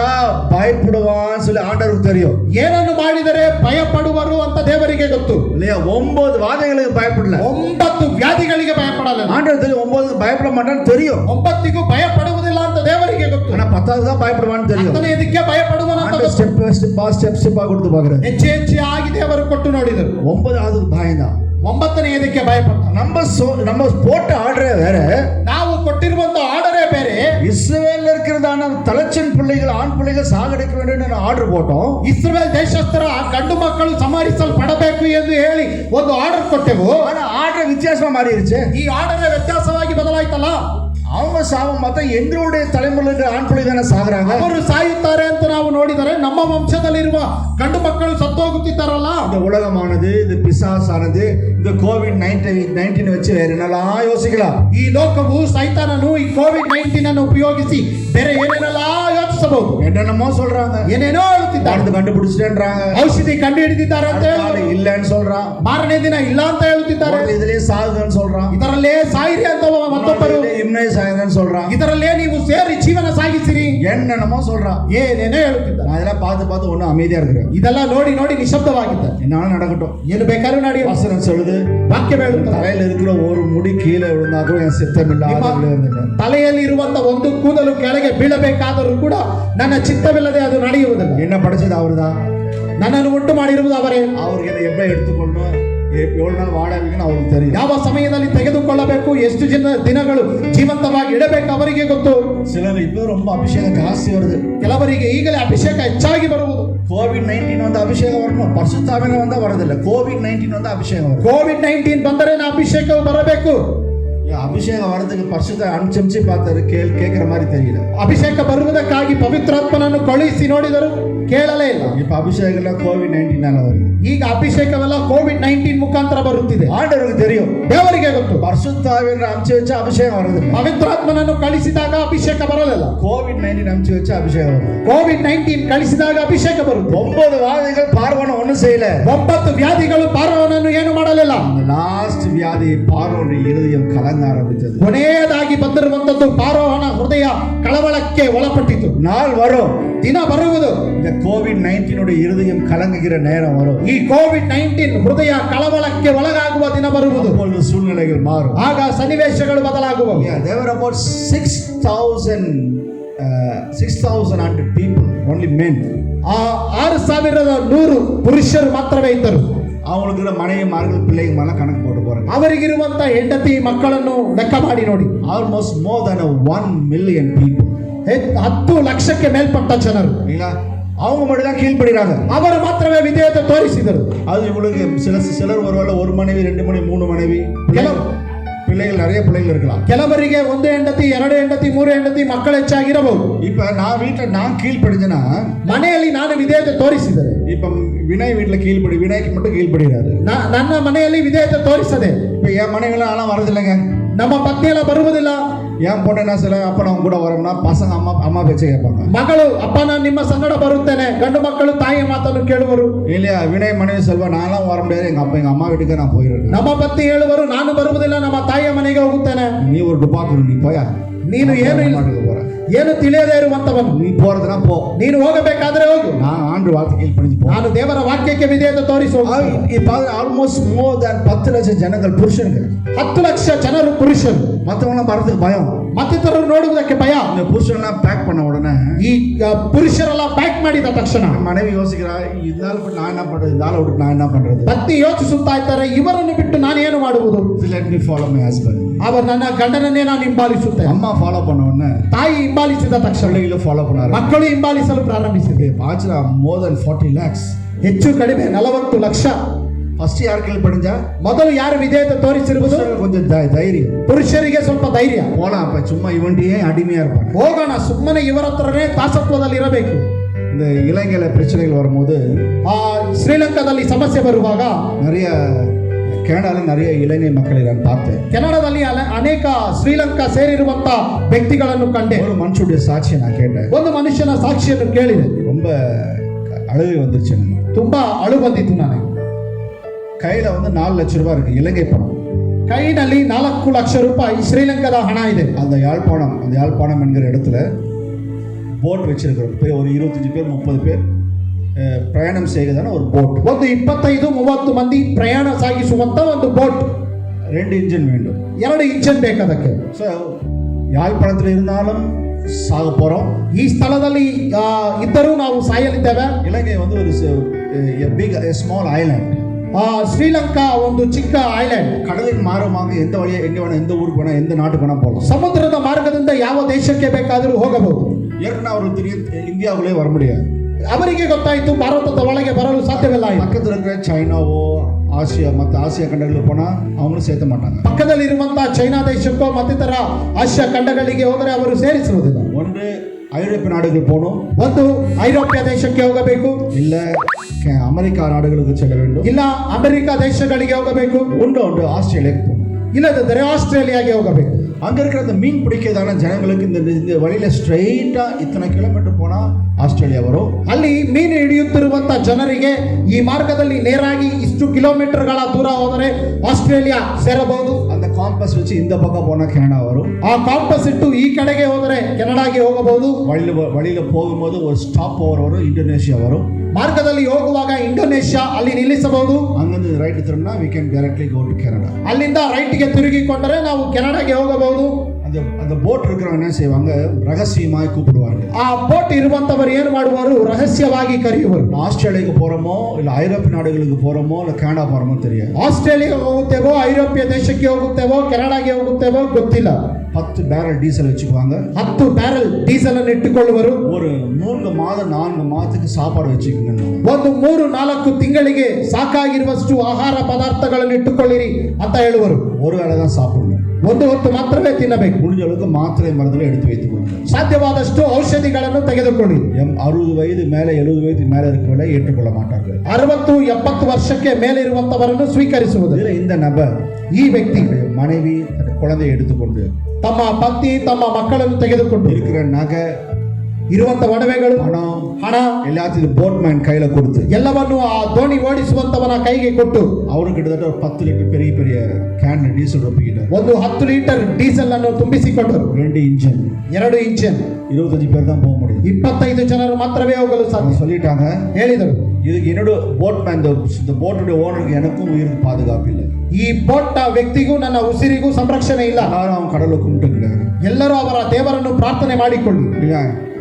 பயப்படுவான்னு சொல்லி ஆண்டவருக்கு தெரியும். ಏನನ್ನು ಮಾಡಿದರೆ ಭಯಪಡುವರು ಅಂತ ದೇವರಿಗೆ ಗೊತ್ತು. இல்லையா? 9 வாதைகளுக்கு பயப்படல. 9 ವ್ಯಾಧಿಗಳಿಗೆ ಭಯಪಡಲಿಲ್ಲ. ஆண்டவர் தெரியும் 9 பயப்பட மாட்டான்னு தெரியும். 9ಗೂ ಭಯಪಡುವುದಿಲ್ಲ ಅಂತ ದೇವರಿಗೆ ಗೊತ್ತು. ஆனா 10வது தான் பயப்படுவான்னு தெரியும். ಆತನೇ ಇದಕ್ಕೆ ಭಯಪಡುವನು ಅಂತ ಗೊತ್ತು. ஸ்டெப் கொடுத்து பாக்குறாரு. ಹೆಚ್ಚು ಆಗಿ ದೇವರು ಕೊಟ್ಟು ನೋಡಿದರು. 9வது பயந்தான். 9ನೇದಕ್ಕೆ ಭಯಪಟ್ಟ. நம்ம போட்ட ஆர்டரே வேற, ನಾವು ಕೊಟ್ಟಿರುವಂತ ಆರ್ಡರೇ ಬೇರೆ. இஸ்ரவேல்ல இருக்கிறதான தலைச்சன் பிள்ளைகள் ஆண் பிள்ளைகள் சாகடிக்க வேண்டும் ஆர்டರ್ போட்டோம். ಇಸ್ರೇಲ್ ದೇಶಸ್ಥರ ಗಂಡು ಮಕ್ಕಳು ಸಂಹರಿಸಲ್ಪಡಬೇಕು ಎಂದು ಹೇಳಿ ಒಂದು ಆರ್ಡರ್ ಕೊಟ್ಟೆವು. ஆனா ஆர்டர் வித்தியாசமா மாறிடுச்சு. ಈ ಆರ್ಡರ್ ವ್ಯತ್ಯಾಸವಾಗಿ ಬದಲಾಯ್ತಲ್ಲ. அவங்க சாபம் பார்த்தா எங்களுடைய தலைமுறையில் ஆண் பிள்ளை தானே சாகுறாங்க. ಅವರು ಸಾಯುತ್ತಾರೆ ಅಂತ ನಾವು ನೋಡಿದರೆ ನಮ್ಮ ವಂಶದಲ್ಲಿರುವ ಗಂಡು ಮಕ್ಕಳು ಸತ್ತೋಗುತ್ತಿದ್ದಾರಲ್ಲ. இந்த உலகமானது, இந்த பிசாசானது, இந்த COVID-19 வச்சு வேற என்னெல்லாம் யோசிக்கலாம். ಈ ಲೋಕವು ಸೈತಾನನು ಈ ಕೋವಿಡ್-19 ಅನ್ನು ಉಪಯೋಗಿಸಿ ಬೇರೆ ಏನೇನೆಲ್ಲ ಯೋಚಿಸಬಹುದು. என்னென்னமோ சொல்றாங்க, ಏನೇನೋ ಹೇಳುತ್ತಿದ್ದಾರೆ. மருந்து கண்டுபிடிச்சிட்டேன்றாங்க, ಔಷಧಿ ಕಂಡು ಹಿಡಿದಿದ್ದಾರೆ ಅಂತ ಹೇಳಿ, இல்லன்னு சொல்றான், ಮಾರನೇ ದಿನ ಇಲ್ಲ ಅಂತ ಹೇಳುತ್ತಿದ್ದಾರೆ. இதுலயே சாகுதுன்னு சொல்றான், ಇದರಲ್ಲೇ ಸಾಯಿರಿ ಅಂತ ಮತ್ತೊಬ್ಬರು, இம்யூனைஸ் ஆகுதுன்னு சொல்றான், ಇದರಲ್ಲೇ ನೀವು ಸೇರಿ ಜೀವನ ಸಾಗಿಸಿರಿ, என்னென்னமோ சொல்றான். ಏನೇನೋ ಹೇಳುತ್ತಿದ್ದಾರೆ. நான் இதெல்லாம் பார்த்து ஒன்னும் அமைதியா இருக்கிறேன். ಇದೆಲ್ಲ ನೋಡಿ ನೋಡಿ ನಿಶಬ್ದವಾಗಿದ್ದಾರೆ. என்னாலும் நடக்கட்டும், ಏನು ಬೇಕಾದ್ರೂ ನಡೆಯುವ. வசனம் சொல்லுது, ವಾಕ್ಯ ಹೇಳುತ್ತದೆ, தலையில இருக்கிற ஒரு முடி கீழே விழுந்தா கூட என் சித்தம் இல்லாத ತಲೆಯಲ್ಲಿ ಇರುವಂತ ಒಂದು ಕೂದಲು ಕೆಳಗೆ ಬೀಳಬೇಕಾದರೂ ಕೂಡ ನನ್ನ ಚಿತ್ತವಿಲ್ಲದೆ ಅದು ನಡೆಯುವುದಿಲ್ಲ. என்ன படைச்சது அவர்தான், ನನ್ನನ್ನು ಉಂಟು ಮಾಡಿರುವುದು ಅವರೇ. அவருக்கு என்ன எப்படி எடுத்துக்கொள்ளணும், எவ்வளவு நாள் வாழ வைக்கணும் அவருக்கு தெரியும். ಯಾವ ಸಮಯದಲ್ಲಿ ತೆಗೆದುಕೊಳ್ಳಬೇಕು, ಎಷ್ಟು ದಿನಗಳು ಜೀವಂತವಾಗಿ ಇಡಬೇಕು ಅವರಿಗೆ ಗೊತ್ತು. சிலர் இப்போ ரொம்ப அபிஷேகம் ஜாஸ்தி வருது, ಕೆಲವರಿಗೆ ಈಗಲೇ ಅಭಿಷೇಕ ಹೆಚ್ಚಾಗಿ ಬರುವುದು. COVID-19 வந்து அபிஷேகம் வரணும், பரிசுத்தாவில வந்தா வரதில்லை. COVID-19 வந்து அபிஷேகம் வரும். ಕೋವಿಡ್-19 ಬಂದರೆ ಅಭಿಷೇಕವು ಬರಬೇಕು. அபிஷேகம் வரதுக்கு பரிசுத்த அனுப்பிச்சு பார்த்தாரு, கேட்கிற மாதிரி தெரியல. ಅಭಿಷೇಕ ಬರುವುದಕ್ಕಾಗಿ ಪವಿತ್ರಾತ್ಮನನ್ನು ಕಳುಹಿಸಿ ನೋಡಿದರು, ಕೇಳಲೇ ಇಲ್ಲ. இப்ப அபிஷேகம் எல்லாம் COVID-19 வருது. ಈಗ ಅಭಿಷೇಕವೆಲ್ಲ ಕೋವಿಡ್-19 ಮುಖಾಂತರ ಬರುತ್ತಿದೆ. ஆண்டவருக்கு தெரியும், ದೇವರಿಗೆ ಗೊತ್ತು. பரிசுத்தாவில அனுப்பிச்சு வச்ச அபிஷேகம் வருது. ಪವಿತ್ರಾತ್ಮನನ್ನು ಕಳಿಸಿದಾಗ ಅಭಿಷೇಕ ಬರಲಿಲ್ಲ. COVID-19 அனுப்பிச்சு வச்ச அபிஷேகம் வருது. ಕೋವಿಡ್-19 ಕಳಿಸಿದಾಗ ಅಭಿಷೇಕ ಬರುತ್ತೆ. 9 வாதைகள் பார்வோனை ஒண்ணும் செய்யல. 9 ವ್ಯಾಧಿಗಳು ಪಾರೋನನ್ನು ಏನು ಮಾಡಲಿಲ್ಲ. லாஸ்ட் வியாதி பார்வோனுடைய இருதயம் கலங்க ஆரம்பித்தது. ಕೊನೆಯದಾಗಿ ಬಂದಿರುವಂತದ್ದು ಪಾರೋನ ಹೃದಯ ಕಳವಳಕ್ಕೆ ಒಳಪಟ್ಟಿತು. நாள் வரும், ದಿನ ಬರುವುದು, இந்த COVID-19 இருதயம் கலங்குகிற நேரம் வரும். ಈ ಕೋವಿಡ್-19 ಹೃದಯ ಕಳವಳಕ್ಕೆ ಒಳಗಾಗುವ ದಿನ ಬರುವುದು. அப்பொழுது சூழ்நிலைகள் மாறும். ಆಗ ಸನ್ನಿವೇಶಗಳು ಬದಲಾಗುವವು. There were about 6,100 people, only men. 6,100 ಪುರುಷರು ಮಾತ್ರವೇ ಇದ್ದರು. அவங்களுக்கு மனைவி மார்கள் பிள்ளைங்க மேல கணக்கு போட்டு போறாங்க. ಅವರಿಗಿರುವಂತ ಹೆಂಡತಿ ಮಕ್ಕಳನ್ನು ಲೆಕ್ಕ ಮಾಡಿ ನೋಡಿ. Almost more than 1 million people. 10 ಲಕ್ಷಕ್ಕೆ ಮೇಲ್ಪಟ್ಟ ಜನರು. அவங்க மட்டும் தான் கீழ்ப்படுகிறாங்க. ಅವರು ಮಾತ್ರವೇ ವಿಧೇಯತೆ ತೋರಿಸಿದರು. அது இவங்களுக்கு சிலர் ஒருவேளை 1 மனைவி 2 மனைவி 3 மனைவி பிள்ளைகள் நிறைய பிள்ளைகள் இருக்கலாம். ಕೆಲವರಿಗೆ ಒಂದು ಹೆಂಡತಿ, ಎರಡು ಹೆಂಡತಿ, ಮೂರು ಹೆಂಡತಿ, ಮಕ್ಕಳು ಹೆಚ್ಚಾಗಿರಬಹುದು. இப்ப நான் வீட்டில் நான் கீழ்ப்படிஞ்சேன்னா, ಮನೆಯಲ್ಲಿ ನಾನು ವಿಧೇಯತೆ ತೋರಿಸಿದರೆ, இப்ப வினய் வீட்டில் வினய்க்கு மட்டும் கீழ்ப்படுகிறாரு. ನನ್ನ ಮನೆಯಲ್ಲಿ ವಿಧೇಯತೆ ತೋರಿಸದೆ, இப்ப என் மனைவிலாம் ஆனால் வரதில்லைங்க. ನಮ್ಮ ಪತ್ನಿಯೆಲ್ಲ ಬರುವುದಿಲ್ಲ. என் பொண்ணு என்ன சில அப்ப நம்ம கூட வரோம்னா பசங்க அம்மா பேச்ச கேட்பாங்க. ಮಗಳು ಅಪ್ಪ ನಾನು ನಿಮ್ಮ ಸಂಗಡ ಬರುತ್ತೇನೆ, ಗಂಡು ಮಕ್ಕಳು ತಾಯಿಯ ಮಾತನ್ನು ಕೇಳುವರು. இல்லையா? வினய் மனைவி சொல்வா நான்லாம் வர முடியாது, எங்க அம்மா வீட்டுக்கு நான் போயிடுறேன். ನಮ್ಮ ಪತ್ನಿ ಹೇಳುವರು ನಾನು ಬರುವುದಿಲ್ಲ, ನಮ್ಮ ತಾಯಿಯ ಮನೆಗೆ ಹೋಗುತ್ತೇನೆ. நீ ஒரு டுபாக்கு நீ போயா, ನೀನು ಏನು ತಿಳಿಯದೇ ಇರುವಂತವನು, நீ போறதுனா போ, ನೀನು ಹೋಗಬೇಕಾದ್ರೆ ಹೋಗು. நான் ஆண்டு வார்த்தைக்கு பணிஞ்சு போ. ನಾನು ದೇವರ ವಾಕ್ಯಕ್ಕೆ ವಿಧೇಯತೆ ತೋರಿಸು. ஆல்மோஸ்ட் மோர் தென் 10 லட்சம் ஜனங்கள் புருஷனுக்கு, 10 ಲಕ್ಷ ಜನರು ಪುರುಷರು. மற்றவங்களாம் வரதுக்கு பயம், ಮತ್ತಿತರರು ನೋಡುವುದಕ್ಕೆ ಭಯ. இந்த புருஷன்லாம் பேக் பண்ண உடனே ಈ ಪುರುಷರೆಲ್ಲ ಪ್ಯಾಕ್ ಮಾಡಿದ ತಕ್ಷಣ மனைவி யோசிக்கிறா, இதனால நான் என்ன பண்றது, இதனால விட்டு நான் என்ன பண்றது. ಪತ್ನಿ ಯೋಚಿಸುತ್ತಾ ಇದ್ದಾರೆ, ಇವರನ್ನು ಬಿಟ್ಟು ನಾನು ಏನು ಮಾಡುವುದು. let me follow my husband. ಅವರು ನನ್ನ ಗಂಡನನ್ನೇ ನಾನು ಹಿಂಬಾಲಿಸುತ್ತೇನೆ. அம்மா ஃபாலோ பண்ண உடனே ತಾಯಿ ಹಿಂಬಾಲಿಸಿದ ತಕ್ಷಣ பிள்ளைகளும் ஃபாலೋ பண்ணாரு. ಮಕ್ಕಳು ಹಿಂಬಾಲಿಸಲು ಪ್ರಾರಂಭಿಸಿದೆ. ஆச்சுல more than 40 lakhs, ಹೆಚ್ಚು ಕಡಿಮೆ 40 ಲಕ್ಷ. ಫಸ್ಟ್ ಯಾರು ಕೀழ்ಪಡಿஞ்சா? ಮೊದಲು ಯಾರು ವಿಧೇಯತೆ ತೋರಿಸಿರುವುದು? கொஞ்சம் தைரியம், ಪುರುಷರಿಗೆ ಸ್ವಲ್ಪ ಧೈರ್ಯ. போலாம் அப்ப சும்மா இவன்டியே அடிமையா இருப்பாங்க, ಹೋಗೋಣ ಸುಮ್ಮನೆ ಇವರ ಹತ್ರನೇ ದಾಸತ್ವದಲ್ಲಿ ಇರಬೇಕು. இந்த இலங்கையில பிரச்சனைகள் வரும்போது, ಶ್ರೀಲಂಕಾದಲ್ಲಿ ಸಮಸ್ಯೆ ಬರುವಾಗ நிறைய ಕೆನಡಾದಲ್ಲಿ நிறைய இலங்கை மக்களை நான் பார்த்தேன். ಕೆನಡಾದಲ್ಲಿ ಅನೇಕ ಶ್ರೀಲಂಕಾ ಸೇರಿರುವಂತ ವ್ಯಕ್ತಿಗಳನ್ನು ಕಂಡೆ. ஒரு மனுஷனுடைய சாட்சியை நான் கேட்டேன். ಒಂದು ಮನುಷ್ಯನ ಸಾಕ್ಷಿಯನ್ನು ಕೇಳಿದೆ. ரொம்ப அழுகை வந்துருச்சு எனக்கு. ತುಂಬಾ ಅಳು ಬಂದಿತ್ತು ನನಗೆ. கையில வந்து 4 லட்சம் ரூபாய் இருக்கு, இலங்கை பணம். ಕೈನಲ್ಲಿ 4 ಲಕ್ಷ ರೂಪಾಯಿ ಶ್ರೀಲಂಕಾದ ಹಣ ಇದೆ. அந்த யாழ்ப்பாணம் என்கிற இடத்துல போட் வச்சிருக்கிறோம். ஒரு 25 பேர் 30 பேர் பிரயாணம் செய்கிறதான ஒரு போட். ಒಂದು 25-30 ಮಂದಿ ಪ್ರಯಾಣ ಸಾಗಿಸುವಂತ ಒಂದು ಬೋಟ್. 2 இன்ஜின் வேண்டும், 2 ಇಂಜಿನ್ ಬೇಕು ಅದಕ್ಕೆ. ஸோ யாழ்ப்பாணத்தில் இருந்தாலும் சாக போகிறோம், ಈ ಸ್ಥಳದಲ್ಲಿ ಇದ್ದರೂ ನಾವು ಸಾಯಲಿದ್ದೇವೆ. இலங்கை வந்து ஒரு ஸ்மால் ஐலாண்ட். ಶ್ರೀಲಂಕಾ ಒಂದು ಚಿಕ್ಕ ಐಲ್ಯಾಂಡ್. கடலின் மார்க்கமாக எந்த வழியா எங்கே வேணா, எந்த ஊருக்கு வேணா, எந்த நாட்டுக்கு வேணா போகலாம். ಸಮುದ್ರದ ಮಾರ್ಗದಿಂದ ಯಾವ ದೇಶಕ್ಕೆ ಬೇಕಾದರೂ ಹೋಗಬಹುದು. ஏற்கனவே அவருக்கு தெரியும் இந்தியாவுக்குள்ளே வர முடியாது. ಅವರಿಗೆ ಗೊತ್ತಾಯಿತು ಭಾರತದ ಒಳಗೆ ಬರಲು ಸಾಧ್ಯವಿಲ್ಲ. பக்கத்தில் இருக்கிற சைனாவோ ஆசியா மற்ற ஆசியா கண்டங்களுக்கு போனால் அவங்களும் சேர்த்த மாட்டாங்க. ಪಕ್ಕದಲ್ಲಿರುವಂತಹ ಚೈನಾ ದೇಶಕ್ಕೋ ಮತ್ತಿತರ ಆಸಿಯಾ ಖಂಡಗಳಿಗೆ ಹೋದರೆ ಅವರು ಸೇರಿಸುವುದಿಲ್ಲ. ஒன்று ஐரோப்பிய நாடுகள் போகணும், ಒಂದು ಐರೋಪ್ಯ ದೇಶಕ್ಕೆ ಹೋಗಬೇಕು, ಇಲ್ಲ அமெரிக்கா நாடுகளுக்கு செல்ல வேண்டும், ಇಲ್ಲ ಅಮೆರಿಕ ದೇಶಗಳಿಗೆ ಹೋಗಬೇಕು, ஒன்று ஆஸ்திரேலியாவுக்கு போகணும், ಇಲ್ಲದಿದ್ದರೆ ಆಸ್ಟ್ರೇಲಿಯಾಗೆ ಹೋಗಬೇಕು. அங்கே இருக்கிற அந்த மீன் பிடிக்கிறதான ஜனங்களுக்கு இந்த வழியில் ஸ்ட்ரைட்டாக இத்தனை கிலோமீட்டர் போனால் ஆஸ்திரேலியா வரும். ಅಲ್ಲಿ ಮೀನು ಹಿಡಿಯುತ್ತಿರುವಂತ ಜನರಿಗೆ ಈ ಮಾರ್ಗದಲ್ಲಿ ನೇರಾಗಿ ಇಷ್ಟು ಕಿಲೋಮೀಟರ್ಗಳ ದೂರ ಹೋದರೆ ಆಸ್ಟ್ರೇಲಿಯಾ ಸೇರಬಹುದು. அந்த காம்பஸ் வச்சு இந்த பக்கம் போனால் கனடா வரும். ಆ ಕಾಂಪಸ್ ಇಟ್ಟು ಈ ಕಡೆಗೆ ಹೋದರೆ ಕೆನಡಾಗೆ ಹೋಗಬಹುದು. வழியில் போகும்போது ஒரு ஸ்டாப் ஓவர் வரும், இந்தோனேஷியா வரும். ಮಾರ್ಗದಲ್ಲಿ ಹೋಗುವಾಗ ಇಂಡೋನೇಷ್ಯಾ ಅಲ್ಲಿ ನಿಲ್ಲಿಸಬಹುದು. அங்கிருந்து ரைட் திரும்பினா we can directly go to Canada. ಅಲ್ಲಿಂದ ರೈಟ್ಗೆ ತಿರುಗಿಕೊಂಡರೆ ನಾವು ಕೆನಡಾಗೆ ಹೋಗಬಹುದು. அந்த போட் இருக்கிறவங்க என்ன செய்வாங்க, ரகசியமாய் கூப்பிடுவாங்க. ಆ ಬೋಟ್ ಇರುವಂತವರು ಏನು ಮಾಡುವರು, ರಹಸ್ಯವಾಗಿ ಕರೆಯುವರು. ஆஸ்திரேலியாவுக்கு போகிறோமோ இல்லை ஐரோப்பிய நாடுகளுக்கு போகிறோமோ இல்லை கனடா போகிறோமோ தெரியாது. ಆಸ್ಟ್ರೇಲಿಯಾಗೆ ಹೋಗುತ್ತೇವೋ, ಐರೋಪ್ಯ ದೇಶಕ್ಕೆ ಹೋಗುತ್ತೇವೋ, ಕೆನಡಾಗೆ ಹೋಗುತ್ತೇವೋ ಗೊತ್ತಿಲ್ಲ. 10 பேரல் டீசல் வச்சுக்குவாங்க, 10 ಬ್ಯಾರೆಲ್ ಡೀಸೆಲ್ ಅನ್ನು ಇಟ್ಟುಕೊಳ್ಳುವರು. ஒரு 3 மாதம் 4 ಮಾದಕ್ಕೆ சாப்பாடு வச்சுக்கோங்க. ಒಂದು 3-4 ತಿಂಗಳಿಗೆ ಸಾಕಾಗಿರುವಷ್ಟು ಆಹಾರ ಪದಾರ್ಥಗಳನ್ನು ಇಟ್ಟುಕೊಳ್ಳಿರಿ ಅಂತ ಹೇಳುವರು. ஒரு வேளை தான் சாப்பிடணும், ಒಂದು ಹೊತ್ತು ಮಾತ್ರವೇ ತಿನ್ನಬೇಕು. முடிஞ்ச அளவுக்கு மாத்திரை மருந்துகளை எடுத்து வைத்துக் கொள்ளுங்கள். ಸಾಧ್ಯವಾದಷ್ಟು ಔಷಧಿಗಳನ್ನು ತೆಗೆದುಕೊಳ್ಳಿ. 60 வயது மேலே 70 வயது மேலே இருக்கவரை ஏற்றுக்கொள்ள மாட்டார்கள். 60-70 ವರ್ಷಕ್ಕೆ ಮೇಲೆ ಇರುವಂತವರನ್ನು ಸ್ವೀಕರಿಸುವುದಿಲ್ಲ. இந்த நபர் ಈ ವ್ಯಕ್ತಿ மனைவி குழந்தையை எடுத்துக்கொண்டு, ತಮ್ಮ ಪತ್ನಿ ತಮ್ಮ ಮಕ್ಕಳನ್ನು ತೆಗೆದುಕೊಂಡು, இருக்கிற நகை ಇರುವಂತ ಒಡವೆಗಳು, ಹಣ எல்லாத்தையும் போட்மேன் கையில கொடுத்து, ಎಲ್ಲವನ್ನು ಆ ದೋಣಿ ಓಡಿಸುವಂತವನ ಕೈಗೆ ಕೊಟ್ಟು, ಅವರು கிட்டத்தட்ட ஒரு 10 லிட்டர் பெரிய பெரிய கேன் டீசல் ஒப்பிக்கிட்டார். ಒಂದು 10 ಲೀಟರ್ ಡೀಸೆಲ್ ಅನ್ನು ತುಂಬಿಸಿಕೊಂಡರು. 2 இன்ஜின், 2 ಇಂಜಿನ್, 25 பேர் தான் போக முடியும். 25 ಜನರು ಮಾತ್ರವೇ ಹೋಗಲು ಸಾಧ್ಯ. சொல்லிட்டாங்க, ಹೇಳಿದರು. இதுக்கு என்னோட போட்மேன் இந்த போட்டுடைய ஓனருக்கு எனக்கும் உயிருக்கு பாதுகாப்பு இல்லை. ಈ ಬೋಟ್ ವ್ಯಕ್ತಿಗೂ ನನ್ನ ಉಸಿರಿಗೂ ಸಂರಕ್ಷಣೆ ಇಲ್ಲ. எல்லாரும் அவன் கடலை கும்பிட்டுக்கிறாங்க. ಎಲ್ಲರೂ ಅವರ ದೇವರನ್ನು ಪ್ರಾರ್ಥನೆ ಮಾಡಿಕೊಳ್ಳಿ.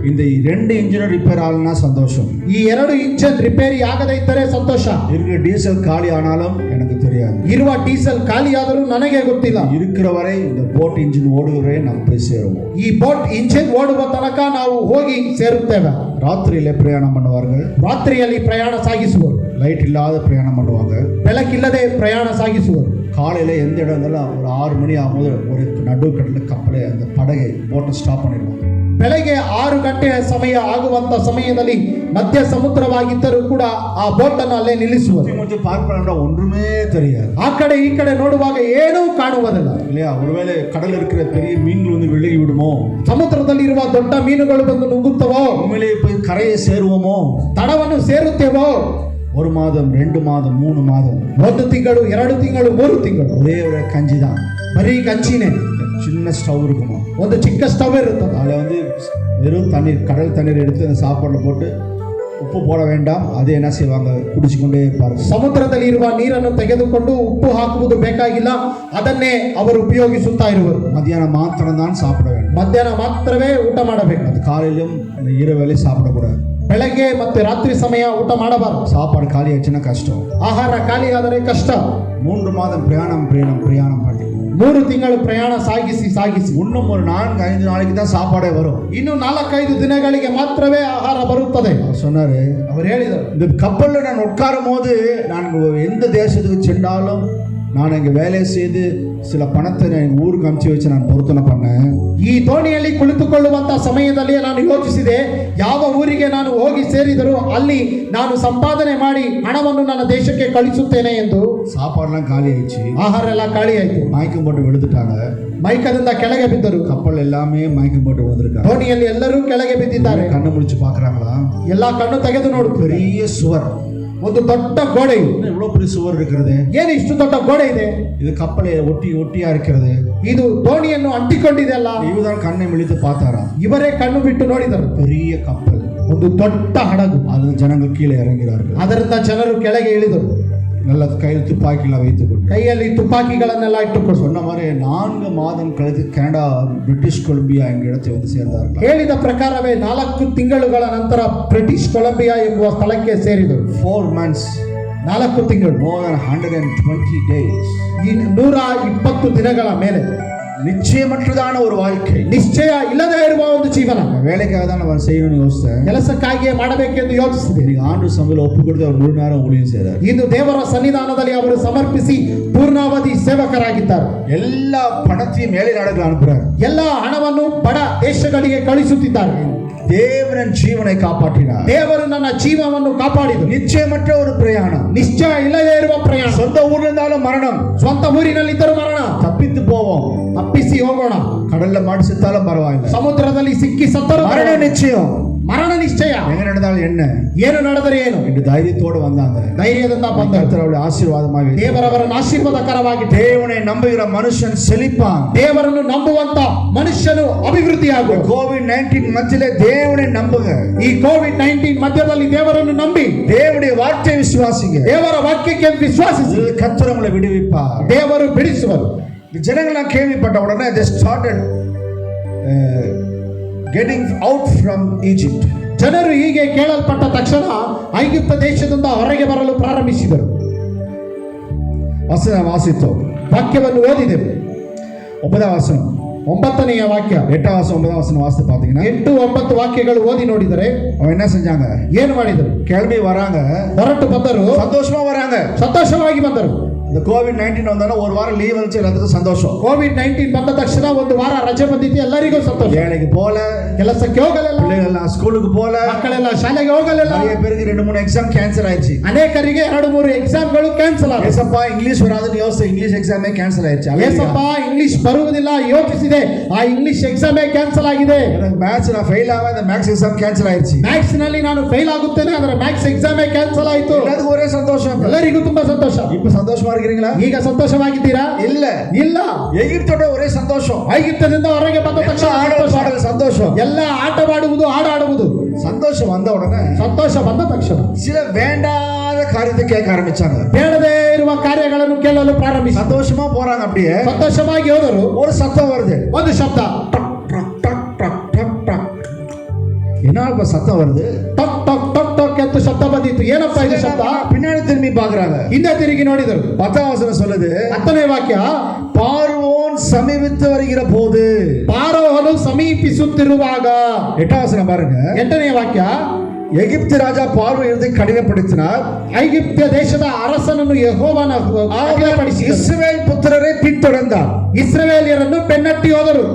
இந்த 2 இன்ஜின் ரிப்பேர் ஆகலனா சந்தோஷம். ಈ 2 ಇಂಜಿನ್ ರಿಪೇರಿ ಆಗದೇ ಇದ್ದರೆ ಸಂತೋಷ. இருக்கிற டீசல் காலி ஆனாலும் எனக்கு தெரியாது. ಇರುವ ಡೀಸೆಲ್ ಖಾಲಿಯಾದರೂ ನನಗೆ ಗೊತ್ತಿಲ್ಲ. இருக்கிற வரை இந்த போட் இன்ஜின் ஓடுவரை நாம் போய் சேருவோம். ಈ ಬೋಟ್ ಇಂಜಿನ್ ಓಡುವ ತನಕ ನಾವು ಹೋಗಿ ಸೇರುತ್ತೇವೆ. ராத்திரியில பிரயாணம் பண்ணுவார்கள், ರಾತ್ರಿಯಲ್ಲಿ ಪ್ರಯಾಣ ಸಾಗಿಸುವರು. லைட் இல்லாத பிரயாணம் பண்ணுவாங்க, ಬೆಳಕಿಲ್ಲದೆ ಪ್ರಯಾಣ ಸಾಗಿಸುವರು. காலையில் எந்த இடம் இருந்தாலும் ஒரு 6 மணி ஆகும்போது ஒரு நடுக்கடலில் கப்பலை அந்த படகை போட்டை ஸ்டாப் பண்ணிடுவாங்க. ಬೆಳಗ್ಗೆ 6 ಗಂಟೆಯ ಸಮಯ ಆಗುವಂತ ಸಮಯದಲ್ಲಿ ಮಧ್ಯ ಸಮುದ್ರವಾಗಿದ್ದರೂ ಕೂಡ ಆ ಬೋಟ್ ಅನ್ನು ಅಲ್ಲೇ ನಿಲ್ಲಿಸುವುದು. கொஞ்சம் பார்க்கணும்னா ஒன்றுமே தெரியாது. ಆ ಕಡೆ ಈ ಕಡೆ ನೋಡುವಾಗ ಏನೂ ಕಾಣುವುದಿಲ್ಲ. இல்லையா? ஒருவேளை கடல் இருக்கிற பெரிய மீன்கள் வந்து விழுகி விடுமோ, ಸಮುದ್ರದಲ್ಲಿ ಇರುವ ದೊಡ್ಡ ಮೀನುಗಳು ಬಂದು ನುಗ್ಗುತ್ತವೋ, உண்மையிலே போய் கரையை சேருவோமோ, ತಡವನ್ನು ಸೇರುತ್ತೇವೋ, 1 மாதம் 2 மாதம் 3 மாதம் 1 ತಿಂಗಳು 2 ತಿಂಗಳು 3 ತಿಂಗಳು ஒரே ஒரு கஞ்சி தான், ಬರೀ ಕಂಚಿನೇ. சின்ன ஸ்டவ் இருக்குமா, ಒಂದು ಚಿಕ್ಕ ಸ್ಟವ್ ಇರುತ್ತದೆ. அதில் வந்து வெறும் தண்ணீர், கடல் தண்ணீர் எடுத்து அந்த சாப்பாட்டில் போட்டு உப்பு போட வேண்டாம், அது என்ன செய்வாங்க, குடிச்சு கொண்டே இருப்பார்கள். ಸಮುದ್ರದಲ್ಲಿ ಇರುವ ನೀರನ್ನು ತೆಗೆದುಕೊಂಡು ಉಪ್ಪು ಹಾಕುವುದು ಬೇಕಾಗಿಲ್ಲ, ಅದನ್ನೇ ಅವರು ಉಪಯೋಗಿಸುತ್ತಾ ಇರುವರು. மத்தியானம் மாத்திரம் தான் சாப்பிட வேண்டும். ಮಧ್ಯಾಹ್ನ ಮಾತ್ರವೇ ಊಟ ಮಾಡಬೇಕು. அது காலையிலும் இரவேளை சாப்பிடக்கூடாது. ಬೆಳಗ್ಗೆ ಮತ್ತು ರಾತ್ರಿ ಸಮಯ ಊಟ ಮಾಡಬಾರದು. சாப்பாடு காலி ஆச்சுன்னா கஷ்டம். ಆಹಾರ ಖಾಲಿ ಆದರೆ ಕಷ್ಟ. 3 மாதம் பிரயாணம் பண்ணி 3 ತಿಂಗಳು ಪ್ರಯಾಣ ಸಾಗಿಸಿ இன்னும் ஒரு 4-5 நாளைக்கு தான் சாப்பாடே வரும். ಇನ್ನು 4-5 ದಿನಗಳಿಗೆ ಮಾತ್ರವೇ ಆಹಾರ ಬರುತ್ತದೆ. அவர் சொன்னாரு, ಅವರು ಹೇಳಿದರು, இந்த கப்பலில் நான் உட்காரும் போது நான் எந்த தேசத்துக்கு சென்றாலும் நான் இங்கே வேலை செய்து சில பணத்தை நான் ஊருக்கு அனுப்பிச்சு வச்சு நான் பொருத்தனை பண்ணேன். ಈ ದೋಣಿಯಲ್ಲಿ ಕುಳಿತುಕೊಳ್ಳುವಂತಹ ಸಮಯದಲ್ಲಿ ನಾನು ಯೋಚಿಸಿದೆ, ಯಾವ ಊರಿಗೆ ನಾನು ಹೋಗಿ ಸೇರಿದರೂ ಅಲ್ಲಿ ನಾನು ಸಂಪಾದನೆ ಮಾಡಿ ಹಣವನ್ನು ನನ್ನ ದೇಶಕ್ಕೆ ಕಳಿಸುತ್ತೇನೆ ಎಂದು. சாப்பாடுலாம் காலி ஆயிடுச்சு, ಆಹಾರ ಎಲ್ಲ ಖಾಲಿ ಆಯಿತು, மயக்கம் போட்டு விழுந்துட்டாங்க. ಮೈಕದಿಂದ ಕೆಳಗೆ ಬಿದ್ದರು. கப்பல் எல்லாமே மயக்கம் போட்டு விழுந்திருக்காங்க. ದೋಣಿಯಲ್ಲಿ ಎಲ್ಲರೂ ಕೆಳಗೆ ಬಿದ್ದಿದ್ದಾರೆ. கண்ணு முடிச்சு பார்க்குறாங்களா, ಎಲ್ಲಾ ಕಣ್ಣು ತೆಗೆದು ನೋಡುತ್ತಾರೆ. பெரிய சுவர், ಒಂದು ದೊಡ್ಡ ಗೋಡೆ. இவ்வளோ பெரிய சுவர் இருக்கிறது, ಏನು ಇಷ್ಟು ದೊಡ್ಡ ಗೋಡೆ ಇದೆ? இது கப்பலை ஒட்டியா இருக்கிறது. ಇದು ದೋಣಿಯನ್ನು ಅಂಟಿಕೊಂಡಿದೆ ಅಲ್ಲ. இவதான் கண்ணை விழித்து பார்த்தாரா, ಇವರೇ ಕಣ್ಣು ಬಿಟ್ಟು ನೋಡಿದರು. பெரிய கப்பல், ಒಂದು ದೊಡ್ಡ ಹಡಗು, அது ஜனங்கள் கீழே இறங்கிறார்கள். ಅದರಿಂದ ಜನರು ಕೆಳಗೆ ಇಳಿದರು. நல்ல கையில் துப்பாக்கிலாம் வைத்துக்கொண்டு, ಕೈಯಲ್ಲಿ ತುಪಾಕಿಗಳನ್ನೆಲ್ಲ ಇಟ್ಟುಕೊಂಡು. சொன்ன மாதிரி 4 மாதம் கழித்து கனடா பிரிட்டிஷ் கொலம்பியா என்ற இடத்தை வந்து சேர்ந்தார்கள். ಹೇಳಿದ ಪ್ರಕಾರವೇ 4 ತಿಂಗಳುಗಳ ನಂತರ ಬ್ರಿಟಿಷ್ ಕೊಲಂಬಿಯಾ ಎಂಬುವ ಸ್ಥಳಕ್ಕೆ ಸೇರಿದರು. 4 months, 4 ತಿಂಗಳು, more than 120 days. 120 ದಿನಗಳ ಮೇಲೆ நிச்சயமற்றதான ஒரு வாழ்க்கை, ನಿಶ್ಚಯ ಇಲ್ಲದೆ ಇರುವ ಒಂದು ಜೀವನ. வேலைக்காக தான் நான் செய்யணும்னு யோசித்தேன். ಕೆಲಸಕ್ಕಾಗಿಯೇ ಮಾಡಬೇಕೆಂದು ಯೋಚಿಸಿದೆ. இன்னைக்கு ஆண்டு சமையல் ஒப்பு கொடுத்து அவர் 3 நேரம் ஊழியம் செய்றார். ಇಂದು ದೇವರ ಸನ್ನಿಧಾನದಲ್ಲಿ ಅವರು ಸಮರ್ಪಿಸಿ ಪೂರ್ಣಾವಧಿ ಸೇವಕರಾಗಿದ್ದಾರೆ. எல்லா பணத்தையும் மேலை நாடுகள் அனுப்புறார். ಎಲ್ಲ ಹಣವನ್ನು ಬಡ ದೇಶಗಳಿಗೆ ಕಳಿಸುತ್ತಿದ್ದಾರೆ. தேவன் ஜீவனை காப்பாற்றினார். ದೇವರು ನನ್ನ ಜೀವವನ್ನು ಕಾಪಾಡಿದರು. நிச்சயமற்ற ஒரு பிரயாணம், ನಿಶ್ಚಯ ಇಲ್ಲದೆ ಇರುವ ಪ್ರಯಾಣ. சொந்த ஊர்ல இருந்தாலும் மரணம், ಸ್ವಂತ ಊರಿನಲ್ಲಿದ್ದರೂ ಮರಣ. தப்பித்து போவோம், ತಪ್ಪಿಸಿ ಹೋಗೋಣ. கடல்ல மாட்டி செத்தாலும் பரவாயில்லை, ಸಮುದ್ರದಲ್ಲಿ ಸಿಕ್ಕಿ ಸತ್ತರೂ மரண நிச்சயம். ಮರಣ ನಿಶ್ಚಯ. எங்க நடந்தாலும் என்ன, ಏನು ನಡೆದರೆ ಏನು என்று தைரியத்தோடு வந்தாங்க. ಧೈರ್ಯದಿಂದ ಬಂದರು. கர்த்தருடைய ஆசீர்வாதமாய் ದೇವರವರನ್ನು ಆಶೀರ್ವಾದಕರವಾಗಿ. தேவனை நம்புகிற மனுஷன் செழிப்பான். ದೇವರನ್ನು ನಂಬುವಂತ ಮನುಷ್ಯನು ಅಭಿವೃದ್ಧಿಯಾಗುವ. COVID-19 மத்தியிலே தேவனை நம்புங்க. ಈ COVID-19 ಮಧ್ಯದಲ್ಲಿ ದೇವರನ್ನು ನಂಬಿ தேவனுடைய வார்த்தையை விசுவாசிங்க. ದೇವರ ವಾಕ್ಯಕ್ಕೆ ವಿಶ್ವಾಸಿಸಿ கர்த்தர் உங்களை விடுவிப்பார். ದೇವರು ಬಿಡಿಸುವರು. ஜனங்களாம் கேள்விப்பட்ட உடனே they started getting out from Egypt. ಜನರು ಹೀಗೆ ಕೇಳಲ್ಪಟ್ಟ ತಕ್ಷಣ ಐಗುಪ್ತ ದೇಶದಿಂದ ಹೊರಗೆ ಬರಲು ಪ್ರಾರಂಭಿಸಿದರು. வசனம் வாசித்தோம், ವಾಕ್ಯವನ್ನು ಓದಿದೆವು. 9வது வசனம், 9ನೇ ವಾಕ್ಯ, 8வது வசனம் 9வது வசனம் வாசித்து பார்த்தீங்கன்னா 8-9 ವಾಕ್ಯಗಳು ಓದಿ ನೋಡಿದರೆ அவன் என்ன செஞ்சாங்க, ಏನು ಮಾಡಿದರು? கிளம்பி வராங்க, ಹೊರಟು ಬಂದರು, சந்தோஷமா வராங்க. ಸಂತೋಷವಾಗಿ ಬಂದರು. இந்த COVID-19 வந்தாலும் ஒரு வாரம் லீவ் வந்துச்சு, எல்லாத்துக்கும் சந்தோஷம். COVID-19 ಬಂದ ತಕ್ಷಣ ಒಂದು ವಾರ ರಜೆ ಬಂದಿತ್ತು, ಎಲ್ಲರಿಗೂ ಸಂತೋಷ. வேலைக்கு போல, ಕೆಲಸಕ್ಕೆ ಹೋಗಲಿಲ್ಲ, பிள்ளைகள் ஸ்கூலுக்கு போல, ಮಕ್ಕಳೆಲ್ಲ ಶಾಲೆಗೆ ಹೋಗಲಿಲ್ಲ. நிறைய பேருக்கு 2-3 எக்ஸாம் கேன்சல் ஆயிடுச்சு. ಅನೇಕರಿಗೆ 2-3 ಎಕ್ಸಾಮ್ಗಳು ಕ್ಯಾನ್ಸಲ್ ಆಗಿದೆ. ஏசப்பா இங்கிலீஷ் வராதுன்னு யோசிச்சு இங்கிலீஷ் எக்ஸாமே கேன்சல் ஆயிடுச்சு. ಏಸಪ್ಪ ಇಂಗ್ಲಿಷ್ ಬರುವುದಿಲ್ಲ ಯೋಚಿಸಿದೆ, ಆ ಇಂಗ್ಲಿಷ್ ಎಕ್ಸಾಮೇ ಕ್ಯಾನ್ಸಲ್ ಆಗಿದೆ. எனக்கு மேத்ஸ் நான் ஃபெயில் ஆவேன், அந்த மேத்ஸ் எக்ஸாம் கேன்சல் ஆயிடுச்சு. ಮ್ಯಾಥ್ಸ್ ನಲ್ಲಿ ನಾನು ಫೇಲ್ ಆಗುತ್ತೇನೆ, ಅದರ ಮ್ಯಾಥ್ಸ್ ಎಕ್ಸಾಮೇ ಕ್ಯಾನ್ಸಲ್ ಆಯಿತು. எல்லாத்துக்கும் ஒரே சந்தோஷம். ಎಲ್ಲರಿಗೂ ತುಂಬಾ ಸಂತೋಷ. இப்ப சந்தோஷமா இருக்கிறீங்களா? ಈಗ ಸಂತೋಷವಾಗಿದ್ದೀರಾ? இல்ல ಇಲ್ಲ. எகிப்தோட ஒரே சந்தோஷம். ಐಗುಪ್ತದಿಂದ ಹೊರಗೆ ಬಂದ ತಕ್ಷಣ ஆடல் பாடல் சந்தோஷம். ಎಲ್ಲ ಆಟವಾಡುವುದು, ಹಾಡಾಡುವುದು. சந்தோஷம் வந்த உடனே ಸಂತೋಷ ಬಂದ ತಕ್ಷಣ சில வேண்டாத காரியத்தை கேட்க ஆரம்பிச்சாங்க. ಬೇಡದೇ ಇರುವ ಕಾರ್ಯಗಳನ್ನು ಕೇಳಲು ಪ್ರಾರಂಭಿಸಿ சந்தோஷமா போறாங்க, அப்படியே ಸಂತೋಷವಾಗಿ ಹೋದರು. ஒரு சத்தம் வருது, ಒಂದು ಶಬ್ದ, டக் டக் டக் டக் டக் டக். என்ன இப்ப சத்தம் வருது? ಟಕ್ ಟಕ್ ಟಕ್ ಟಕ್ ಎಂದು ಶಬ್ದ ಬಂದಿತ್ತು. ಏನಪ್ಪ ಇದು ಶಬ್ದ? பின்னாடி திரும்பி பாக்குறாங்க, ಹಿಂದೆ ತಿರುಗಿ ನೋಡಿದರು. 10வது வசனம் சொல்லுது, 10ನೇ ವಾಕ್ಯ, பார்வோன் சமீபித்து வருகிற போது, ಪಾರೋಹನು ಸಮೀಪಿಸುತ್ತಿರುವಾಗ. 8வது வசனம் பாருங்க, 8ನೇ ವಾಕ್ಯ, எகிப்து ராஜா பார்வை இருந்து கடினப்படுத்தினார். ಐಗುಪ್ತ ದೇಶದ ಅರಸನನ್ನು ಯೆಹೋವನ ಕಠಿಣಪಡಿಸಿದನು. இஸ்ரவேல் புத்திரரை பின்தொடர்ந்தார். ಇಸ್ರಾಯೇಲ್ಯರನ್ನು ಬೆನ್ನಟ್ಟಿ ಹೋದರು.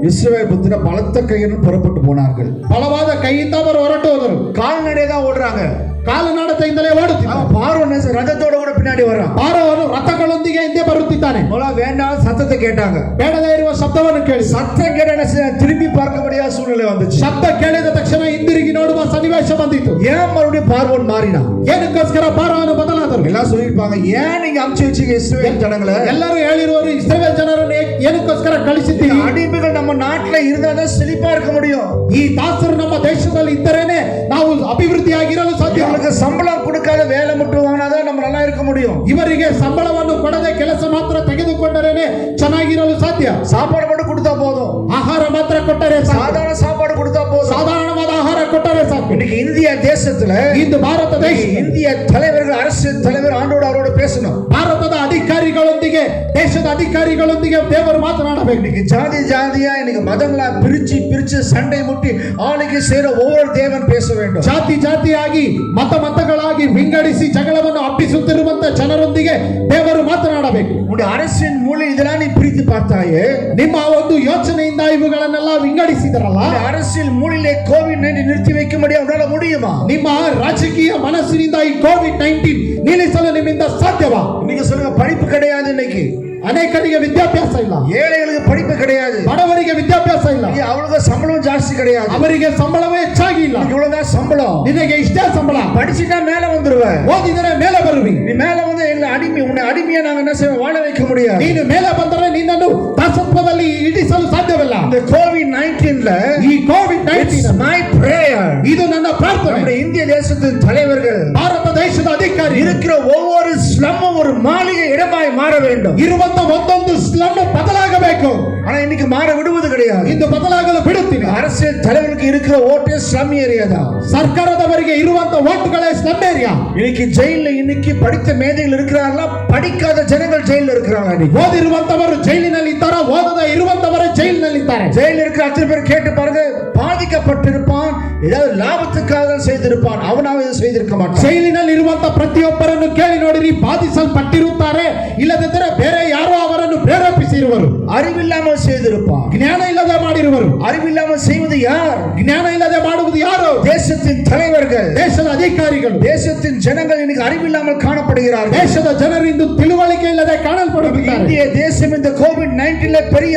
இஸ்ரவேல் புத்திர பலத்த கையுடன் புறப்பட்டு போனார்கள். ಬಲವಾದ ಕೈಯಿಂದ ಅವರು ಹೊರಟು ಹೋದರು. கால்நடை தான் ஓடுறாங்க. ಕಾಲುನಡತೆಯಿಂದಲೇ ಓಡುತ್ತಿದ್ದ. பார்வோன் ரதத்தோட கூட பின்னாடி வர்றான். ಪಾರವನು ರಥಗಳೊಂದಿಗೆ ಹಿಂದೆ ಬರುತ್ತಿದ್ದಾನೆ. வேண்டாம் சத்தத்தை கேட்டாங்க. ಬೇಡದೇ ಇರುವ ಶಬ್ದವನ್ನು ಕೇಳಿ சத்தம் கேட்ட திரும்பி பார்க்க முடியாத சூழ்நிலை வந்துச்சு. ಶಬ್ದ ಕೇಳಿದ ತಕ್ಷಣ ಹಿಂದಿರುಗಿ ನೋಡುವ ಸನ್ನಿವೇಶ ಬಂದಿತು. ஏன் மறுபடியும் பார்வோன் மாறினான்? ಏನಕ್ಕೋಸ್ಕರ ಪಾರವನು ಬದಲಾದರು? எல்லாம் சொல்லிருப்பாங்க, ஏன் நீங்க அமுச்சு வச்சீங்க இஸ்ரவேல் ஜனங்களை? ಎಲ್ಲರೂ ಹೇಳಿರುವರು ಇಸ್ರಾಯೇಲ್ ಜನರನ್ನು ಏನಕ್ಕೋಸ್ಕರ ಕಳಿಸಿದ್ದೀರಿ? அடிமைகள் நம்ம நாட்டுல இருந்தாதான் செழிப்பா இருக்க முடியும். ಈ ದಾಸರು ನಮ್ಮ ದೇಶದಲ್ಲಿ ಇದ್ದರೇನೆ ನಾವು ಅಭಿವೃದ್ಧಿಯಾಗಿರಲು ಸಾಧ್ಯ. ಇವರಿಗೆ சம்பளம் கொடுக்காத வேலை மட்டும் வாங்கினாதான் நம்ம நல்லா இருக்க முடியும். ಇವರಿಗೆ ಸಂಬಳವನ್ನು ಕೊಡದೆ ಕೆಲಸ ಮಾತ್ರ ತೆಗೆದುಕೊಂಡರೇನೆ ಚೆನ್ನಾಗಿರಲು ಸಾಧ್ಯ. சாப்பாடு மட்டும் கொடுத்தா போதும். ಆಹಾರ ಮಾತ್ರ ಕೊಟ್ಟರೆ ಸಾಕು. சாதாரண சாப்பாடு கொடுத்தா போதும். ಸಾಧಾರಣವಾದ ಆಹಾರ ಕೊಟ್ಟರೆ ಸಾಕು. இன்னைக்கு இந்திய தேசத்துல ಇಂದು ಭಾರತ ದೇಶ இந்திய தலைவர்கள் அரசியல் தலைவர் ஆண்டோட அவரோட பேசணும். ಭಾರತದ ಅಧಿಕಾರಿಗಳೊಂದಿಗೆ ದೇಶದ ಅಧಿಕಾರಿಗಳೊಂದಿಗೆ ದೇವರು ಮಾತನಾಡಬೇಕು. இன்னைக்கு ஜாதி ஜாதியா இன்னைக்கு மதங்களா பிரிச்சு பிரிச்சு சண்டை முட்டி ஆளுக்கு சேர ஒவ்வொரு தேவன் பேச வேண்டும். ಜಾತಿ ಜಾತಿಯಾಗಿ ಮತಗಳಾಗಿ ವಿಂಗಡಿಸಿ ಜಗಳವನ್ನು ಹಬ್ಬಿಸುತ್ತಿರುವಂತ ಜನರೊಂದಿಗೆ ದೇವರು ಮಾತನಾಡಬೇಕು. உங்களுடைய அரசின் மூலம் இதெல்லாம் நீ பிரித்து பார்த்தாயே, ನಿಮ್ಮ ಒಂದು ಯೋಚನೆಯಿಂದ ಇವುಗಳನ್ನೆಲ್ಲ ವಿಂಗಡಿಸಿದರಲ್ಲ, அரசியல் மூலிலே கோவிட்-19 நிறுத்தி வைக்க முடியாது முடியுமா? ನಿಮ್ಮ ರಾಜಕೀಯ ಮನಸ್ಸಿನಿಂದ ಈ ಕೋವಿಡ್-19 ನಿಲ್ಲಿಸಲು ನಿಮ್ಮಿಂದ ಸಾಧ್ಯವಾ? நீங்க சொல்லுங்க, படிப்பு கிடையாது. இன்னைக்கு ಅನೇಕರಿಗೆ ವಿದ್ಯಾಭ್ಯಾಸ ಇಲ್ಲ, ஏழைகளுக்கு படிப்பு கிடையாது, ಬಡವರಿಗೆ ವಿದ್ಯಾಭ್ಯಾಸ ಇಲ್ಲ, அவங்களுக்கு சம்பளம் ಜಾಸ್ತಿ கிடையாது, ಅವರಿಗೆ ಸಂಬಳವೇ ಹೆಚ್ಚಾಗಿ ಇಲ್ಲ. இவ்வளவுதான் சம்பளம், ನಿನಗೆ ಇಷ್ಟೇ ಸಂಬಳ, படிச்சுட்டா மேல வந்துருவ, ಓದಿದರೆ ಮೇಲೆ ಬರುವಿ. நீ மேல வந்து எங்களை அடிமை உன்னை அடிமையா நாங்க என்ன செய்வோம், வாழ வைக்க முடியாது. ನೀನು ಮೇಲೆ ಬಂದರೆ ನಿನ್ನನ್ನು ದಾಸತ್ವದಲ್ಲಿ ಇಡಿಸಲು ಸಾಧ್ಯವಿಲ್ಲ. இந்த கோவிட்-19ல ಈ ಕೋವಿಡ್-19 my prayer, ಇದು ನನ್ನ ಪ್ರಾರ್ಥನೆ. நம்முடைய இந்திய தேசத்தின் தலைவர்கள், ಭಾರತ ದೇಶದ ಅಧಿಕಾರಿ இருக்கிற ஒவ்வொரு ஸ்லம்மும் ஒரு மாளிகை இடமாய் மாற வேண்டும். ಇರುವಂತ ಒಂದೊಂದು ಸ್ಲಮ್ ಬದಲಾಗಬೇಕು. ஆனா இன்னைக்கு மாற விடுவது கிடையாது. ಇಂದು ಬದಲಾಗಲು ಬಿಡುತ್ತಿಲ್ಲ. அரசியல் தலைவர்களுக்கு இருக்கிற ஓட்டே ஸ்லம் ஏரியா தான். ಸರ್ಕಾರದವರಿಗೆ ಇರುವಂತ ಓಟ್ಗಳೇ ಸ್ಲಮ್ ಏರಿಯಾ. இன்னைக்கு ஜெயில்ல இன்னைக்கு படித்த மேதைகள் இருக்கிறாங்களா, படிக்காத ஜனங்கள் ஜெயில்ல இருக்கிறாங்க. ಓದಿರುವಂತವರು ಜೈಲಿನಲ್ಲಿ ಇದ್ದಾರೆ, ಓದದ ಇರುವಂತವರೇ ಜೈಲಿನಲ್ಲಿ ಇದ್ದಾರೆ. ஜெயில இருக்கிற அத்தனை பேர் கேட்டு பாருங்க, பாதிக்கப்பட்டிருப்பான், ஏதாவது லாபத்துக்காக செய்திருப்பான், அவனாவது இது செய்திருக்க மாட்டான். ಜೈಲಿನಲ್ಲಿ ಇರುವಂತ ಪ್ರತಿಯೊಬ್ಬರನ್ನು ಕೇಳಿ ನೋಡಿರಿ, ಬಾಧಿಸಲ್ಪಟ್ಟಿರುತ್ತಾರೆ, ಇಲ್ಲದಿದ್ದರೆ ಬೇರೆ ಯಾರೋ ಅವರನ್ನು ಪ್ರೇರೇಪಿಸಿರುವರು. அறிவில்லாமல் செய்திருப்பான், ಜ್ಞಾನ ಇಲ್ಲದೆ ಮಾಡಿರುವರು. அறிவில்லாமல் செய்வது யார்? ಜ್ಞಾನ ಇಲ್ಲದೆ ಮಾಡುವುದು ಯಾರು? தேசத்தின் தலைவர்கள், ದೇಶದ ಅಧಿಕಾರಿಗಳು. தேசத்தின் ஜனங்கள் இன்னைக்கு அறிவில்லாமல் காணப்படுகிறார்கள். ದೇಶದ ಜನರು ಇಂದು ತಿಳುವಳಿಕೆ ಇಲ್ಲದೆ ಕಾಣಲ್ಪಡುತ್ತಿದ್ದಾರೆ. இந்திய தேசம் இந்த கோவிட்-19ல பெரிய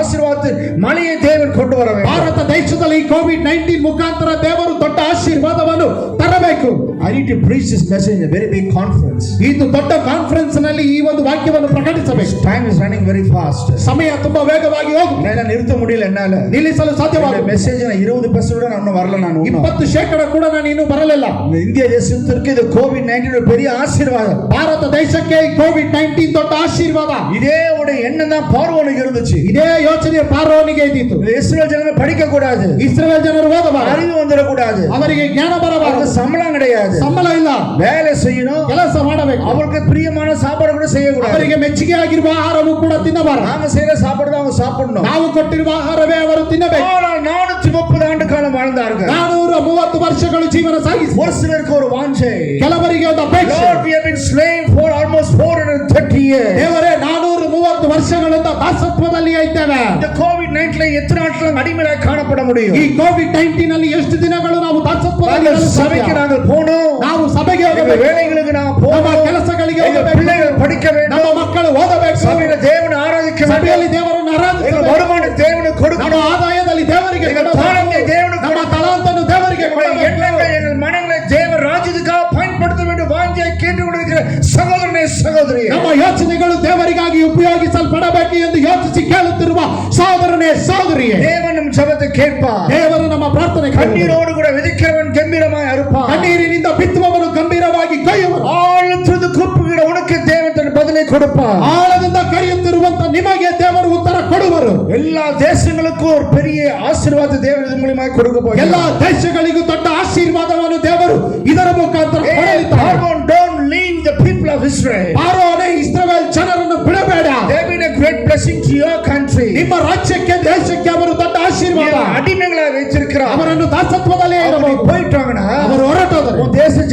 ஆசீர்வாத மழையை தேவன் கொண்டு வர வேண்டும். ಭಾರತ ದೇಶದಲ್ಲಿ ಕೋವಿಡ್-19 ಮುಖಾಂತರ ದೇವರು ದೊಡ್ಡ ಆಶೀರ್ವಾದವನ್ನು ತರಬೇಕು. I need to preach this message in a very big conference. ಇದು ದೊಡ್ಡ ಕಾನ್ಫರೆನ್ಸ್ ನಲ್ಲಿ ಈ ಒಂದು ವಾಕ್ಯವನ್ನು ಪ್ರಕಟಿಸಬೇಕು. Time is running very fast. ಸಮಯ ತುಂಬಾ ವೇಗವಾಗಿ ಹೋಗುತ್ತದೆ. என்னால நிறுத்த முடியல, என்னால ನಿಲ್ಲಿಸಲು ಸಾಧ್ಯವಾಗಲ್ಲ. மெசேஜ் 20% நான் இன்னும் வரல. நான் 20% ಕೂಡ ನಾನು ಇನ್ನೂ ಬರಲಿಲ್ಲ. இந்திய தேசத்திற்கு இது கோவிட்-19 ஒரு பெரிய ஆசீர்வாதம். ಭಾರತ ದೇಶಕ್ಕೆ ಕೋವಿಡ್-19 ದೊಡ್ಡ ಆಶೀರ್ವಾದ. இதே உடைய எண்ணம் தான் பார்வோனுக்கு இருந்துச்சு. ಇದೇ ಯೋಚನೆ ಪಾರೋನಿಗೆ ಇದ್ದಿತ್ತು. இஸ்ரவேல் ஜனங்கள் படிக்க கூடாது, ಇಸ್ರೇಲ್ ಜನರು ಓದಬಾರದು, அறிவு வந்துட கூடாது, ಅವರಿಗೆ ಜ್ಞಾನ ಬರಬಾರದು, சம்பளம் கிடையாது, ಸಂಬಳ ಇಲ್ಲ, வேலை செய்யணும், ಕೆಲಸ ಮಾಡಬೇಕು, அவருக்கு பிரியமான சாப்பாடு கூட செய்யக்கூடாது, ಅವರಿಗೆ ಮೆಚ್ಚುಗೆ ಆಗಿರುವ ಆಹಾರವೂ ಕೂಡ ತಿನ್ನಬಾರದು. நாம செய்யற சாப்பாடு தான் அவங்க சாப்பிடணும். ನಾವು ಕೊಟ್ಟಿರುವ ಆಹಾರವೇ ಅವರು ತಿನ್ನಬೇಕು. ஆனால் 430 ஆண்டு காலம் வாழ்ந்தார்கள். 430 ವರ್ಷಗಳು ಜೀವನ ಸಾಗಿಸಿ, ஒரு சிலருக்கு ஒரு வாஞ்சை, ಕೆಲವರಿಗೆ ಒಂದು ಅಪೇಕ್ಷೆ. Lord, we have been slain for almost 430 years. ದೇವರೇ 430 ವರ್ಷಗಳಿಂದ ದಾಸತ್ವದಲ್ಲಿ ಇದ್ದೇವೆ. இந்த கோவிட்-19ல எத்தனை நாட்கள் அடிமையாக காணப்பட முடியும்? ಈ ಕೋವಿಡ್-19 ನಲ್ಲಿ ಎಷ್ಟು ದಿನಗಳು ನಾವು ದಾಸತ್ವದಲ್ಲಿ ಇರಲು ಸಾಧ್ಯ? சபைக்கு நாங்கள் போனோம், ನಾವು ಸಭೆಗೆ ಹೋಗಬೇಕು, வேலைகளுக்கு நாம் ನಮ್ಮ போகணும், ಕೆಲಸಗಳಿಗೆ எங்கள் ಹೋಗಬೇಕು, பிள்ளைகள் படிக்க வேண்டும், ನಮ್ಮ ಮಕ್ಕಳು ಓದಬೇಕು, சபையில தேவனை ஆராதிக்க வேண்டும், ಸಭೆಯಲ್ಲಿ ದೇವರನ್ನು எங்கள் ಆರಾಧಿಸಬೇಕು, வருமான தேவனுக்கு ನಮ್ಮ கொடுக்கணும், ಆದಾಯದಲ್ಲಿ ದೇವರಿಗೆ எங்கள் ಕೊಡಬೇಕು, தாளத்தை தேவனுக்கு ನಮ್ಮ ತಲಾಂತನ್ನು ದೇವರಿಗೆ எங்கள் ಕೊಡಬೇಕು. எண்ணங்கள் எங்கள் மனங்களை தேவ ராஜ்யத்துக்காக பயன்படுத்த வேண்டும். வாஞ்சை கேட்டுக்கொண்டிருக்கிற சகோதரனே சகோதரி, ನಮ್ಮ ಯೋಚನೆಗಳು ದೇವರಿಗಾಗಿ ಉಪಯೋಗಿಸಲ್ಪಡಬೇಕು ಎಂದು ಯೋಚಿಸಿ ಕೇಳುತ್ತಿರುವ ಸಹೋದರನೇ ಸಹೋದರಿಯೇ, தேவன் நம் ஜெபத்தை கேட்பார். ದೇವರು ನಮ್ಮ ಪ್ರಾರ್ಥನೆ ಕೇಳುವರು. கண்ணீரோடு கூட விதைக்கிறவன் கம்பீரமாய் அறுப்பான். ಕಣ್ಣೀರಿನಿಂದ ಬಿತ್ತುವವನು ಗಂಭೀರವಾಗಿ ಕೊಯ್ಯುವನು. ஆழத்திலிருந்து கூப்பிடுகிற உனக்கு தேவன் தன் பதிலை கொடுப்பார். ಆಳದಿಂದ ಕರೆಯುತ್ತಿರುವಂತ ನಿಮಗೆ ದೇವರು ಉತ್ತರ ಕೊಡುವರು. எல்லா தேசங்களுக்கும் ஒரு பெரிய ஆசீர்வாத தேவன் இது மூலமாக கொடுக்க போகிறார். ಎಲ್ಲ ದೇಶಗಳಿಗೂ ದೊಡ್ಡ ಆಶೀರ್ವಾದವನ್ನು ದೇವರು ಇದರ ಮುಖಾಂತರ ಕೊಡಲಿದ್ದಾರೆ. Don't leave the people of Israel. ಪಾರೋನೇ Israel ಜನರನ್ನು ಬಿಡಬೇಡ. They have been a great blessing to your country. ನಿಮ್ಮ ರಾಜ್ಯಕ್ಕೆ ದೇಶಕ್ಕೆ ಅವರು ದೊಡ್ಡ ಆಶೀರ್ವಾದ. அடிமைகளாக வைத்திருக்கிறார். ಅವರನ್ನು ದಾಸತ್ವದಲ್ಲೇ ಇರಬಹುದು. போய்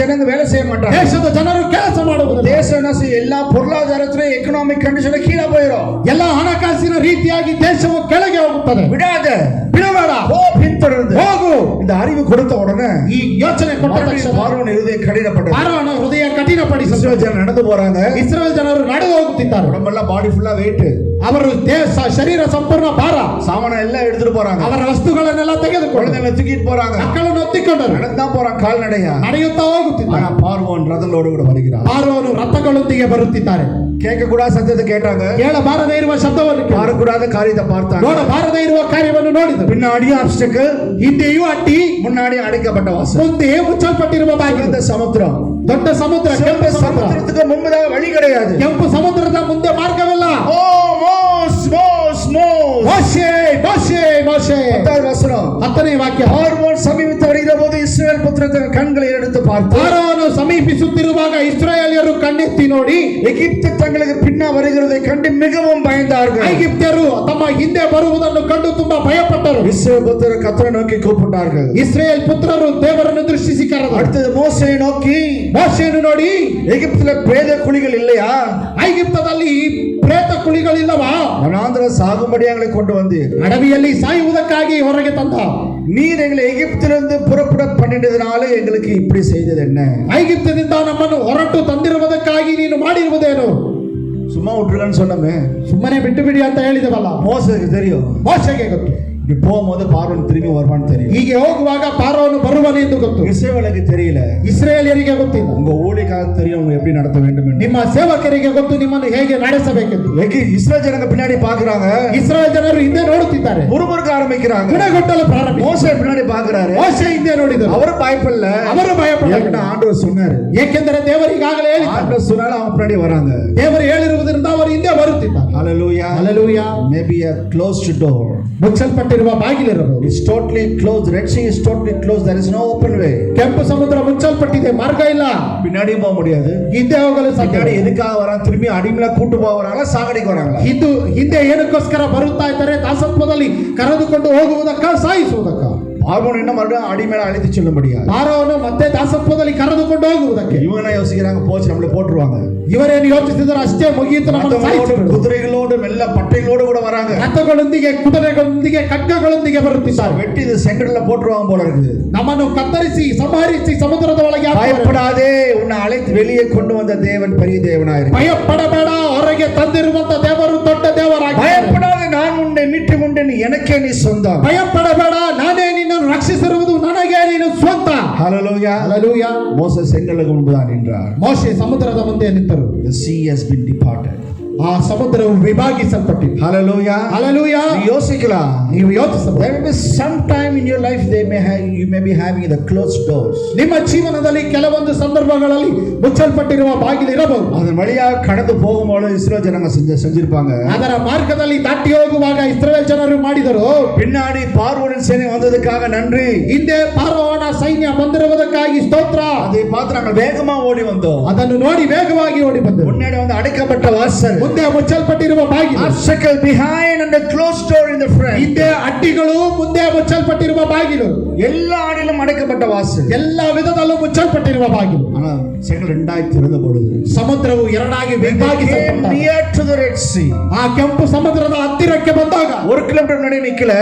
ஜனங்க வேலை செய்ய மாட்டாங்க. ದೇಶದ ಜನರು ಕೆಲಸ ಮಾಡುವುದಿಲ್ಲ. தேசம் என்ன செய்யும்? எல்லா பொருளாதாரத்திலும் எக்கனாமிக் கண்டிஷன் கீழே போயிடும். ಎಲ್ಲ ಹಣಕಾಸಿನ ರೀತಿಯಾಗಿ ದೇಶವು ಕೆಳಗೆ ಹೋಗುತ್ತದೆ. விடாத, ಬಿಡಬೇಡ, பின்தொடர்ந்து ಹೋಗು. இந்த அறிவு கொடுத்த உடனே ಈ ಯೋಚನೆ ಕೊಟ್ಟ ತಕ್ಷಣ பார்வோன் இருதயம் கடினப்பட்டது. ಫಾರೋನ ಹೃದಯ ಕಠಿಣಪಡಿಸಿ இஸ்ரவேல் ஜனங்க நடந்து போறாங்க. ಇಸ್ರೇಲ್ ಜನರು ನಡೆದು ಹೋಗುತ್ತಿದ್ದಾರೆ. உடம்பெல்லாம் பாடி ஃபுல்லா வெயிட். ಅವರು ಶರೀರ ಸಂಪೂರ್ಣ ಭಾರ. சாமான எல்லாம் எடுத்துட்டு போறாங்க. ಅವರ ವಸ್ತುಗಳನ್ನೆಲ್ಲ ತೆಗೆದುಕೊಂಡು குழந்தைகளை தூக்கிட்டு போறாங்க. ಮಕ್ಕಳನ್ನು ಹೊತ್ತಿಕೊಂಡರು. நடந்தா போறாங்க கால்நடையா. ನಡೆಯುತ್ತಾ ಹೋಗುತ್ತಿದ್ದಾರೆ. ஆனா பார்வோன் ரதங்களோடு கூட வருகிறார். ಫಾರೋನು ರಥಗಳೊಂದಿಗೆ ಬರುತ್ತಿದ್ದಾರೆ. கேட்க கூடாத சத்தத்தை கேட்டாங்க. ಕೇಳಬಾರದೇ ಇರುವ ಶಬ್ದವನ್ನು பார்க்கக்கூடாத காரியத்தை பார்த்தாங்க. ನೋಡಬಾರದೇ ಇರುವ ಕಾರ್ಯವನ್ನು ನೋಡಿದರು. பின்னாடி ஆப்ஸ்டக்கல், ಹಿಂದೆಯೂ ಅಡ್ಡಿ, முன்னாடி அடைக்கப்பட்ட வாசல். ಮುಂದೆ ಮುಚ್ಚಲ್ಪಟ್ಟಿರುವ ಬಾಗಿಲು. இந்த சமுத்திரம், ದೊಡ್ಡ ಸಮುದ್ರ, ಕೆಂಪು ಸಮುದ್ರ. சமுத்திரத்துக்கு முன்பதாக வழி கிடையாது. ಕೆಂಪು ಸಮುದ್ರದ ಮುಂದೆ ಮಾರ್ಗವಿಲ್ಲ. ஓ மோஸ் மோஸ் மோஸ் ಮೋಶೆ ಮೋಶೆ ಮೋಶೆ. 10வது வசனம். 10ನೇ ವಾಕ್ಯ. பார்வோன் சமீபத்து வருகிற போது இஸ்ரவேல் புத்திரர் கண்களை எடுத்து பார்த்து, ಫಾರೋನು ಸಮೀಪಿಸುತ್ತಿರುವಾಗ ಇಸ್ರಾಯೇಲ್ಯರು ಕಣ್ಣೆತ್ತಿ ನೋಡಿ எகிப்து தங்களுக்கு பின்னா வருகிறதை கண்டு மிகவும் பயந்தார்கள். ಐಗಿಪ್ತ್ಯರು ತಮ್ಮ ಹಿಂದೆ ಬರುವುದನ್ನು ಕಂಡು ತುಂಬಾ ಭಯಪಟ್ಟರು. இஸ்ரவேல் புத்திரர் கர்த்தரை நோக்கி கூப்பிட்டார்கள். ಇಸ್ರೇಲ್ ಪುತ್ರರು ದೇವರನ್ನು ದೃಷ್ಟಿಸಿ ಕರೆದರು. அடுத்தது மோசேயை நோக்கி, ಮೋಶೆಯನ್ನು ನೋಡಿ, எகிப்துல பிரேத குழிகள் இல்லையா? ಐಗಿಪ್ತದಲ್ಲಿ ಪ್ರೇತ ಕುಳಿಗಳಿಲ್ಲವಾ? வனாந்திர சாகும்படி எங்களை கொண்டு வந்து ಅಡವಿಯಲ್ಲಿ ಸಾಯುವುದಕ್ಕಾಗಿ ಹೊರಗೆ ತಂದ. நீர் எங்களை எகிப்திலிருந்து புறப்பட பண்ணினதுனால எங்களுக்கு இப்படி செய்தது என்ன? ಐಗಿಪ್ತದಿಂದ ನಮ್ಮನ್ನು ಹೊರಟು ತಂದಿರುವುದಕ್ಕಾಗಿ ನೀನು ಮಾಡಿರುವುದೇನು? சும்மா விட்டுருக்கன்னு சொன்னமே. ಸುಮ್ಮನೆ ಬಿಟ್ಟು ಬಿಡಿ ಅಂತ ಹೇಳಿದವಲ್ಲ. மோசேக்கு தெரியும். ಮೋಶೆಗೆ ಗೊತ್ತು. இப்படி போகும்போது பார்வோன் திரும்பி வருவான்னு தெரியும். ಹೀಗೆ ಹೋಗುವಾಗ ಫಾರೋನು ಬರುವನು ಎಂದು ಗೊತ್ತು. இஸ்ரவேலுக்கு தெரியல. ಇಸ್ರೇಲಿಯರಿಗೆ ಗೊತ್ತಿಲ್ಲ. உங்க ஊழியக்காரருக்கு தெரியும் உங்க எப்படி நடத்த வேண்டும் என்று. ನಿಮ್ಮ ಸೇವಕರಿಗೆ ಗೊತ್ತು ನಿಮ್ಮನ್ನು ಹೇಗೆ ನಡೆಸಬೇಕೆಂದು. இஸ்ரவேல் ஜனங்க பின்னாடி பாக்குறாங்க. ಇಸ್ರೇಲ್ ಜನರು ಹಿಂದೆ ನೋಡುತ್ತಿದ್ದಾರೆ. முறுமுறுக்க ஆரம்பிக்கிறாங்க. ಗುಣಗೊಟ್ಟಲು ಪ್ರಾರಂಭ. மோசே பின்னாடி பாக்குறாரு. ಮೋಶೆ ಹಿಂದೆ ನೋಡಿದರು. ಅವರು பயப்படல. ಅವರು ಭಯಪಡಲಿಲ್ಲ. ஆண்டவர் சொன்னாரு. ಏಕೆಂದರೆ ದೇವರು ಈಗಾಗಲೇ ಹೇಳಿದ್ದಾರೆ. ஆண்டவர் சொன்னால அவங்க பின்னாடி வராங்க. ದೇವರು ಹೇಳಿರುವುದರಿಂದ ಅವರು ಹಿಂದೆ ಬರುತ್ತಿದ್ದಾರೆ. Hallelujah. Hallelujah. Maybe a closed door. ಮುಚ್ಚಲ್ಪಟ್ಟಿರುವ ಬಾಗಿಲಿರಬಹುದು. It's totally closed. Red Sea is totally closed. There is no open way. ಕೆಂಪು ಸಮುದ್ರ ಮುಚ್ಚಲ್ಪಟ್ಟಿದೆ, ಮಾರ್ಗ ಇಲ್ಲ. பின்னாடி போக முடியாது. ಹಿಂದೆ ಹೋಗಲು ಸಾಧ್ಯ பின்னாடி ಇಲ್ಲ. எதுக்காக வராங்க? திரும்பி அடிமையில கூட்டு போக வராங்களா, சாகடிக்கு வராங்களா? ಇದು ಹಿಂದೆ ಏನಕ್ಕೋಸ್ಕರ ಬರುತ್ತಾ ಇದ್ದಾರೆ? ದಾಸತ್ವದಲ್ಲಿ ಕರೆದುಕೊಂಡು ಹೋಗುವುದಕ್ಕ, ಸಾಯಿಸುವುದಕ್ಕ? பார்வோன் என்ன மறுபடியும் அடிமையில அழைத்து செல்ல முடியாது. ಫಾರೋನು ಮತ್ತೆ ದಾಸತ್ವದಲ್ಲಿ ಕರೆದುಕೊಂಡು ಹೋಗುವುದಕ್ಕೆ. இவங்க யோசிக்கிறாங்க, போச்சு நம்மள போட்டுருவாங்க. ಇವರೇನು ಯೋಚಿಸಿದರೆ ಅಷ್ಟೇ ಮುಗಿಯಿತು, ನಮ್ಮನ್ನು ಸಾಯಿಸಿಬಿಡು. குதிரைகளோடு மெல்ல பட்டைகளோடு கூட வராங்க. ರಥಗಳೊಂದಿಗೆ, ಕುದುರೆಗಳೊಂದಿಗೆ, ಖಡ್ಗಗಳೊಂದಿಗೆ ಬರುತ್ತಿದ್ದಾರೆ. வெட்டி இது செங்கடல்ல போட்டுருவாங்க போல இருக்குது. ನಮ್ಮನ್ನು ಕತ್ತರಿಸಿ ಸಂಹರಿಸಿ ಸಮುದ್ರದ ಒಳಗೆ ಹಾಕುವರು. பயப்படாதே, உன்னை அழைத்து வெளியே கொண்டு வந்த தேவன் பெரிய தேவனாயிருக்கிறார். ಭಯಪಡಬೇಡ, ಹೊರಗೆ ತಂದಿರುವಂತ ದೇವರು ದೊಡ್ಡ ದೇವರಾಗಿದ್ದಾರೆ. பயப்படாதே, நான் உன்னை மீட்டு கொண்டேன், எனக்கே நீ சொந்தம். ಭಯಪಡಬೇಡ, ನಾನೇ ನಿನ್ನನ್ನು ರಕ್ಷಿಸಿರುವುದು, ನನಗೆ ನೀನು ಸ್ವಂತ. ஹalleluya. ಹಲ್ಲೆಲೂಯಾ. மோசே செங்கடலுக்கு முன்புதான் நின்றார். ಮೋಶೆ ಸಮುದ್ರದ ಮುಂದೆ ನಿಂತರು. The sea has been departed. ಆ ಸಮುದ್ರವು ವಿಭಾಗಿಸಲ್ಪಟ್ಟಿದೆ. Hallelujah. ಹಲ್ಲೆಲೂಯಾ. நீ யோசிக்கலாம். ನೀವು ಯೋಚಿಸಬಹುದು. There will be some time in your life you may be having the closed doors. ನಿಮ್ಮ ಜೀವನದಲ್ಲಿ ಕೆಲವೊಂದು ಸಂದರ್ಭಗಳಲ್ಲಿ ಮುಚ್ಚಲ್ಪಟ್ಟಿರುವ ಬಾಗಿಲು ಇರಬಹುದು. அதன் வழியாக கடந்து போகும்போது இஸ்ரவேல் ஜனங்க செஞ்சிருப்பாங்க. ಅದರ ಮಾರ್ಗದಲ್ಲಿ ದಾಟಿ ಹೋಗುವಾಗ ಇಸ್ರಾಯೇಲ್ ಜನರು ಮಾಡಿದರು. பின்னாடி பார்வோனின் சேனை வந்ததுக்காக நன்றி. ಹಿಂದೆ ಫಾರೋನ ಸೈನ್ಯ ಬಂದಿರುವುದಕ್ಕಾಗಿ ಸ್ತೋತ್ರ. அதை பார்த்து நாங்கள் வேகமா ஓடி வந்தோம். ಅದನ್ನು ನೋಡಿ ವೇಗವಾಗಿ ಓಡಿ ಬಂದರು. முன்னாடி வந்து அடைக்கப்பட்ட வாசல், ಮುಂದೆ ಮುಚ್ಚಲ್ಪಟ್ಟಿರುವ ಬಾಗಿಲು, obstacle behind and the closed door in the front. ಹಿಂದೆ ಅಡ್ಡಿಗಳು, ಮುಂದೆ ಮುಚ್ಚಲ್ಪಟ್ಟಿರುವ ಬಾಗಿಲು, எல்லா ஆடிலும் அடைக்கப்பட்ட வாசல், ಎಲ್ಲ ವಿಧದಲ್ಲೂ ಮುಚ್ಚಲ್ಪಟ್ಟಿರುವ ಬಾಗಿಲು. ஆனா செங்கல் ரெண்டாய் திறந்த பொழுது ಸಮುದ್ರವು ಎರಡಾಗಿ ವಿಭಾಗಿಸಲ್ಪಟ್ಟಾಗ, near to the Red Sea, ಆ ಕೆಂಪು ಸಮುದ್ರದ ಹತ್ತಿರಕ್ಕೆ ಬಂದಾಗ 1 ಕಿಲೋಮೀಟರ್ ನಡೆ ನಿಕ್ಕಲ,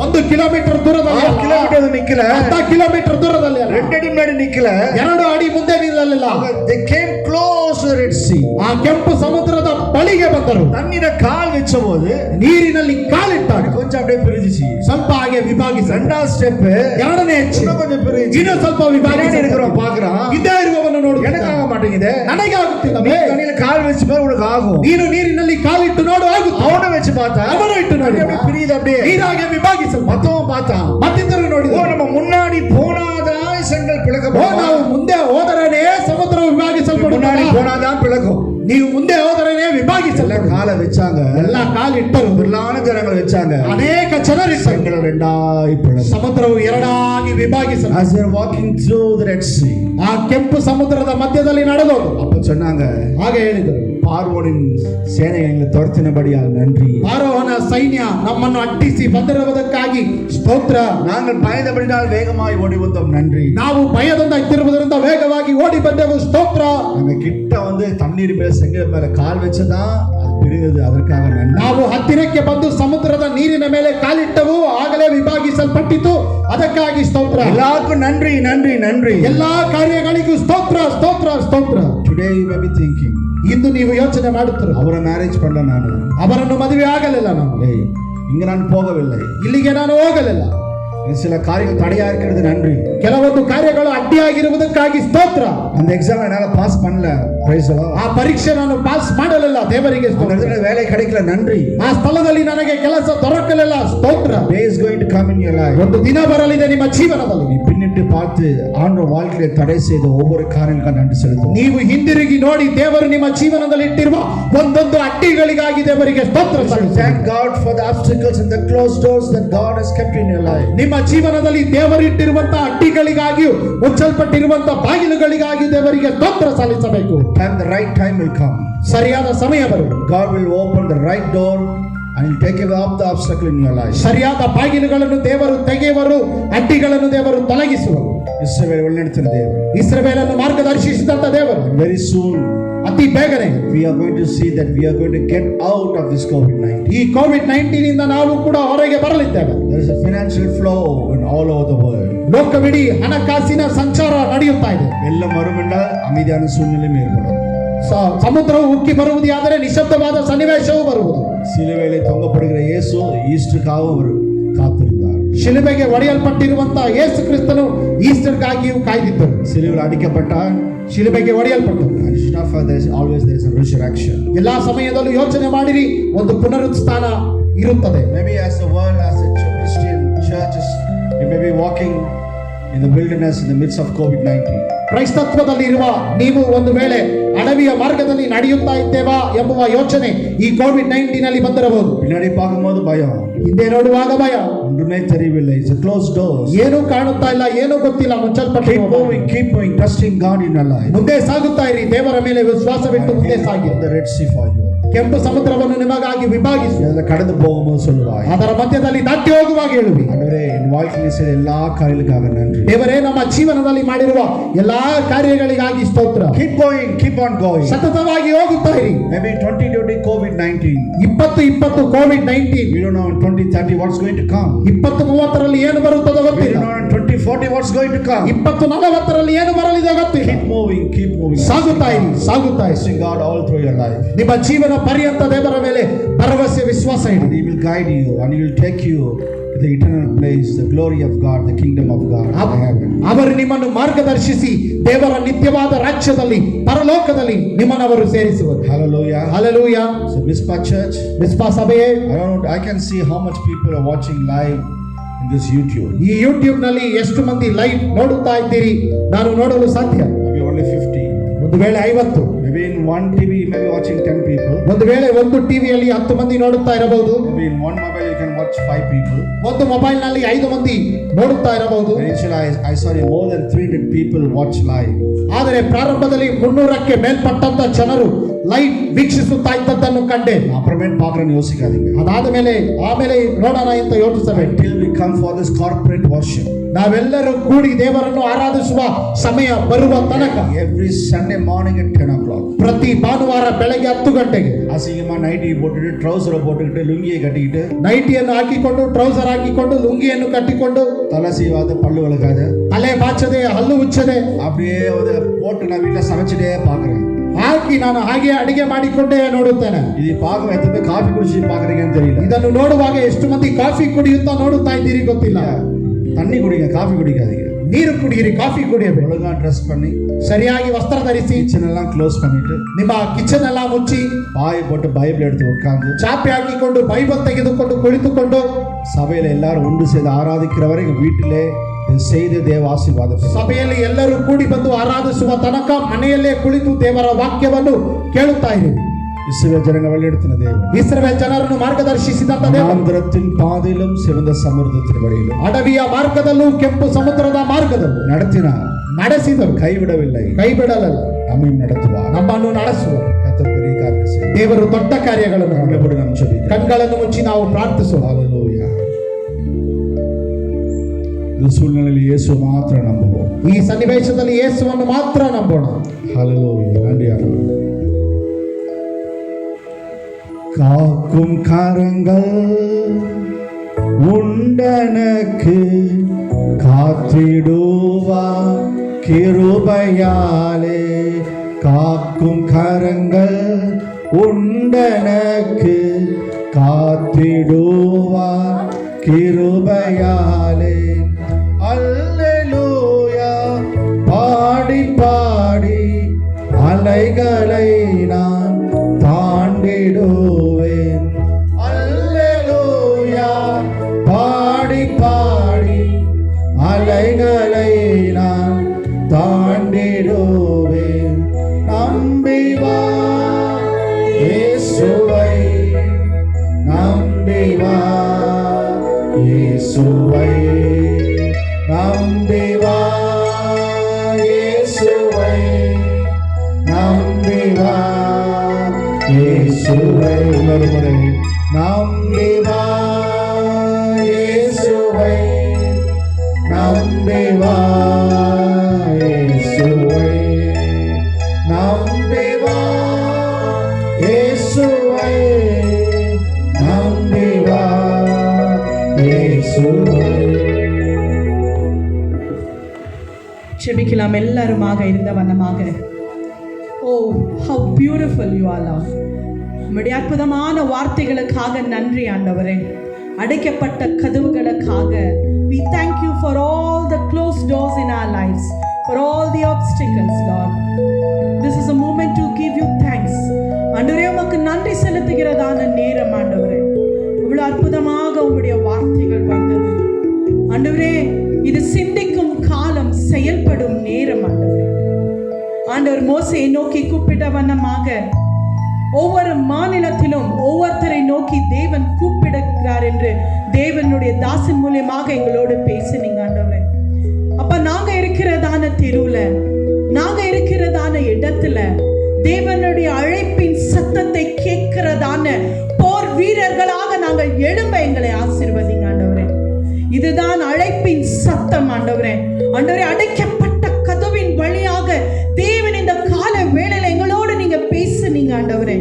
1 ಕಿಲೋಮೀಟರ್ ದೂರದಲ್ಲಿ, 1 ಕಿಲೋಮೀಟರ್ ನಿಕ್ಕಲ, 10 ಕಿಲೋಮೀಟರ್ ದೂರದಲ್ಲಿ ಅಲ್ಲ, 2 ಅಡಿ ನಡೆ ನಿಕ್ಕಲ, 2 ಅಡಿ ಮುಂದೆ ನಿಲ್ಲಲಿಲ್ಲ. they came close to the Red Sea. ಆ ಕೆಂಪು ಸಮುದ್ರದ ಬಳಿಗೆ ಬಂದರು. தண்ணீர கால் வெச்சபோது ನೀರಿನಲ್ಲಿ ಕಾಲಿಟ್ಟಾಗ கொஞ்சம் அப்படியே பிரிஞ்சிச்சு. ಸ್ವಲ್ಪ ಹಾಗೆ ವಿಭಾಗಿಸ. ரெண்டாவது ஸ்டெப், ಎರಡನೇ ಹೆಜ್ಜೆ இன்னும் கொஞ்சம் பிரிஞ்சிச்சு. ಇನ್ನೂ ಸ್ವಲ್ಪ ವಿಭಾಗಿಸಿ இருக்கிறோம் பாக்குறான். ಇದ್ದೇ ಇರುವವನು ನೋಡು, எனக்கு ஆக மாட்டேங்குது, ನನಗೆ ಆಗುತ್ತಿಲ್ಲ. தண்ணியில கால் வெச்சு பாரு, உனக்கு ஆகும். ನೀನು ನೀರಿನಲ್ಲಿ ಕಾಲಿಟ್ಟು ನೋಡು, ಆಗುತ್ತೆ. அவனை வெச்சு பார்த்தா ಅವನು ಇಟ್ಟು ನೋಡಿ, அப்படியே பிரியுது. அப்படியே ನೀರಾಗೆ ವಿಭಾಗಿಸಲ್. மத்தவன் பார்த்தான். ಮತ್ತಿದ್ದರು ஓ, ನೋಡಿದ್ರು. நம்ம முன்னாடி போனாதான் செங்கல் ಓ, பிளக்கப்படும். ನಾವು ಮುಂದೆ ಹೋದರೇನೆ ಸಮುದ್ರ ವಿಭಾಗಿಸಲ್ಪಡುತ್ತದೆ. முன்னாடி போனாதான் பிளக்கும். ನೀವು ಮುಂದೆ ಹೋದರೇನೆ ವಿಭಾಗಿಸಲ್ಲ. காலை வச்சாங்க, ಎಲ್ಲ ಕಾಲಿಟ್ಟರು, திரளான ஜனங்கள் வச்சாங்க. ಅನೇಕ ಜನರಿಟ್ಟರು. செங்கல் ரெண்டாய் பிளக்கும். ಸಮುದ್ರವು ಎರಡಾಗಿ ವಿಭಾಗಿಸಲ್ಲ. As they are walking through the Red Sea, ಆ ಕೆಂಪು ಸಮುದ್ರದ ಮಧ್ಯದಲ್ಲಿ ನಡೆದೋದು. அப்ப சொன்னாங்க, ಹಾಗೆ ಹೇಳಿದರು, பார்வோனின் சேனை எங்களை துரத்தினபடியால் நன்றி. ಫಾರೋಹನ ಸೈನ್ಯ ನಮ್ಮನ್ನು ಅಟ್ಟಿಸಿ ಬಂದಿರುವುದಕ್ಕಾಗಿ ಸ್ತೋತ್ರ. நாங்கள் பயந்தபடினால் வேகமாய் ஓடி வந்தோம் நன்றி. ನಾವು ಭಯದಿಂದ ಇದ್ದಿರುವುದರಿಂದ ವೇಗವಾಗಿ ಓಡಿ ಬಂದೆವು ಸ್ತೋತ್ರ. நாங்க கிட்ட வந்து தண்ணீர் மேல செங்கல் மேல கால் வச்சதான் அது பிரிந்தது, அதற்காக நன்றி. ನಾವು ಹತ್ತಿರಕ್ಕೆ ಬಂದು ಸಮುದ್ರದ ನೀರಿನ ಮೇಲೆ ಕಾಲಿಟ್ಟವು, ಆಗಲೇ ವಿಭಾಗಿಸಲ್ಪಟ್ಟಿತು, ಅದಕ್ಕಾಗಿ ಸ್ತೋತ್ರ. எல்லாருக்கும் நன்றி நன்றி நன்றி. ಎಲ್ಲಾ ಕಾರ್ಯಗಳಿಗೂ ಸ್ತೋತ್ರ ಸ್ತೋತ್ರ ಸ್ತೋತ್ರ. Today you may be thinking, ಇಂದು ನೀವು ಯೋಚನೆ ಮಾಡುತ್ತೀರ, அவரை மேரேஜ் பண்ணல ನಾನು, ಅವರನ್ನು ಮದುವೆ ಆಗಲಿಲ್ಲ ನಾನು, ஏய் இங்க நான் போகவில்லை, ಇಲ್ಲಿಗೆ ನಾನು ಹೋಗಲಿಲ್ಲ, சில காரியங்கள் தடையா இருக்கிறது நன்றி. ಕೆಲವೊಂದು ಕಾರ್ಯಗಳು ಅಡ್ಡಿಯಾಗಿರುವುದಕ್ಕಾಗಿ ಸ್ತೋತ್ರ. அந்த எக்ஸாம் என்னால பாஸ் பண்ணல, praise the Lord. ಆ ಪರೀಕ್ಷೆ ನಾನು ಪಾಸ್ ಮಾಡಲಿಲ್ಲ, ದೇವರಿಗೆ அந்த ಸ್ತೋತ್ರ. இடத்துல வேலை கிடைக்கல, நன்றி. ಆ ಸ್ಥಳದಲ್ಲಿ ನನಗೆ ಕೆಲಸ ದೊರಕಲಿಲ್ಲ, ಸ್ತೋತ್ರ. Day is going to come in your life. ಒಂದು ದಿನ ಬರಲಿದೆ ನಿಮ್ಮ ಜೀವನದಲ್ಲಿ, நீ பின்னிட்டு பார்த்து ஆண்டவர் வாழ்க்கையை தடை செய்த ஒவ்வொரு காரியங்களுக்கும் நன்றி செலுத்து. ನೀವು ಹಿಂದಿರುಗಿ ನೋಡಿ ದೇವರು ನಿಮ್ಮ ಜೀವನದಲ್ಲಿ ಇಟ್ಟಿರುವ ಒಂದೊಂದು ಅಡ್ಡಿಗಳಿಗಾಗಿ ದೇವರಿಗೆ ಸ್ತೋತ್ರ ಸಲ್ಲಿಸಿ. Thank God for the obstacles and the closed doors that God has kept in your life. ನಿಮ್ಮ ಜೀವನದಲ್ಲಿ ದೇವರಿಟ್ಟಿರುವಂತಹ ಅಡ್ಡಿಗಳಿಗಾಗಿಯೂ ಮುಚ್ಚಲ್ಪಟ್ಟಿರುವಂತಹ ಬಾಗಿಲುಗಳಿಗಾಗಿ ದೇವರಿಗೆ ಸ್ತೋತ್ರ ಸಲ್ಲಿಸಬೇಕು. And the right time will come. ಸರಿಯಾದ ಸಮಯ ಬರುವುದು. God will open the right door and he'll take away all the obstacle in your life. ಸರಿಯಾದ ಬಾಗಿಲುಗಳನ್ನು ದೇವರು ತೆಗೆಯುವರು, ಅಡ್ಡಿಗಳನ್ನು ದೇವರು ತೊಲಗಿಸುವರು. ಇಸ್ರಾಯೇಲ್ ಒಳ್ಳೆಯ ದೇವರು, ಇಸ್ರಾಯೇಲನ್ನು ಮಾರ್ಗದರ್ಶಿಸಿದಂತ ದೇವರು very soon ಅತಿ ಬೇಗನೆ we are going to see that we are going to get out of this COVID-19. ಈ ಕೋವಿಡ್-19 ಇಂದ ನಾವು ಕೂಡ ಹೊರಗೆ ಬರಲಿದ್ದೇವೆ. There is a financial flow in all over the world. ಲೋಕವಿಡೀ ಹಣಕಾಸಿನ ಸಂಚಾರ ನಡೆಯುತ್ತಾ ಇದೆ. ಎಲ್ಲ ಮರುಮಿಂದ அமைதியான சூழ்நிலை ஏற்படும். ಸಮುದ್ರವು ಉಕ್ಕಿ ಬರುವುದಾದರೆ ನಿಶಬ್ದವಾದ ಸನ್ನಿವೇಶವೂ ಬರುವುದು. சிலுவையிலே தொங்கப்படுகிற இயேசு ஈஸ்டருக்காக அவர் காத்திருந்தார். ಶಿಲುಬೆಗೆ ಒಡೆಯಲ್ಪಟ್ಟಿರುವಂತಹ ಯೇಸು ಕ್ರಿಸ್ತನು ಈಸ್ಟರ್ಗಾಗಿಯೂ ಕಾಯ್ದಿದ್ದರು. சிலுவையில் அடிக்கப்பட்டார், ಶಿಲುಬೆಗೆ ಒಡೆಯಲ್ಪಟ್ಟರು. and stuff, always there is a resurrection. ಎಲ್ಲಾ ಸಮಯದಲ್ಲೂ ಯೋಚನೆ ಮಾಡಿರಿ, ಒಂದು ಪುನರುತ್ಥಾನ ಇರುತ್ತದೆ. Maybe as the world, as the Christian churches, we may be walking in the wilderness in the midst of COVID-19. ಕ್ರೈಸ್ತತ್ವದಲ್ಲಿ ಇರುವ ನೀವು ಒಂದು ವೇಳೆ ಅಡವಿಯ ಮಾರ್ಗದಲ್ಲಿ ನಡೆಯುತ್ತಾ ಇದ್ದೇವಾ ಎಂಬುವ ಯೋಚನೆ ಈ ಕೋವಿಡ್-19 ನಲ್ಲಿ ಬಂದಿರಬಹುದು. பின்னாடி பார்க்கும்போது பயம், ಹಿಂದೆ ನೋಡುವಾಗ ಭಯ, ஒன்றுமே தெரியவில்லை, it's a closed door. ಏನೂ ಕಾಣುತ್ತಾ ಇಲ್ಲ, ಏನೂ ಗೊತ್ತಿಲ್ಲ, ಮುಚ್ಚಲ್ಪಟ್ಟ. Keep moving, trusting God in your life. ಮುಂದೆ ಸಾಗುತ್ತಾ ಇರಿ, ದೇವರ ಮೇಲೆ ವಿಶ್ವಾಸವಿಟ್ಟು ಮುಂದೆ ಸಾಗಿ. The Red Sea for you. ಕೆಂಪು ಸಮುದ್ರವನ್ನು ನಿಮಗಾಗಿ ವಿಭಾಗಿಸಿ அதில் கடந்து போகும்போது சொல்லுவாய், ಅದರ ಮಧ್ಯದಲ್ಲಿ ದಾಟಿ ಹೋಗುವಾಗ ಹೇಳುವಿ, ஆண்டவரே என் வாழ்க்கையில் செய்த எல்லா காரியங்களுக்காக நன்றி. ದೇವರೇ ನಮ್ಮ ಜೀವನದಲ್ಲಿ ಮಾಡಿರುವ ಎಲ್ಲಾ ಕಾರ್ಯಗಳಿಗಾಗಿ ಸ್ತೋತ್ರ. Keep on going. ಸತತವಾಗಿ ಹೋಗುತ್ತಾ ಇರಿ. Maybe 2020 COVID-19. 2020 COVID-19, We don't know in 2030 what's going to come. 2030ರಲ್ಲಿ ಏನು ಬರುತ್ತದೋ We ಗೊತ್ತಿಲ್ಲ. don't know in 2040 what's going to come. 2040ರಲ್ಲಿ ಏನು ಬರಲಿದೆ ಗೊತ್ತಿಲ್ಲ. Keep moving. ಸಾಗುತ್ತಾ ಇರಿ, ಸಾಗುತ್ತಾ ಇರಿ. Trusting God all through your life. ನಿಮ್ಮ ಜೀವನ ಪರ್ಯಂತ ದೇವರ ಮೇಲೆ ಭರವಸೆ ವಿಶ್ವಾಸ And ED. He will guide you and He will take you to the eternal place, the glory of God, the kingdom of God in heaven. ಅವರು ನಿಮ್ಮನ್ನು ಮಾರ್ಗದರ್ಶಿಸಿ ದೇವರ ನಿತ್ಯವಾದ ರಾಜ್ಯದಲ್ಲಿ ಪರಲೋಕದಲ್ಲಿ ನಿಮ್ಮನ್ನು ಅವರು ಸೇರಿಸುವರು. Hallelujah. Hallelujah. So Mizpah Church, ಮಿಸ್ಪಾ ಸಭೆಯೇ, I can see how much people are watching live in this YouTube. ಈ YouTube ನಲ್ಲಿ ಎಷ್ಟು ಮಂದಿ ಲೈವ್ ನೋಡುತ್ತಾ ಇದ್ದೀರಿ ನಾನು ನೋಡಲು ಸಾಧ್ಯ. Maybe only 50. ಒಂದು ವೇಳೆ 50, Maybe in one TV you may be watching 10 people. ಒಂದು ವೇಳೆ ಒಂದು ಟಿವಿಯಲ್ಲಿ 10 ಮಂದಿ ನೋಡುತ್ತಾ ಇರಬಹುದು. Maybe in one mobile you can watch 5 people. ಒಂದು ಮೊಬೈಲ್ ನಲ್ಲಿ 5 ಮಂದಿ ನೋಡುತ್ತಾ ಇರಬಹುದು. Initially I saw more than 300 people watch live. ಆದರೆ ಪ್ರಾರಂಭದಲ್ಲಿ 300ಕ್ಕೆ ಮೇಲ್ಪಟ್ಟಂತ ಜನರು ಲೈವ್ ವೀಕ್ಷಿಸುತ್ತಾ ಇದ್ದದ್ದನ್ನು ಕಂಡೆ. அப்புறமேட்டு பார்க்கறேன்னு யோசிக்காதீங்க. ಅದಾದ ಮೇಲೆ ಆಮೇಲೆ ನೋಡೋಣ ಅಂತ ಯೋಚಿಸಬೇಕು. Until we come for this corporate worship. ನಾವೆಲ್ಲರೂ ಕೂಡಿ ದೇವರನ್ನು ಆರಾಧಿಸುವ ಸಮಯ ಬರುವ ತನಕ Every Sunday morning at 10 o'clock. ಪ್ರತಿ ಭಾನುವಾರ ಬೆಳಗ್ಗೆ 10 ಗಂಟೆಗೆ அசிங்கமா நைட்டி போட்டுட்டு ட்ரவுசரை போட்டுக்கிட்டு லுங்கியை கட்டிக்கிட்டு ನೈಟಿಯನ್ನು ಹಾಕಿಕೊಂಡು ಟ್ರೌಸರ್ ಹಾಕಿಕೊಂಡು ಲುಂಗಿಯನ್ನು ಕಟ್ಟಿಕೊಂಡು தலை சீவாத பல்லு விளக்காத ತಲೆ ಬಾಚದೆ ಹಲ್ಲು ಉಚ್ಚದೆ அப்படியே வந்து போட்டு நான் வீட்டில் சமைச்சிட்டே பார்க்குறேன். ಹಾಕಿ ನಾನು ಹಾಗೆ ಅಡಿಗೆ ಮಾಡಿಕೊಂಡೇ ನೋಡುತ್ತೇನೆ. இது பார்க்க எத்தனை பேர் காஃபி குடிச்சு பார்க்குறீங்கன்னு தெரியல. ಇದನ್ನು ನೋಡುವಾಗ ಎಷ್ಟು ಮಂದಿ ಕಾಫಿ ಕುಡಿಯುತ್ತಾ ನೋಡುತ್ತಾ ಇದ್ದೀರಿ ಗೊತ್ತಿಲ್ಲ. தண்ணி குடிங்க, காஃபி குடிக்காதீங்க. ನೀರು ಕುಡಿಯಿರಿ, ಕಾಫಿ ಕುಡಿಯಬೇಕು. ஒழுங்கா ட்ரெஸ் பண்ணி ಸರಿಯಾಗಿ ವಸ್ತ್ರ ಧರಿಸಿ கிச்சன் எல்லாம் க்ளோஸ் பண்ணிட்டு ನಿಮ್ಮ ಕಿಚನ್ ಎಲ್ಲ ಮುಚ್ಚಿ பாய் போட்டு பைபிள் எடுத்து உட்கார்ந்து ಚಾಪೆ ಹಾಕಿಕೊಂಡು ಬೈಬಲ್ ತೆಗೆದುಕೊಂಡು ಕುಳಿತುಕೊಂಡು சபையில எல்லாரும் ஒன்று சேர்ந்து ஆராதிக்கிறவரை வீட்டிலே செய்து தேவ ஆசீர்வாதம். ಸಭೆಯಲ್ಲಿ ಎಲ್ಲರೂ ಕೂಡಿ ಬಂದು ಆರಾಧಿಸುವ ತನಕ ಮನೆಯಲ್ಲೇ ಕುಳಿತು ದೇವರ ವಾಕ್ಯವನ್ನು ಕೇಳುತ್ತಾ ಇರಿ. இஸ்ரவேல் ஜனங்கள் வழிநடத்தின தேவன். ಇಸ್ರಾಯೇಲ್ ಜನರನ್ನು ಮಾರ್ಗದರ್ಶಿಸಿದಂತ ದೇವರು. ஆந்திரத்தின் பாதையிலும் சிவந்த சமுத்திரத்தின் வழியிலும் ಅಡವಿಯ ಮಾರ್ಗದಲ್ಲೂ ಕೆಂಪು ಸಮುದ್ರದ ಮಾರ್ಗದಲ್ಲೂ நடத்தினார், ನಡೆಸಿದರು, கைவிடவில்லை. ಕೈ ಬಿಡಲಿಲ್ಲ. நம்மையும் நடத்துவார். ನಮ್ಮನ್ನು ನಡೆಸುವರು. கர்த்தர் பெரிய காரியம் செய்வார். ದೇವರು ದೊಡ್ಡ ಕಾರ್ಯಗಳನ್ನು கண்களை நாம் ஜெபிக்கலாம். ಕಣ್ಗಳನ್ನು ಮುಚ್ಚಿ ನಾವು ಪ್ರಾರ್ಥಿಸೋಣ. ஹalleluya. இந்த சூழ்நிலையில் இயேசு மாத்திரம் நம்புவோம். ಈ ಸನ್ನಿವೇಶದಲ್ಲಿ ಯೇಸುವನ್ನು ಮಾತ್ರ ನಂಬೋಣ. ஹalleluya. நன்றி ஆண்டவரே. காக்கும் கரங்கள் உண்டனக்கு காத்திடுவா கிருபையாலே. காக்கும் கரங்கள் உண்டனக்கு காத்திடுவா கிருபையாலே. அல்லேலூயா பாடி பாடி அலைகளை நான் தாண்டிடுவேன். அல்லேலூயா பாடி பாடி அலைகளை நான் தாண்டிடுவேன். நம்பி வா இயேசுவை, நம்பி வா இயேசுவை, நம்பி வா இயேசுவை, நம்பி வா இயேசுவை. இன்னொரு முறை நம்பி வா இயேசுவை, நம்பி வா இயேசுவை, நம்பி வா இயேசுவை, நம்பி வா இயேசுவை. ஜெபிக்கலாம் எல்லாருமாக இருந்த வண்ணமாக. Oh how beautiful you are Lord. உம்முடைய அற்புதமான வார்த்தைகளுக்காக நன்றி ஆண்டவரே. அடைக்கப்பட்ட கதவுகளுக்காக we thank you for all the closed doors in our lives, for all the obstacles, Lord. This is a moment to give you thanks. ஆண்டவரே உமக்கு நன்றி செலுத்துகிறதான நேரம் ஆண்டவரே. இவ்வளவு அற்புதமாக உம்முடைய வார்த்தைகள் வந்தது ஆண்டவரே. இது சிந்திக்கும் காலம், செயல்படும் நேரம் ஆண்டவரே. ஆண்டவர் மோசேயை நோக்கி கூப்பிட்ட வண்ணமாக ஒவ்வொரு மாநிலத்திலும் ஒவ்வொருத்தரை நோக்கி தேவன் கூப்பிடுகிறார் என்று தேவனுடைய தாசன் மூலியமாக எங்களோடு பேசினீங்க ஆண்டவரே. அப்ப நாங்க இருக்கிறதான தெருவுல, நாங்க இருக்கிறதான இடத்துல தேவனுடைய அழைப்பின் சத்தத்தை கேட்கிறதான போர் வீரர்களாக நாங்கள் எழும்ப எங்களை ஆசீர்வதிங்க ஆண்டவரே. இதுதான் அழைப்பின் சத்தம் ஆண்டவரே. ஆண்டவரே அடைக்கப்பட்ட கதவின் வழியாக தேவன் இந்த கால வேளையில எங்களோடு நீங்க பேசுனீங்க ஆண்டவரே.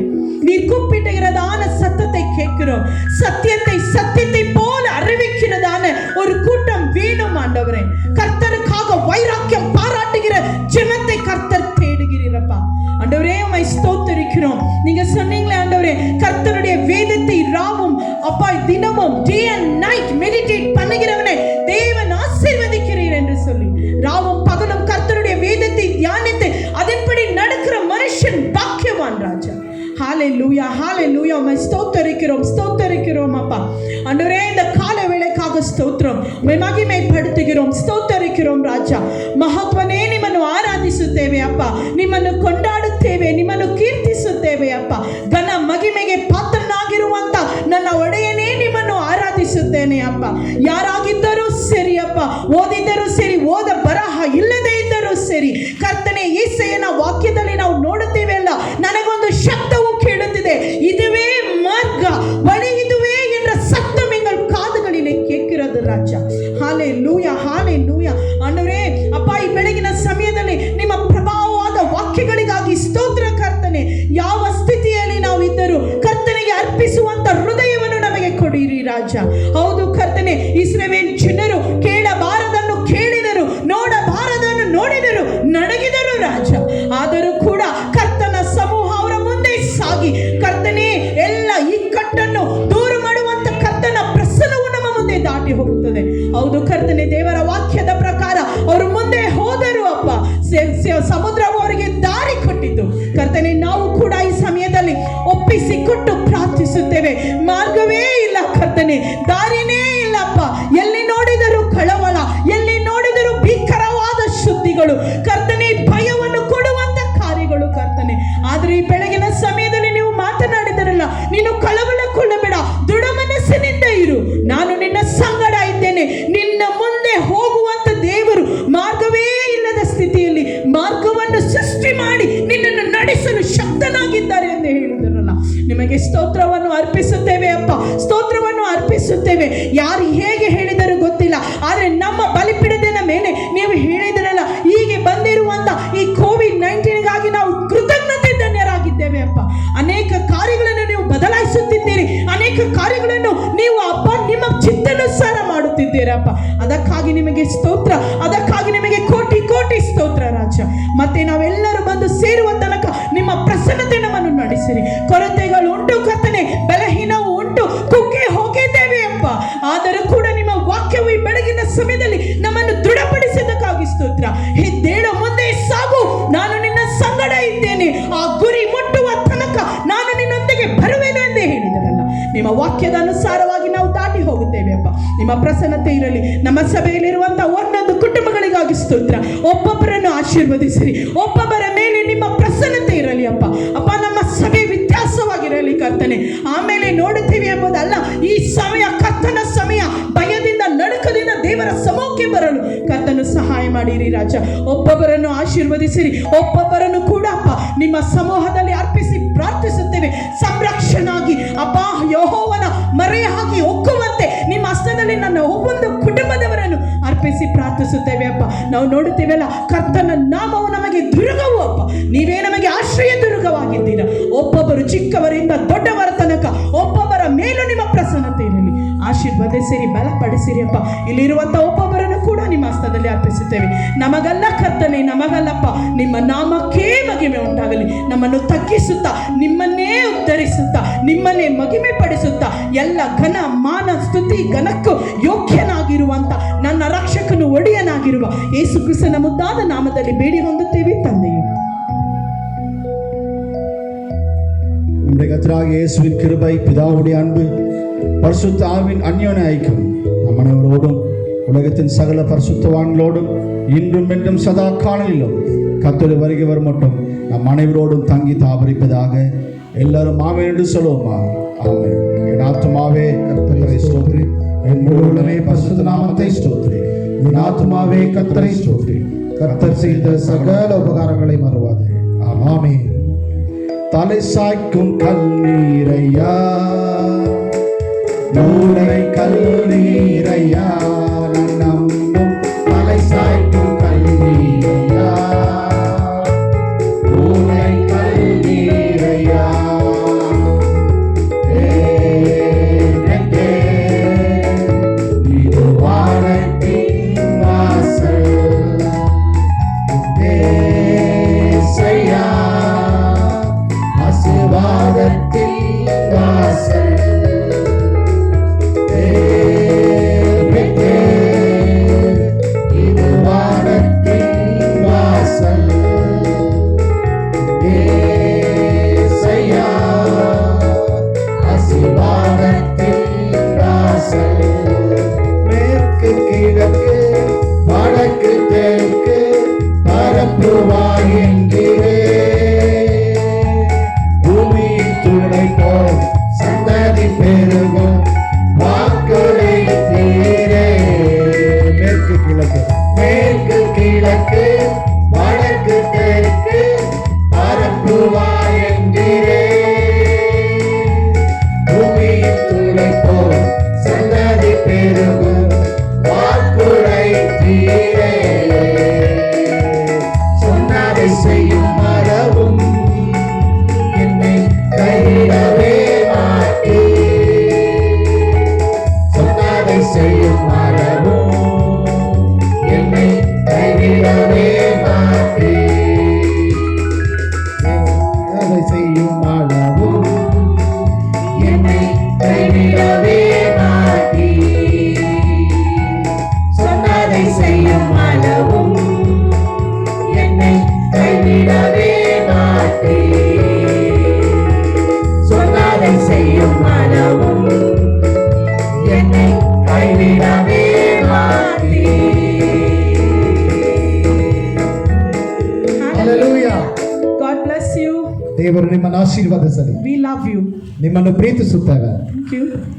நீ கூப்பிடுகிறதான சத்தத்தை கேட்கிறோம். சத்தியத்தை சத்தியத்தை போல அறிவிக்கிறதான ஒரு கூட்டம் வேணும் ஆண்டவரே. கர்த்தருக்காக வைராக்கியம் பாராட்டுகிற ஜெபத்தை கர்த்தர் தேடுகிறீரப்பா ஆண்டவரே. உம்மை ஸ்தோத்திரிக்கிறோம். நீங்க சொன்னீங்களே ஆண்டவரே, கர்த்தருடைய வேதத்தை ராவும் அப்பா தினமும் டே அண்ட் நைட் மெடிடேட் பண்ணுகிறவனை தேவன் ஆசீர்வதிக்கிறீர் என்று சொல்லி ராவும் பகலும் கர்த்தருடைய வேதத்தை தியானித்து அதன்படி நடக்கிற மனுஷன் பாக்கியவான் ராஜா. ஹalleluya ஹalleluya. உம்மை ஸ்தோத்திரிக்கிறோம் ஸ்தோத்திரிக்கிறோம் அப்பா ஆண்டவரே. இந்த கால வேளைக்காக ಸ್ತೋತ್ರம், உம்மை ಮಹಿಮೆಪಡುತ್ತಿகிறோம், ಸ್ತೋத்திರಿக்கிறோம் ರಾಜಾ. ಮಹತ್ವನೇ ನಿಮ್ಮನ್ನು ಆರಾಧಿಸುತ್ತೇವೆ ಅಪ್ಪ, ನಿಮ್ಮನ್ನು ಕೊಂಡಾಡುತ್ತೇವೆ, ನಿಮ್ಮನ್ನು ಕೀರ್ತಿಸುತ್ತೇವೆ ಅಪ್ಪ. ಘನ ಮಹಿಮೆಗೆ ಪಾತ್ರನಾಗಿರುವಂತ ನನ್ನ ಒಡೆಯನೇ ನಿಮ್ಮನ್ನು ಆರಾಧಿಸುತ್ತೇನೆ ಅಪ್ಪ. ಯಾರಾಗಿದ್ದರೂ ಸರಿ ಅಪ್ಪ, ಓದಿದ್ದರೂ ಸರಿ, ಓದ ಬರಹ ಇಲ್ಲದೆ ಇದ್ದರೂ ಸರಿ ಕರ್ತನೆ ಯೇಸಯ್ಯನ ವಾಕ್ಯದಲ್ಲಿ ನಾವು ನೋಡುತ್ತೇವೆ ಅಲ್ಲ, ನನಗೊಂದು ಶಬ್ದವು ಕೇಳುತ್ತಿದೆ, இதுவே மார்க்க வழி, இதுவே என்ற சத்தம் எங்கள் காதுகளிலே கேட்கிறது ராஜா. ஹalleluya ஹalleluya. ஆண்டவரೇ அப்பா, ಈ ಬೆಳಗಿನ ಸಮಯದಲ್ಲಿ ನಿಮ್ಮ ಪ್ರಭಾವವಾದ ವಾಕ್ಯಗಳಿಗಾಗಿ ಸ್ತೋತ್ರ ಕರ್ತನೆ. ಯಾವ ಸ್ಥಿತಿಯಲ್ಲಿ ನಾವು ಇದ್ದರೂ ಕರ್ತನಿಗೆ ಅರ್ಪಿಸುವಂತ ಹೃದಯವನ್ನು ನಮಗೆ ಕೊಡಿರಿ ರಾಜ. ಹೌದು ಕರ್ತನೆ, ಇಸ್ರಾಯೇಲ್ ಜನರು ಕೇಳಬಾರದನ್ನು ಕೇಳಿದರು, ನೋಡಬಾರದನ್ನು ನೋಡಿದರು, ನಡಗಿದರು ರಾಜ. ಆದರೂ ಕೂಡ ಕರ್ತನ ಸಮೂಹ ಅವರ ಮುಂದೆ ಸಾಗಿ ಕರ್ತನೆ ಎಲ್ಲ ಇಕ್ಕಟ್ಟನ್ನು ದೂರ ಮಾಡುವಂತ ಕರ್ತನ ಪ್ರಸನ್ನವು ನಮ್ಮ ಮುಂದೆ ದಾಟಿ ಹೋಗುತ್ತದೆ. ಹೌದು ಕರ್ತನೆ, ದೇವರ ವಾಕ್ಯದ ಪ್ರಕಾರ ಅವರು ಮುಂದೆ ಹೋದರು ಅಪ್ಪ. ಸಮುದ್ರವು ಅವರಿಗೆ ದಾರಿ ಕೊಟ್ಟಿತು ಕರ್ತನೆ. ನಾವು ಕೂಡ ಈ ಸಮಯದಲ್ಲಿ ಒಪ್ಪಿಸಿಕೊಟ್ಟು ಪ್ರಾರ್ಥಿಸುತ್ತೇವೆ. ಮಾರ್ಗವೇ ಇಲ್ಲ ಕರ್ತನೆ, ದಾರಿನೇ ಇಲ್ಲಪ್ಪ. ಎಲ್ಲಿ ನೋಡಿದರೂ ಕಳವಳ, ಎಲ್ಲಿ ನೋಡಿದರೂ ಭೀಕರವಾದ ಶುದ್ಧಿಗಳು ಕರ್ತನೆ, ಭಯವನ್ನು ಕೊಡುವಂತ ಕಾರ್ಯಗಳು ಕರ್ತನೆ. ಆದರೆ ಈ ಬೆಳಗಿನ ಸಮಯದಲ್ಲಿ ನೀವು ಮಾತನಾಡಿದರಲ್ಲ, ನೀನು ಕಳವಳಗೊಳ್ಳಬೇಡ, ದೃಢ ಮನಸ್ಸಿನಿಂದ ಇರು, ನಾನು ನಿನ್ನ ಸಂಗಡ ಇದ್ದೇನೆ. ನಿನ್ನ ಮುಂದೆ ಹೋಗುವಂತ ದೇವರು ಮಾರ್ಗವೇ ಇಲ್ಲದ ಸ್ಥಿತಿಯಲ್ಲಿ ಮಾರ್ಗವನ್ನು ಸೃಷ್ಟಿ ಮಾಡಿ ಅಪ್ಪ. ಅದಕ್ಕಾಗಿ ನಿಮಗೆ ಸ್ತೋತ್ರ, ಅದಕ್ಕಾಗಿ ನಿಮಗೆ ಕೋಟಿ ಕೋಟಿ ಸ್ತೋತ್ರ ರಾಜ. ಮತ್ತೆ ನಾವೆಲ್ಲರೂ ಬಂದು ಸೇರುವ ತನಕ ನಿಮ್ಮ ಪ್ರಸನ್ನತೆ ನಮ್ಮನ್ನು ನಡೆಸಿರಿ. ಕೊರತೆಗಳು ಉಂಟು ಕರ್ತನೆ, ಬಲಹೀನವು ಉಂಟು, ಕುಗ್ಗಿ ಹೋಗಿದ್ದೇವೆ ಅಪ್ಪ. ಆದರೂ ಕೂಡ ನಿಮ್ಮ ವಾಕ್ಯವು ಈ ಬೆಳಗಿನ ಸಮಯದಲ್ಲಿ ನಮ್ಮನ್ನು ದೃಢಪಡಿಸಿದ್ದಕ್ಕಾಗಿ ಸ್ತೋತ್ರ. ಹೆದ್ದೇಳು, ಮುಂದೆ ಸಾಗು, ನಾನು ನಿನ್ನ ಸಂಗಡ ಇದ್ದೇನೆ, ಆ ಗುರಿ ಮುಟ್ಟುವ ತನಕ ನಾನು ನಿನ್ನೊಂದಿಗೆ ಬರುವೆನು ಎಂದೇ ಹೇಳಿದರಲ್ಲ. ನಿಮ್ಮ ವಾಕ್ಯದ ಅನುಸಾರವಾಗಿ ನಾವು ದಾಟಿ ಹೋಗುತ್ತೇವೆ ಅಪ್ಪ. ನಿಮ್ಮ ಪ್ರಸನ್ನತೆ ಇರಲಿ. ನಮ್ಮ ಸಭೆಯಲ್ಲಿರುವಂತಹ ಒಂದೊಂದು ಕುಟುಂಬಗಳಿಗಾಗಿ ಸ್ತೋತ್ರ. ಒಬ್ಬೊಬ್ಬರನ್ನು ಆಶೀರ್ವದಿಸಿರಿ, ಒಬ್ಬೊಬ್ಬರ ಮೇಲೆ ನಿಮ್ಮ ಪ್ರಸನ್ನತೆ ಇರಲಿ ಅಪ್ಪ. ಅಪ್ಪ, ನಮ್ಮ ಸಭೆ ವ್ಯತ್ಯಾಸವಾಗಿರಲಿ ಕರ್ತನೆ. ಆಮೇಲೆ ನೋಡುತ್ತೀವಿ ಎಂಬುದಲ್ಲ, ಈ ಸಮಯ ಕರ್ತನ ಸಮಯ. ಭಯದಿಂದ ನಡುಕದಿಂದ ದೇವರ ಸಮೂಹಕ್ಕೆ ಬರಲು ಕರ್ತನು ಸಹಾಯ ಮಾಡಿರಿ ರಾಜ. ಒಬ್ಬೊಬ್ಬರನ್ನು ಆಶೀರ್ವದಿಸಿರಿ, ಒಬ್ಬೊಬ್ಬರನ್ನು ಕೂಡ ಅಪ್ಪ ನಿಮ್ಮ ಸಮೂಹದಲ್ಲಿ ಅರ್ಪಿಸಿ ಪ್ರಾರ್ಥಿಸುತ್ತೇವೆ. ಸಂರಕ್ಷಣಾಗಿ ಅಪ್ಪ ಯೆಹೋವನ ಮರೆಯಾಗಿ ಒಕ್ಕುವಂತೆ ನಿಮ್ಮ ಹಸ್ತದಲ್ಲಿ ನನ್ನ ಒಬ್ಬೊಂದು ಕುಟುಂಬದವರನ್ನು ಅರ್ಪಿಸಿ ಪ್ರಾರ್ಥಿಸುತ್ತೇವೆ ಅಪ್ಪ. ನಾವು ನೋಡುತ್ತೇವಲ್ಲ, ಕರ್ತನ ನಾಮವು ನಮಗೆ ದುರ್ಗವು ಅಪ್ಪ. ನೀವೇ ನಮಗೆ ಆಶ್ರಯ ದುರ್ಗವಾಗಿದ್ದೀರಾ. ಒಬ್ಬೊಬ್ಬರು ಚಿಕ್ಕವರಿಂದ ದೊಡ್ಡವರ ತನಕ ಒಬ್ಬೊಬ್ಬರ ಮೇಲೂ ನಿಮ್ಮ ಪ್ರಸನ್ನತೆ ಇರಲಿ. ಆಶೀರ್ವದಿಸಿರಿ, ಬಲಪಡಿಸಿರಿ ಅಪ್ಪ. ಇಲ್ಲಿರುವಂಥ ಒಬ್ಬೊಬ್ಬರನ್ನು ಕೂಡ ನಿಮ್ಮ ಹಸ್ತದಲ್ಲಿ ಅರ್ಪಿಸುತ್ತೇವೆ. ನಮಗಲ್ಲ ಕರ್ತನೆ, ನಮಗಲ್ಲಪ್ಪ, ನಿಮ್ಮ ನಾಮಕ್ಕೇ ಮಹಿಮೆ ಉಂಟಾಗಲಿ. ನಮ್ಮನ್ನು ತಗ್ಗಿಸುತ್ತಾ, ನಿಮ್ಮನ್ನೇ ಉದ್ಧರಿಸುತ್ತಾ, ನಿಮ್ಮನ್ನೇ ಮಹಿಮೆ ಪಡಿಸುತ್ತಾ, ಎಲ್ಲ ಘನ ಮಾನ ಸ್ತುತಿ ಘನಕ್ಕೂ ಯೋಗ್ಯನಾಗಿರುವಂಥ ನನ್ನ ರಕ್ಷಕನು ಒಡೆಯನಾಗಿರುವ ಯೇಸು ಕ್ರಿಸ್ತನ ಮುದ್ದಾದ ನಾಮದಲ್ಲಿ ಬೇಡಿ ಹೊಂದುತ್ತೇವೆ ತಂದೆಯೇ. நம்முடைய கர்த்தராகிய இயேசுவின் கிருபை, பிதாவுடைய அன்பு, பரிசுத்த ஆவியின் அந்யோன்ய ஐக்கியம் நம் அனைவரோடும் உலகத்தின் சகல பரிசுத்தவான்களோடும் இன்றும் என்றும் சதா காலங்களிலும் கர்த்தருடைய வருகை வரும் மட்டும் நம் அனைவரோடும் தங்கி தாபரிப்பதாக. எல்லாரும் ஆமென் என்று சொல்லுவோமா? ஆமென். என் ஆத்துமாவே கர்த்தரை ஸ்தோத்திரி, என் முழு உள்ளமே பரிசுத்த நாமத்தை ஸ்தோத்திரி. என் ஆத்துமாவே கர்த்தரை ஸ்தோத்திரி, கர்த்தர் செய்த சகல உபகாரங்களை மறவாதே. ஆமென். தலை சாய்க்கும் கல்லீரையா, மூளை கல்லீரையா, நம்பும் தலை சாய்க்கும் கல்லீரையா, மூளை கல்லீரையா. இது வானத்தின் வாசல், ஏசையா, ஆசீர்வாதத்தின் வாசல். இது வானத்தின் வாசல், ஏசையா, ஆசீர்வாதத்தின் வாசல். மேற்கு கிழக்கு வடக்கு தெற்கு பரப்புவாய் என்கிறே, பூமியின் துணை போல் சந்ததி பெருகும் வாக்குரை தீரே. மேற்கு கிழக்கு, மேற்கு கிழக்கு வடக்கு தெற்கு பரப்புவாய் என்கிறே, பூமியின் துணை போல் சந்ததி பெருகும் வாக்குரை தீரே. சொன்னதை செய்யும் மரபும் என்னை கைவிடவே மாட்டே. சொன்னதை செய்யும் மரபும் என்னை கைவிடவே மாட்டே. அதை செய்யும் அளவும் என்னை கைவிடவே மாட்டே. சொன்னதை செய்யும் அளவும் என்னை கைவிடவே மாட்டே. சொன்னதை செய்யும் அளவும் என்னை கைவிடவே மாட்டே. Hallelujah. God bless you. ದೇವರು ನಿಮ್ಮನ್ನು ಆಶೀರ್ವದಿಸಲಿ. We love you. ನಿಮ್ಮನ್ನು ಪ್ರೀತಿಸುತ್ತೇವೆ. Thank you.